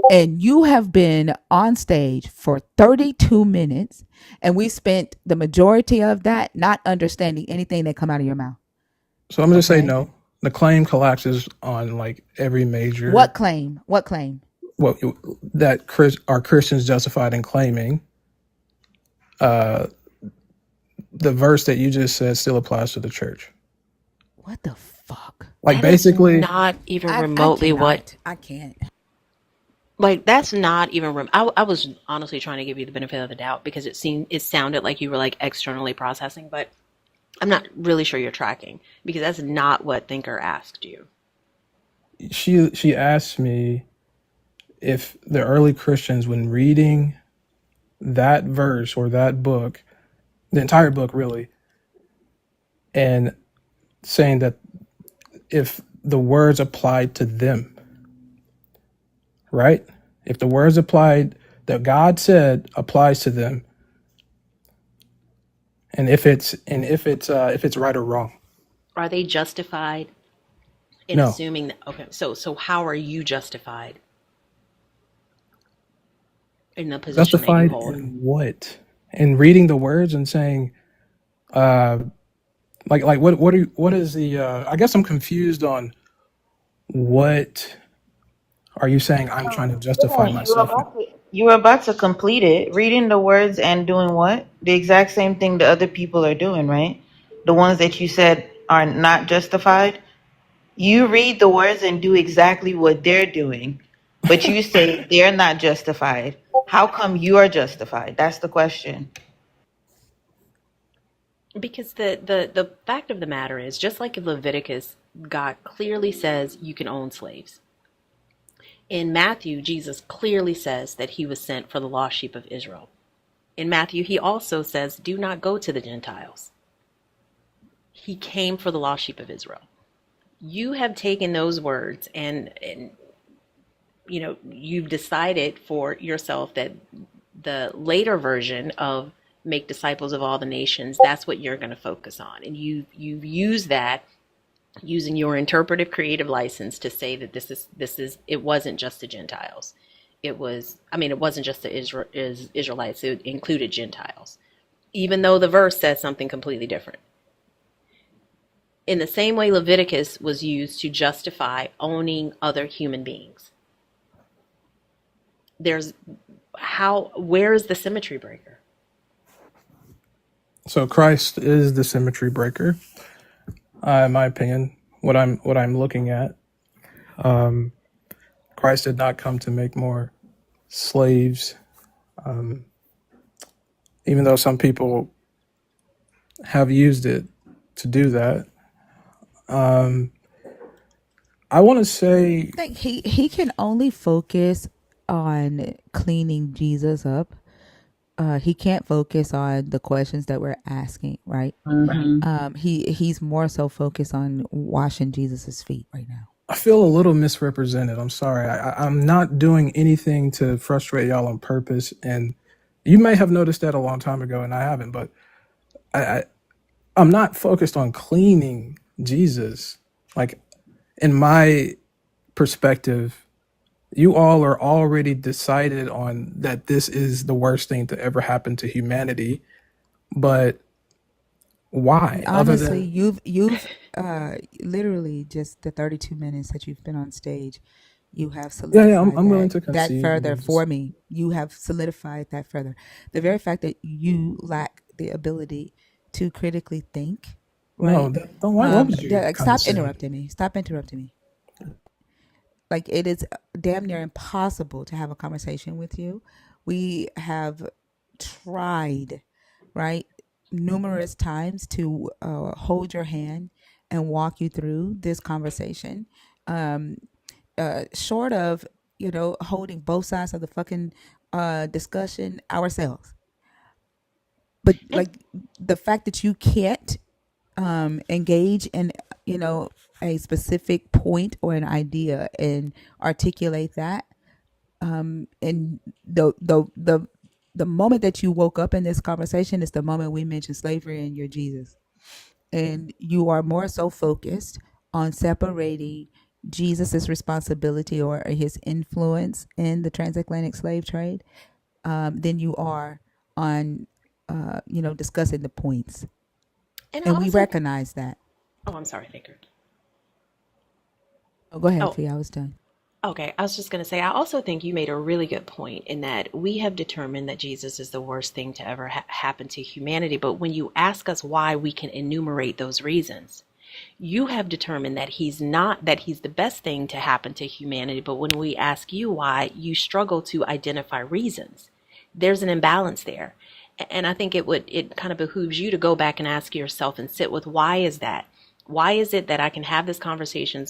And you have been on stage for 32 minutes, and we spent the majority of that not understanding anything that come out of your mouth, So I'm going to say okay? no. The claim collapses on like every major What claim? What claim? what that are Christians justified in claiming. Uh, the verse that you just said still applies to the church. What the fuck? Like That is basically, not even I remotely what. cannot. I can't. Like that's not even. I was honestly trying to give you the benefit of the doubt because it sounded like you were like externally processing, but I'm not really sure you're tracking because that's not what Thinker asked you. she asked me if the early Christians, when reading that verse or that book, the entire book really, and saying that if the words applied to them, right? If the words applied that God said applies to them, and if it's right or wrong. Are they justified in No. assuming that? Okay, so how are you justified in the position that you Justified hold? in what? In reading the words and saying, uh, like what is the? I guess I'm confused on what are you saying? I'm trying to justify Yeah, myself. you were about to complete it, reading the words and doing what? The exact same thing the other people are doing, right? The ones that you said are not justified. You read the words and do exactly what they're doing, but you say they're not justified. How come you are justified? That's the question. Because the fact of the matter is, just like in Leviticus, God clearly says you can own slaves. In Matthew, Jesus clearly says that he was sent for the lost sheep of Israel. In Matthew, he also says, do not go to the Gentiles. He came for the lost sheep of Israel. You have taken those words and you've decided for yourself that the later version of make disciples of all the nations, that's what you're going to focus on. And you've used that using your interpretive creative license to say that this is it wasn't just the Gentiles. It wasn't just the Israelites, it included Gentiles. Even though the verse said something completely different. In the same way Leviticus was used to justify owning other human beings. Where is the symmetry breaker? So Christ is the symmetry breaker, in my opinion. What I'm looking at, Christ did not come to make more slaves, even though some people have used it to do that. I want to say, I think he can only focus on cleaning Jesus up. He can't focus on the questions that we're asking, right? Mm-hmm. He's more so focused on washing Jesus's feet right now. I feel a little misrepresented. I'm sorry. I'm not doing anything to frustrate y'all on purpose, and you may have noticed that a long time ago, and I haven't. But I'm not focused on cleaning Jesus. Like in my perspective, you all are already decided on that this is the worst thing to ever happen to humanity. But why? Other Honestly, than, you've literally just the 32 minutes that you've been on stage, you have yeah, solidified I'm willing that to concede. You further know, just for me. You have solidified that further. The very fact that you lack the ability to critically think, no. right? Don't. Why would you Stop condescend? interrupting me. Stop interrupting me. Like, it is damn near impossible to have a conversation with you. We have tried, right, numerous times to hold your hand and walk you through this conversation. Um, Short of, holding both sides of the fucking discussion ourselves. But And like, the fact that you can't engage in, you know, a specific point or an idea and articulate that, and the moment that you woke up in this conversation is the moment we mentioned slavery and your Jesus, and you are more so focused on separating Jesus's responsibility or his influence in the transatlantic slave trade, than you are on, discussing the points, and I and we also recognize that. oh, I'm sorry, Thinker. Oh, go ahead, Oh, Fee. I was done. okay. I was just going to say, I also think you made a really good point in that we have determined that Jesus is the worst thing to ever happen to humanity. But when you ask us why, we can enumerate those reasons. You have determined that he's not, that he's the best thing to happen to humanity. But when we ask you why, you struggle to identify reasons. There's an imbalance there. And I think it kind of behooves you to go back and ask yourself and sit with, why is that? Why is it that I can have this conversation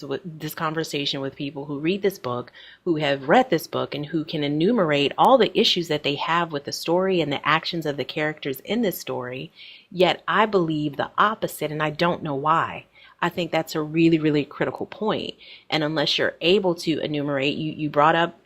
with people who read this book, who have read this book, and who can enumerate all the issues that they have with the story and the actions of the characters in this story, yet I believe the opposite, and I don't know why. I think that's a really, really critical point. And unless you're able to enumerate, you brought up,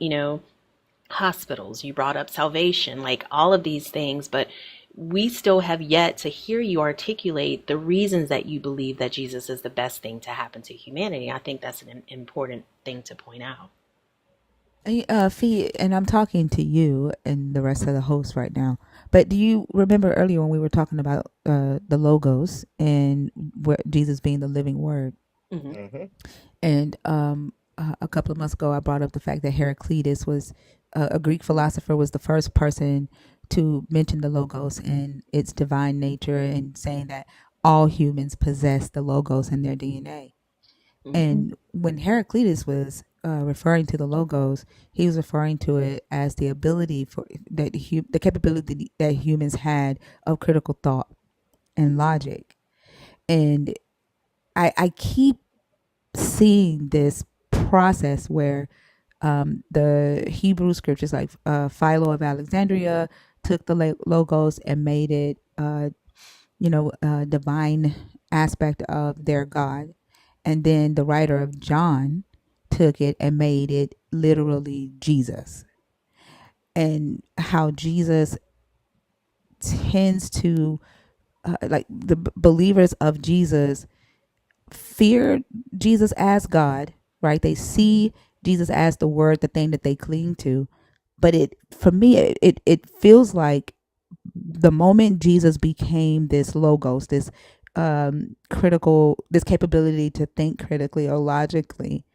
hospitals, you brought up salvation, like all of these things, but we still have yet to hear you articulate the reasons that you believe that Jesus is the best thing to happen to humanity. I think that's an important thing to point out. Fee, and I'm talking to you and the rest of the hosts right now. But do you remember earlier when we were talking about the logos and Jesus being the living word? Hmm. Hmm. And a couple of months ago, I brought up the fact that Heraclitus was a Greek philosopher, was the first person to mention the logos and its divine nature, and saying that all humans possess the logos in their DNA. Hmm. And when Heraclitus was referring to the logos, he was referring to it as the ability for the capability that humans had of critical thought and logic. And I keep seeing this process where the Hebrew scriptures, like Philo of Alexandria, took the logos and made it, a divine aspect of their God. And then the writer of John took it and made it literally Jesus. And how Jesus tends to, like the believers of Jesus, fear Jesus as God, right? They see Jesus as the word, the thing that they cling to. But for me, it feels like the moment Jesus became this logos, this this capability to think critically or logically,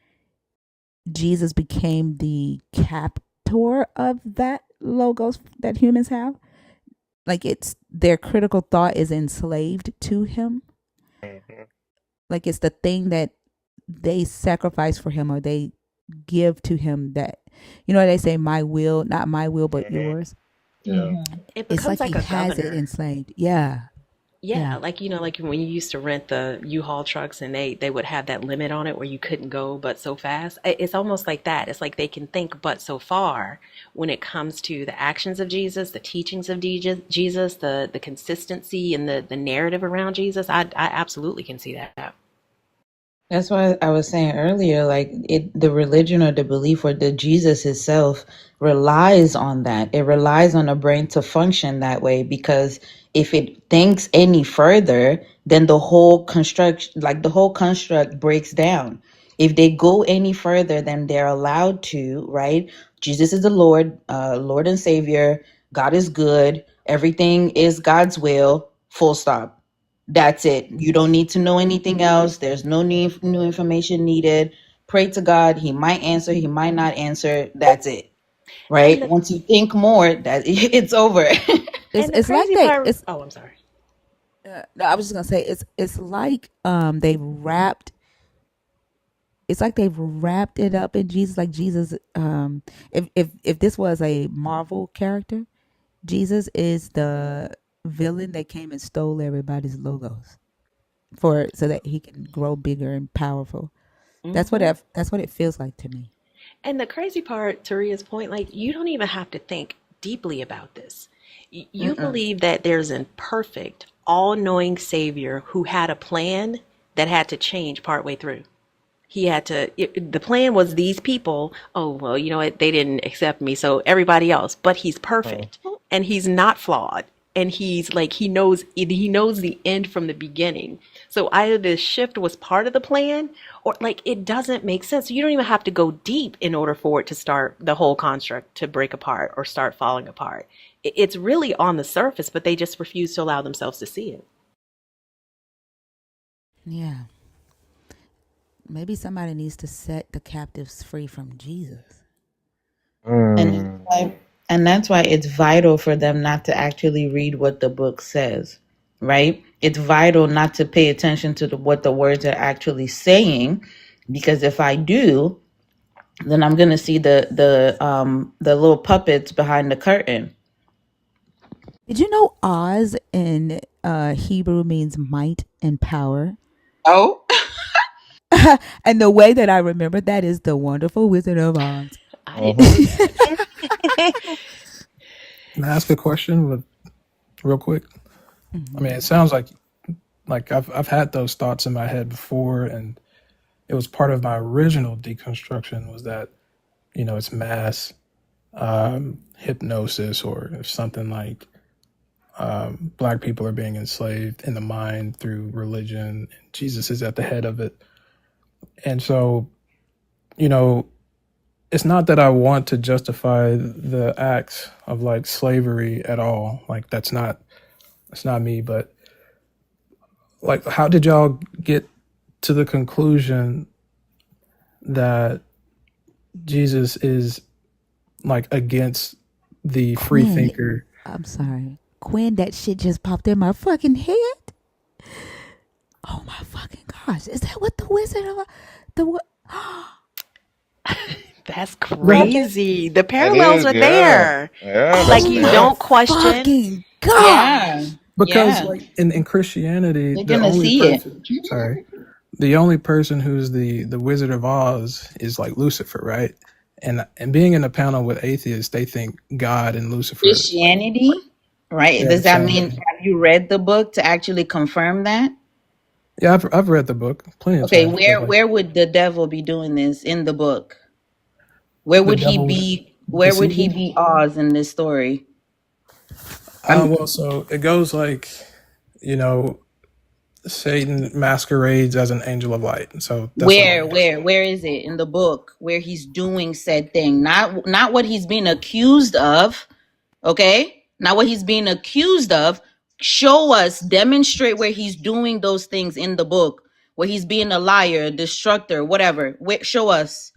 Jesus became the captor of that logos that humans have. Like, it's their critical thought is enslaved to him. Hmm. Like, it's the thing that they sacrifice for him, or they give to him, that, they say, my will, not my will but Hmm. yours. Yeah. It It's becomes like he like a has it governor. enslaved. Yeah. Yeah, Yeah. like like when you used to rent the U-Haul trucks and they would have that limit on it where you couldn't go but so fast. It's almost like that. It's like they can think but so far when it comes to the actions of Jesus, the teachings of Jesus, the consistency and the narrative around Jesus. I absolutely can see that. That's why I was saying earlier, like the religion or the belief or the Jesus itself relies on that. It relies on the brain to function that way, because if it thinks any further, then the whole construct breaks down. If they go any further than they're allowed to, right? Jesus is the Lord, Lord and Savior. God is good. Everything is God's will. Full stop. That's it. You don't need to know anything else. There's no need new information needed. Pray to God. He might answer. He might not answer. That's it. And Right? Once you think more, that it's over. the It's like crazy they part. it's Oh, I'm sorry. no, I was just gonna say it's like they've wrapped it's like they've wrapped it up in Jesus. Like Jesus, if this was a Marvel character, Jesus is the villain that came and stole everybody's logos for so that he can grow bigger and powerful. Hmm. That's what it feels like to me. And the crazy part, to Ria's point, like you don't even have to think deeply about this. You Mm-mm. believe that there's a perfect, all-knowing Savior who had a plan that had to change partway through. He had to, the plan was these people, oh, well, you know what, they didn't accept me, so everybody else, but he's Mm. perfect and he's not flawed. And he's like, he knows the end from the beginning. So either this shift was part of the plan or like it doesn't make sense. So you don't even have to go deep in order for it to start the whole construct to break apart or start falling apart. It's really on the surface, but they just refuse to allow themselves to see it. Yeah, maybe somebody needs to set the captives free from Jesus. And that's Mm. why, and that's why it's vital for them not to actually read what the book says, right? It's vital not to pay attention to what the words are actually saying, because if I do, then I'm gonna see the little puppets behind the curtain. Did you know Oz in Hebrew means might and power? Oh, And the way that I remember that is the wonderful Wizard of Oz. I didn't Mm-hmm. know that. Can I ask a question real quick? I mean, Mhm. it sounds like I've had those thoughts in my head before, and it was part of my original deconstruction was that it's mass hypnosis or something like black people are being enslaved in the mind through religion. Jesus is at the head of it, and so you know it's not that I want to justify the acts of like slavery at all. Like that's not me. But like, how did y'all get to the conclusion that Jesus is like against the free Quinn, thinker? I'm sorry. Quinn, that shit just popped in my fucking head. Oh my fucking gosh. Is that what the Wizard of Oz, the what? That's Go ahead. crazy. The That parallels is, are yeah. there. Yeah, Like that's, Oh you my yeah. don't question. fucking yeah, gosh. Because yeah. like in Christianity, You're gonna see it. the only person who's the Wizard of Oz is like Lucifer, right? And being in a panel with atheists, they think God and Lucifer like Christianity, right? share the Does that same mean thing. have you read the book to actually confirm that? Yeah, I've read the book plenty of Okay, times, but where like where would the devil be doing this in the book? Where the would he devil be? Where would he deceiving. be Oz in this story? I'm Well, so it goes like you know Satan masquerades as an angel of light, so that's what I where, guess. where is it in the book where he's doing said thing? Not what he's being accused of, okay? Not what he's being accused of. Show us, demonstrate where he's doing those things in the book, where he's being a liar, a destructor, whatever. Where, show us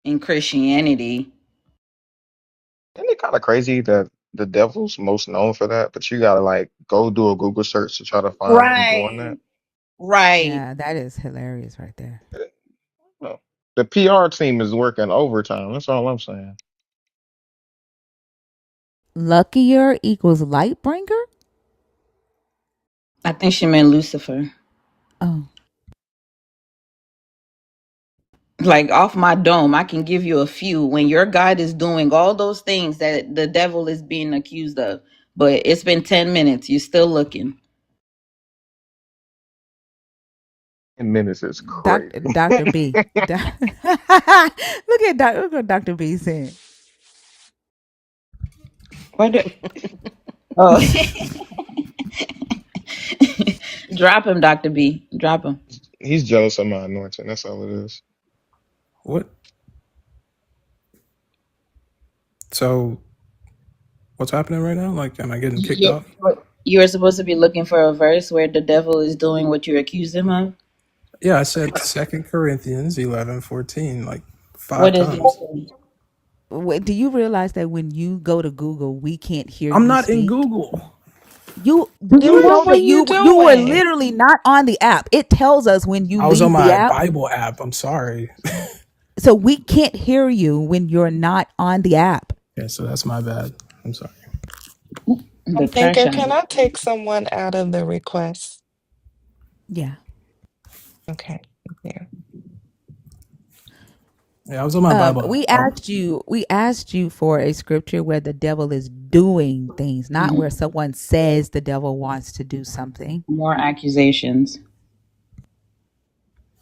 in Christianity. Isn't it kind of crazy that the devil's most known for that, but you gotta like go do a Google search to try to find him doing Right. that? Right. Yeah, that is hilarious right there. Well, the PR team is working overtime. That's all I'm saying. Luckier equals Lightbringer? I think she meant Lucifer. Oh. Like off my dome, I can give you a few when your God is doing all those things that the devil is being accused of. But it's been 10 minutes. You're still looking. 10 minutes is Doctor crazy. Dr. B. Look at Dr. B saying. What? Oh. Drop him, Dr. B. Drop him. He's jealous of my anointing. That's all it is. What? So what's happening right now? Like, am I getting kicked You, off? you were supposed to be looking for a verse where the devil is doing what you accuse him of. Yeah, I said 2 Corinthians 11:14 like What five does it times. say? Do you realize that when you go to Google, we can't hear I'm you not in speak? Google. You do Then you what know were that you you were doing? literally not on the app? It tells us when you I was on leave the my app, Bible app. I'm sorry. so we can't hear you when you're not on the app. Yeah, so that's my bad. I'm sorry. The Thinker, pressure. can I take someone out of the request? Yeah. Okay. Yeah. Yeah, I was on my Bible app. We asked you for a scripture where the devil is doing things, not where someone says the devil wants to do something. More accusations.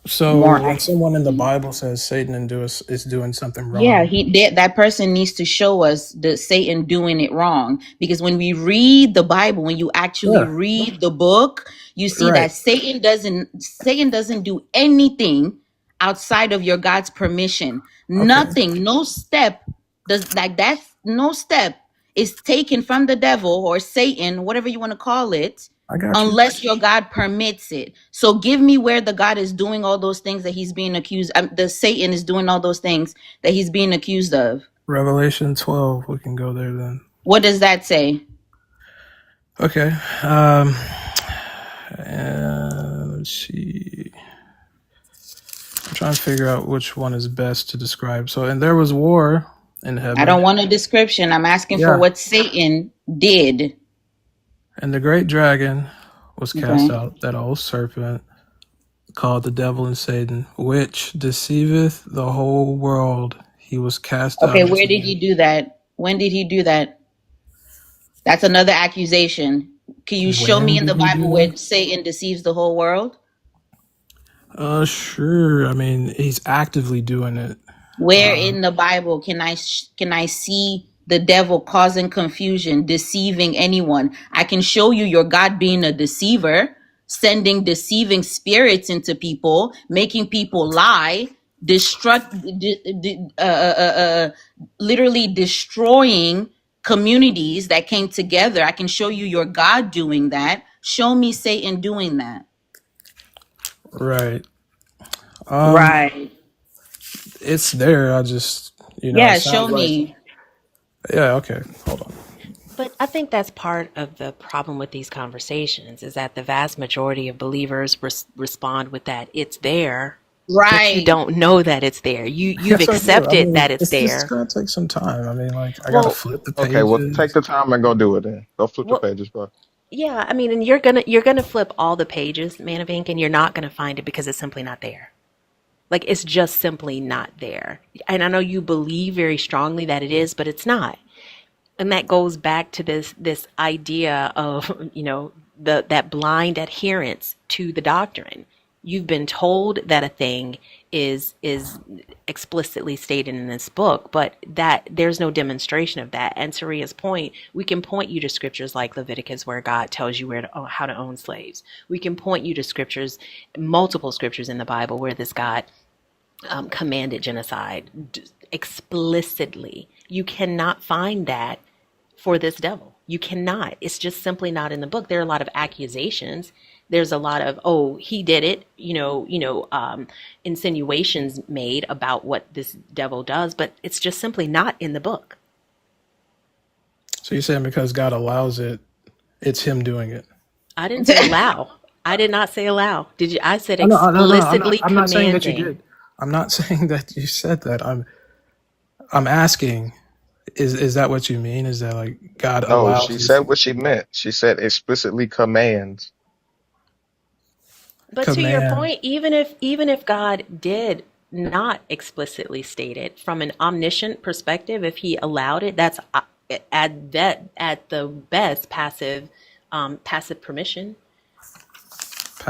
So More when someone in the accusations. Bible says Satan is doing something Yeah, wrong. that person needs to show us the Satan doing it wrong. Because when we read the Bible, when you actually Yeah, read the book, you see right. that Satan doesn't do anything outside of your God's permission. Okay, Nothing, no step does like that, no step is taken from the devil or Satan, whatever you want to call it, I got you. unless your God permits it. So give me where the God is doing all those things that he's being accused. The Satan is doing all those things that he's being accused of. Revelation 12. We can go there then. What does that say? Okay. Let's see. I'm trying to figure out which one is best to describe. So, and there was war in I heaven. don't want a description. I'm asking for Yeah. what Satan did. And the great dragon was cast Okay. out, that old serpent called the devil and Satan, which deceiveth the whole world. He was cast out Okay, where into did the. he do that? When did he do that? That's another accusation. Can you show me When in did the he do Bible that? where Satan deceives the whole world? Sure. I mean, he's actively doing it. Where in the Bible can I see the devil causing confusion, deceiving anyone? I can show you your God being a deceiver, sending deceiving spirits into people, making people lie, destruct, literally destroying communities that came together. I can show you your God doing that. Show me Satan doing that. Right. Right. It's there. I just, it Yeah, show sounds like. me. Yeah. Okay. Hold on. But I think that's part of the problem with these conversations is that the vast majority of believers respond with that it's there, but you Right. don't know that it's there. You've Yes, I do. I accepted mean, that it's it's just there. gonna take some time. I mean, like, I gotta Well, flip the Okay, well, take pages. the time and go do it then. Go flip the well, pages, bro. yeah. I mean, and you're gonna flip all the pages, Man of Ink, and you're not gonna find it because it's simply not there. Like it's just simply not there. And I know you believe very strongly that it is, but it's not. And that goes back to this idea of that blind adherence to the doctrine. You've been told that a thing is explicitly stated in this book, but that there's no demonstration of that. And to Ria's point, we can point you to scriptures like Leviticus where God tells you how to own slaves. We can point you to scriptures, multiple scriptures in the Bible where this God commanded genocide explicitly. You cannot find that for this devil. You cannot. It's just simply not in the book. There are a lot of accusations. There's a lot of, oh, he did it, insinuations made about what this devil does, but it's just simply not in the book. So you're saying because God allows it, it's Him doing it? I didn't say allow. I did not say allow. Did you? I said Oh, no, no, no. I'm not. explicitly I'm not saying that you commanding. did. I'm not saying that you said that. I'm asking. Is that what you mean? Is that like God No, allows she this said what she meant. She said explicitly commands. But to your command? point, even if God did not explicitly state it from an omniscient perspective, if he allowed it, that's at the best passive permission.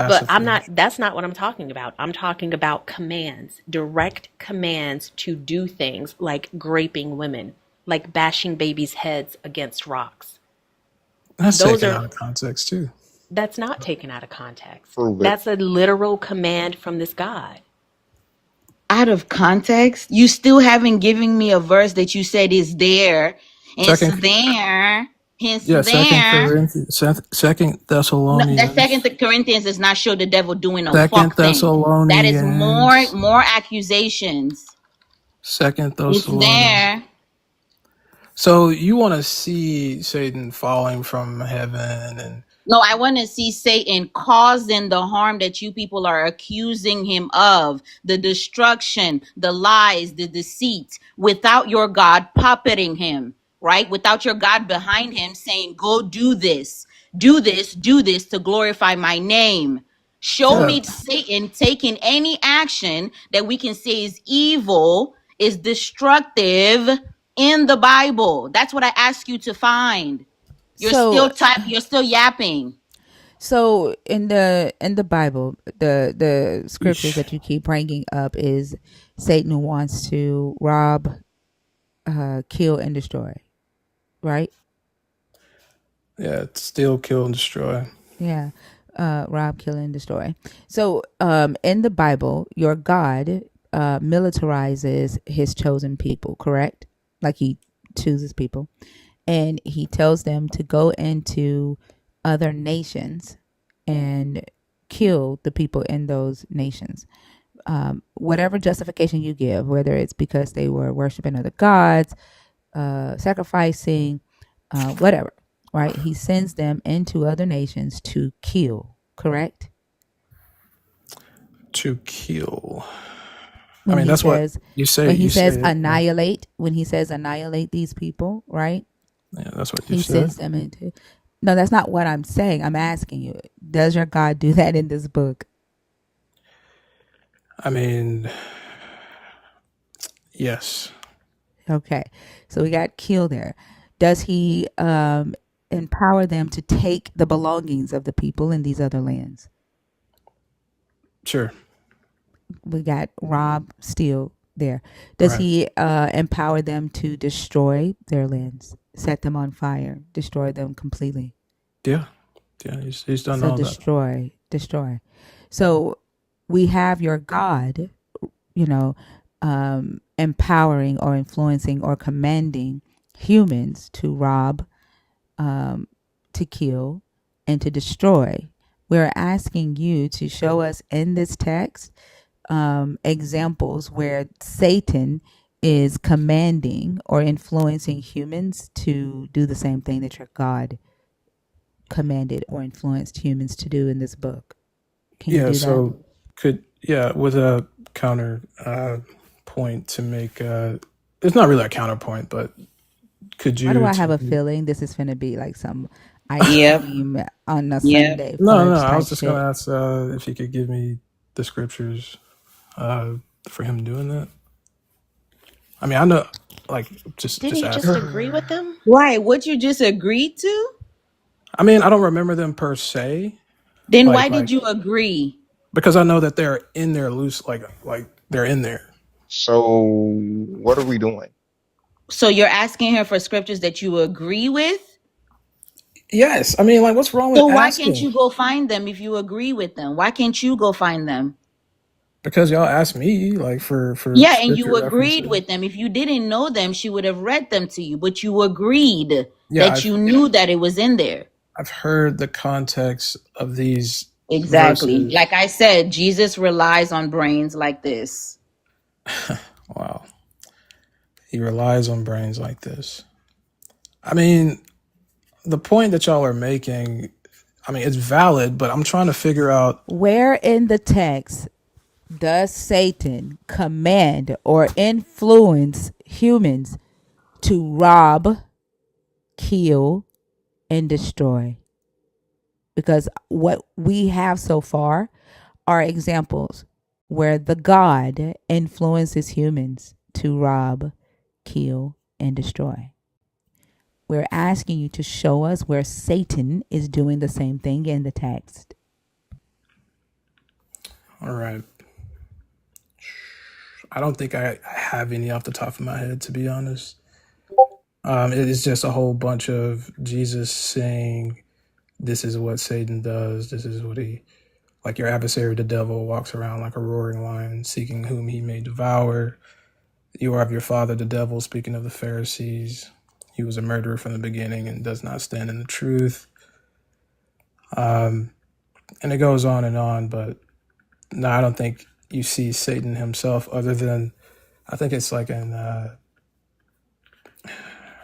But Passive I'm not, permission. that's not what I'm talking about. I'm talking about commands, direct commands to do things like graping women, like bashing babies' heads against rocks. That's Those taken are out of context too. That's not taken out of context. Prove it. That's a literal command from this God. Out of context, you still haven't given me a verse that you said is there. It's Second, there. It's yeah, Second there. Corinthians, Second No, the Second Thessalonians, Corinthians does not show the devil doing a Second fuck thing. That is Thessalonians, more accusations. Second It's Thessalonians. there. So you want to see Satan falling from heaven, and No, I want to see Satan causing the harm that you people are accusing him of, the destruction, the lies, the deceit, without your God puppeting him, right? Without your God behind him saying, go do this, do this to glorify my name. Show yeah. me Satan taking any action that we can say is evil, is destructive in the Bible. That's what I ask you to find. You're So still you're still yapping. so in the Bible, the scriptures Eesh. that you keep bringing up is Satan wants to rob, kill, and destroy, right? Yeah, it's steal, kill, and destroy. Yeah. Rob, kill, and destroy. So in the Bible, your God militarizes his chosen people, correct? Like he chooses people. And he tells them to go into other nations and kill the people in those nations. Whatever justification you give, whether it's because they were worshiping other gods, sacrificing, whatever, right? He sends them into other nations to kill, correct? To kill. I When mean, he that's what says, you say. when he You say says it. Yeah, annihilate, when he says annihilate these people, right? yeah, that's what you He said. sends them into. No, that's not what I'm saying. I'm asking you, does your God do that in this book? I mean, yes, Okay. So we got kill there. Does he empower them to take the belongings of the people in these other lands? sure, We got rob, steal there. Does right. he empower them to destroy their lands, set them on fire, destroy them completely? Yeah, yeah, he's done So all that. destroy. So we have your God, you know, empowering or influencing or commanding humans to rob, to kill, and to destroy. We're asking you to show us in this text examples where Satan is commanding or influencing humans to do the same thing that your God commanded or influenced humans to do in this book. Can you Yeah, do that? so with a counter point to make. It's not really a counterpoint, but could Why do you I have a to feeling this is going to be like some ice Yep. cream on a Yep. Sunday No, fudge I was type just gonna shit? ask if he could give me the scriptures for him doing that. I mean, I know, like, Didn't just he just asking. agree with them? Why? What you just agreed to? I mean, I don't remember them per se, Then like why did like you agree? because I know that they're in there loose, like they're in there. So what are we doing? So you're asking her for scriptures that you agree with? Yes, I mean, like, what's wrong So with why can't asking? you go find them if you agree with them? Why can't you go find them? Because y'all asked me like for Yeah, and scripture you agreed references. with them. If you didn't know them, she would have read them to you, but you agreed Yeah, that you knew that it was in there. I've heard the context of these Exactly. verses. Like I said, Jesus relies on brains like this. Wow, he relies on brains like this. I mean, the point that y'all are making, I mean, it's valid, but I'm trying to figure out. Where in the text does Satan command or influence humans to rob, kill, and destroy? Because what we have so far are examples where the God influences humans to rob, kill, and destroy. We're asking you to show us where Satan is doing the same thing in the text. All right, I don't think I have any off the top of my head, to be honest. It is just a whole bunch of Jesus saying this is what Satan does. This is what he, like your adversary, the devil, walks around like a roaring lion, seeking whom he may devour. You are of your father, the devil, speaking of the Pharisees. He was a murderer from the beginning and does not stand in the truth. And it goes on, but no, I don't think you see Satan himself other than, I think it's like in,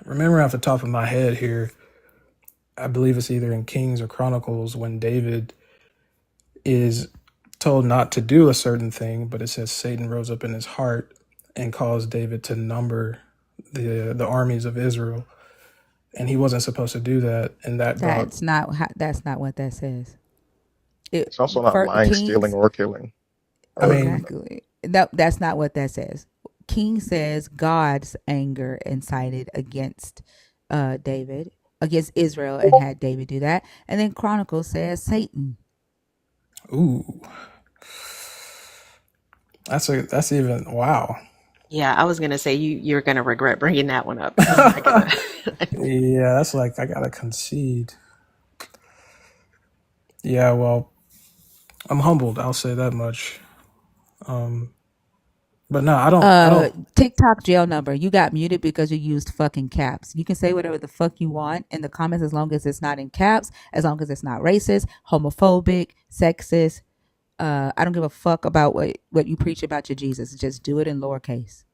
remember off the top of my head here, I believe it's either in Kings or Chronicles when David is told not to do a certain thing, but it says Satan rose up in his heart and caused David to number the armies of Israel, and he wasn't supposed to do that, and that brought. That's not what that says. It It's also not for lying, stealing, Kings or killing. I mean, exactly. No, that's not what that says. King says God's anger incited against David, against Israel, and had David do that. And then Chronicles says Satan. ooh, that's even wow. Yeah, I was gonna say you're gonna regret bringing that one up. I'm not gonna. Yeah, that's like I gotta concede. Yeah, well, I'm humbled. I'll say that much. But no, I don't. TikTok jail number. You got muted because you used fucking caps. You can say whatever the fuck you want in the comments as long as it's not in caps, as long as it's not racist, homophobic, sexist. I don't give a fuck about what you preach about your Jesus. Just do it in lowercase.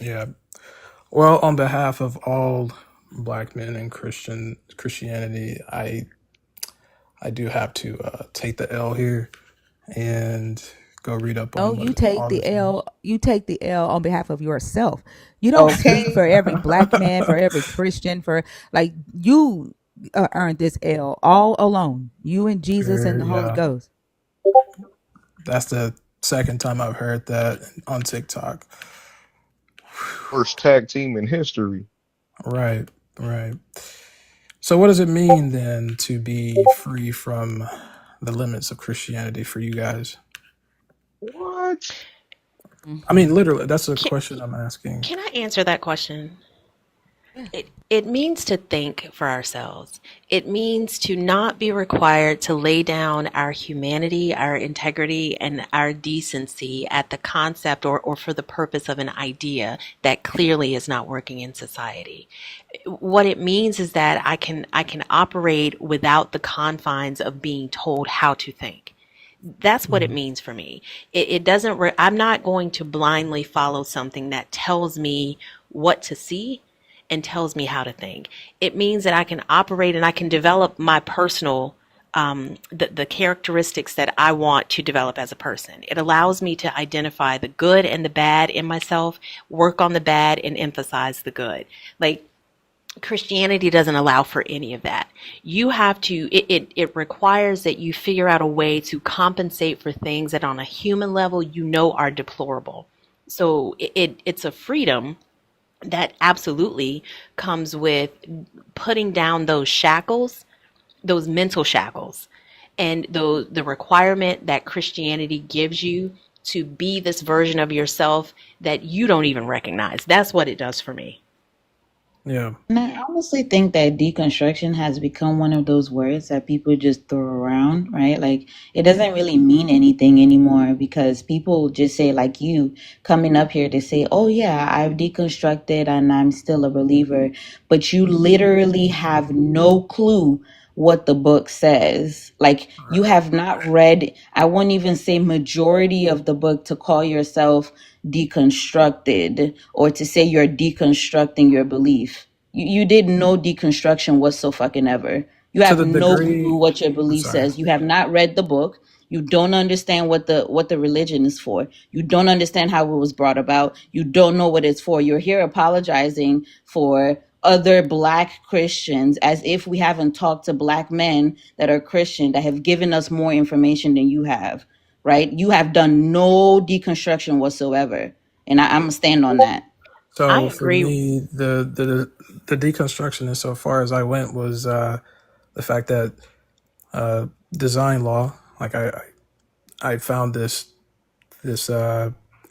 Yeah. Well, on behalf of all Black men in Christianity, I do have to take the L here and go read up No, on you what take all the this L. means. You take the L on behalf of yourself. You don't speak Okay. for every black man, for every Christian, for like you earned this L all alone. You and Jesus and the Holy Yeah, Ghost. that's the second time I've heard that on TikTok. First tag team in history. Right, right. So, what does it mean then to be free from the limits of Christianity for you guys? What? I mean, literally, that's a Can, question I'm asking. can I answer that question? It means to think for ourselves. It means to not be required to lay down our humanity, our integrity, and our decency at the concept or for the purpose of an idea that clearly is not working in society. What it means is that I can operate without the confines of being told how to think. That's what it Mhm. means for me. It doesn't, I'm not going to blindly follow something that tells me what to see and tells me how to think. It means that I can operate and I can develop my personal, the characteristics that I want to develop as a person. It allows me to identify the good and the bad in myself, work on the bad and emphasize the good. Like, Christianity doesn't allow for any of that. You have to, it requires that you figure out a way to compensate for things that on a human level you know are deplorable. So it's a freedom that absolutely comes with putting down those shackles, those mental shackles, and the requirement that Christianity gives you to be this version of yourself that you don't even recognize. That's what it does for me. Yeah. And I honestly think that deconstruction has become one of those words that people just throw around, right? Like it doesn't really mean anything anymore because people just say, like you coming up here to say, oh, yeah, I've deconstructed and I'm still a believer. But you literally have no clue what the book says. Like you have not read, I won't even say majority of the book to call yourself deconstructed or to say you're deconstructing your belief. You did no deconstruction whatsoever. You To have the no clue degree, what your I'm belief sorry. says. You have not read the book. You don't understand what the religion is for. You don't understand how it was brought about. You don't know what it's for. You're here apologizing for other black Christians as if we haven't talked to black men that are Christian that have given us more information than you have, right? You have done no deconstruction whatsoever. And I'm gonna stand on that. I So for agree. me, the deconstruction as so far as I went was the fact that design law, like I found this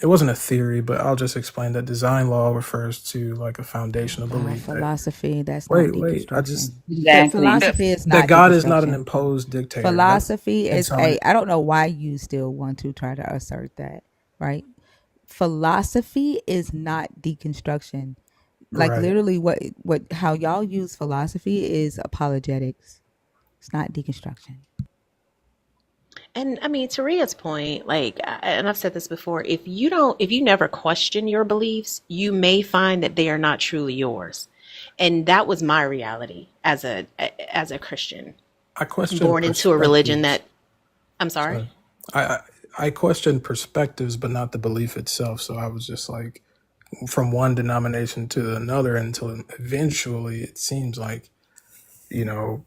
it wasn't a theory, but I'll just explain that design law refers to like a foundational belief that Philosophy, that's not wait, I deconstruction. just Exactly. Philosophy is that not God is not an deconstruction. imposed dictator. That's Philosophy and is so a, I don't know why you still want to try to assert that, right? Philosophy is not deconstruction. Like right. literally what how y'all use philosophy is apologetics. It's not deconstruction. And I mean, to Ria's point, like, and I've said this before, if you never question your beliefs, you may find that they are not truly yours. And that was my reality as a Christian, I question born into a religion perspectives. that, I'm sorry. So I question perspectives, but not the belief itself. So I was just like from one denomination to another until eventually it seems like, you know,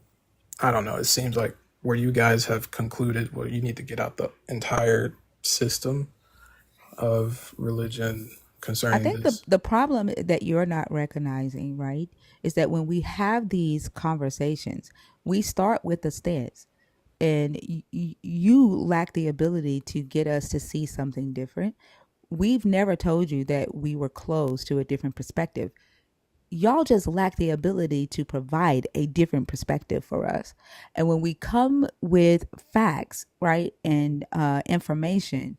I don't know. It seems like where you guys have concluded, well, you need to get out the entire system of religion I concerning think this. the problem that you're not recognizing, right, is that when we have these conversations, we start with the stance, and you lack the ability to get us to see something different. We've never told you that we were closed to a different perspective. Y'all just lack the ability to provide a different perspective for us. And when we come with facts, right, and information,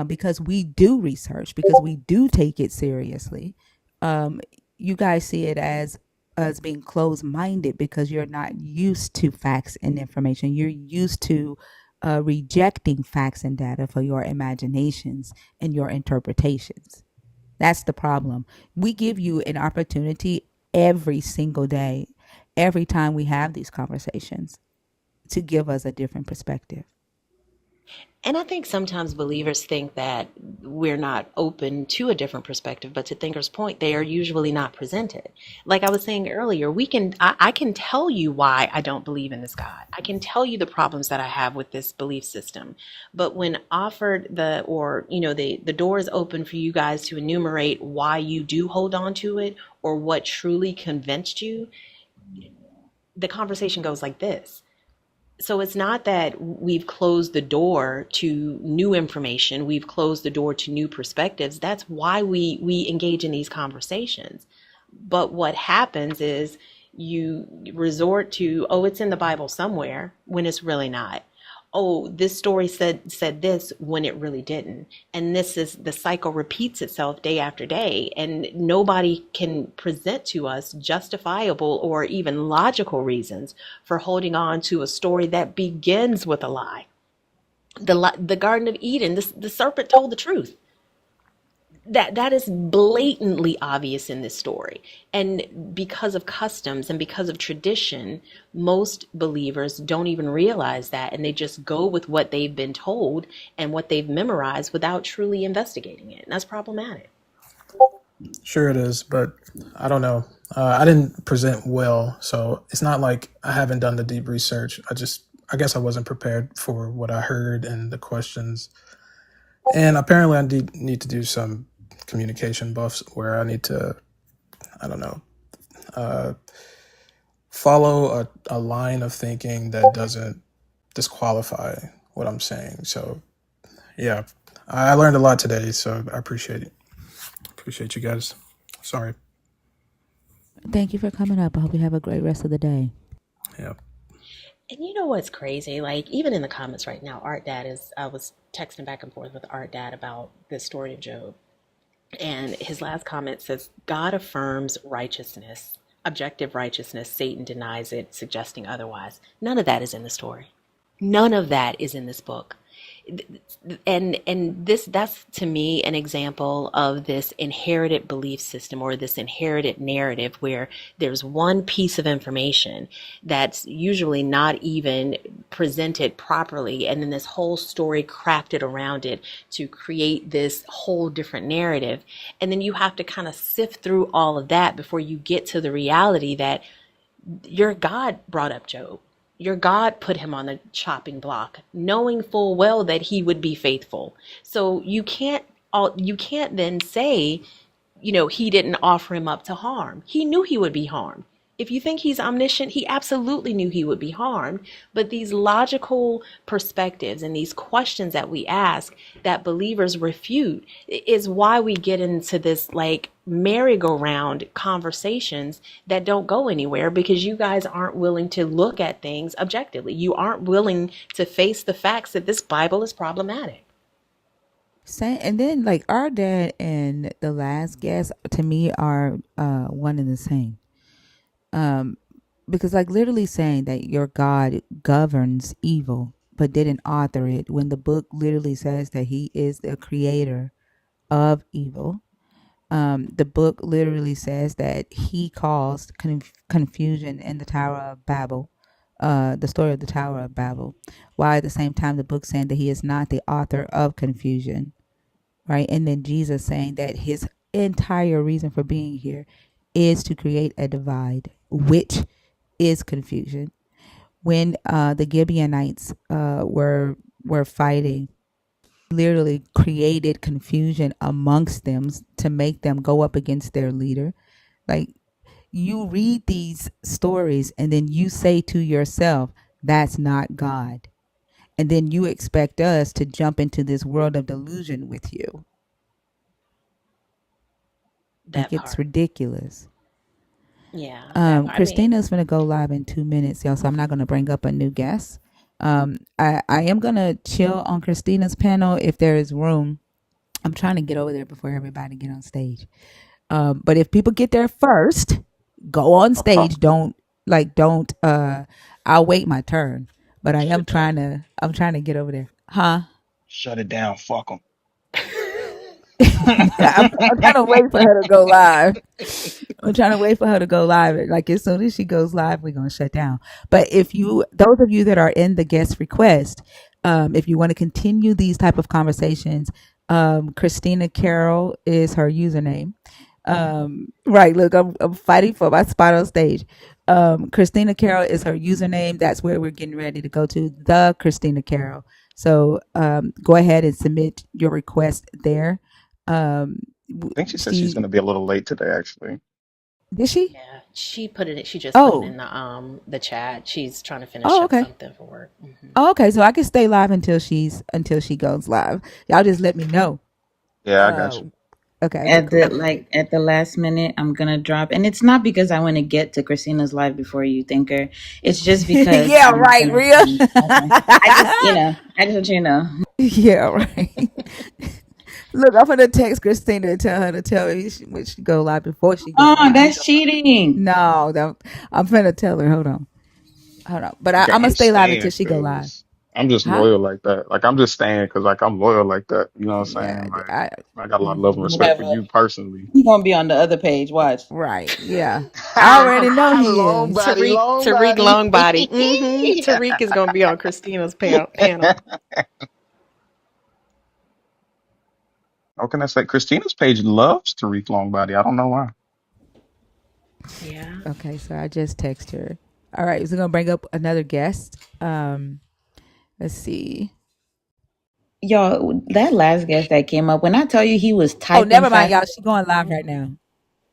because we do research, because we do take it seriously, um, you guys see it as us being closed minded because you're not used to facts and information. You're used to rejecting facts and data for your imaginations and your interpretations. That's the problem. We give you an opportunity every single day, every time we have these conversations, to give us a different perspective. And I think sometimes believers think that we're not open to a different perspective, but to Thinker's point, they are usually not presented. Like I was saying earlier, I can tell you why I don't believe in this God. I can tell you the problems that I have with this belief system. But when offered the door is open for you guys to enumerate why you do hold on to it or what truly convinced you, the conversation goes like this. So it's not that we've closed the door to new information, we've closed the door to new perspectives. That's why we engage in these conversations. But what happens is you resort to, oh, it's in the Bible somewhere, when it's really not. Oh, this story said this when it really didn't. And this is the cycle repeats itself day after day. And nobody can present to us justifiable or even logical reasons for holding on to a story that begins with a lie. The Garden of Eden, the serpent told the truth. That is blatantly obvious in this story. And because of customs and because of tradition, most believers don't even realize that, and they just go with what they've been told and what they've memorized without truly investigating it. And that's problematic. Sure it is, but I don't know. I didn't present well, so it's not like I haven't done the deep research. I guess I wasn't prepared for what I heard and the questions. And apparently I need to do some communication buffs where I need to, I don't know, follow a line of thinking that doesn't disqualify what I'm saying. So yeah, I learned a lot today, so I appreciate it. Appreciate you guys. Sorry. Thank you for coming up. I hope you have a great rest of the day. Yeah. And you know what's crazy? Like, even in the comments right now, I was texting back and forth with Art Dad about this story of Job. And his last comment says, God affirms righteousness, objective righteousness. Satan denies it, suggesting otherwise. None of that is in the story. None of that is in this book. And that's to me an example of this inherited belief system or this inherited narrative where there's one piece of information that's usually not even presented properly, and then this whole story crafted around it to create this whole different narrative. And then you have to kind of sift through all of that before you get to the reality that your God brought up Job. Your God put him on the chopping block, knowing full well that he would be faithful. So you can't then say, he didn't offer him up to harm. He knew he would be harmed. If you think he's omniscient, he absolutely knew he would be harmed. But these logical perspectives and these questions that we ask that believers refute is why we get into this like merry-go-round conversations that don't go anywhere, because you guys aren't willing to look at things objectively. You aren't willing to face the facts that this Bible is problematic. Same, and then like our dad and the last guest to me are one and the same. Um, because like literally saying that your God governs evil but didn't author it when the book literally says that he is the creator of evil. The book literally says that he caused confusion in the Tower of Babel, the story of the Tower of Babel, while at the same time the book saying that he is not the author of confusion, right? And then Jesus saying that his entire reason for being here is to create a divide, which is confusion. When the Gibeonites were fighting, literally created confusion amongst them to make them go up against their leader. Like, you read these stories and then you say to yourself, that's not God. And then you expect us to jump into this world of delusion with you. Like, That it's part. ridiculous. Yeah, that part. I mean, Christina's gonna go live in 2 minutes, y'all, so I'm not gonna bring up a new guest. I am gonna chill on Christina's panel if there is room. I'm trying to get over there before everybody get on stage. But if people get there first, go on stage. Don't I'll wait my turn. But Shut it down. I'm trying to get over there. Huh? Shut it down. Fuck them. I'm trying to wait for her to go live. I'm trying to wait for her to go live. Like, as soon as she goes live, we're gonna shut down. But those of you that are in the guest request, if you want to continue these type of conversations, Christina Carroll is her username. Right. Look, I'm fighting for my spot on stage. Christina Carroll is her username. That's where we're getting ready to go to, the Christina Carroll. So go ahead and submit your request there. Um, I think she said she's she going to be a little late today, actually. did she? yeah, she put it. She just put it Oh, in the chat. She's trying to finish oh, up okay. something for work. Hmm. Oh, okay. So I can stay live until she goes live. Y'all just let me know. Yeah, I got Uh, you. okay. Okay. At the Cool. like at the last minute, I'm gonna drop, and it's not because I want to get to Christina's live before you think her. It's just because Yeah. I'm Right. gonna Real. be. Okay. I just want you to know. Yeah. Right. Look, I'm gonna text Christina and tell her to tell me when she go live before she go Oh, live. that's cheating. No, I'm finna tell her. Hold on. But Okay, I'm gonna I'm stay live staying until she go live. because I'm just Huh? loyal like that. Like, I'm just staying because, like, I'm loyal like that. You know what I'm Yeah. saying? Like, I got a lot of love and respect for Whatever. you personally. He gonna be on the other page. Watch. Right. Yeah. I already know he Long is. body, long Tariq body. Longbody. Tariq is going to be on Christina's panel. How can I say? Christina's page loves Tariq Longbody. I don't know why. Yeah. Okay, so I just text her. All right, so we're gonna bring up another guest. Let's see. Y'all, that last guest that came up, when I tell you he was Oh, typing never mind, fast. y'all. She going live right now.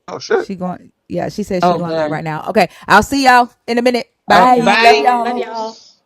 Oh shit. She going. Yeah, she says she Oh, going live good. right now. Okay, I'll see y'all in a minute. All right, Bye. Okay, Love bye. Love y'all. y'all. peace.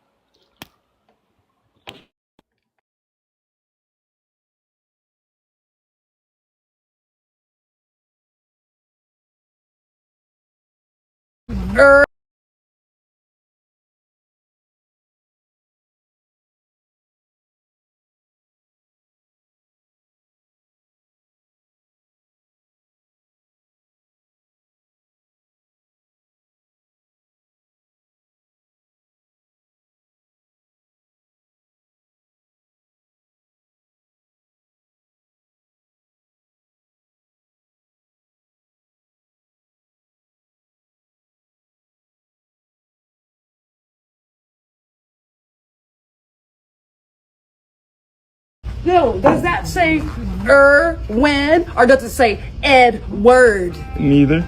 No, does that say Erwin or does it say Edward? Neither.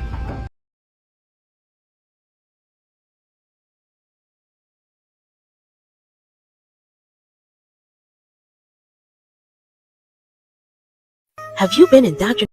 Have you been indoctrinated?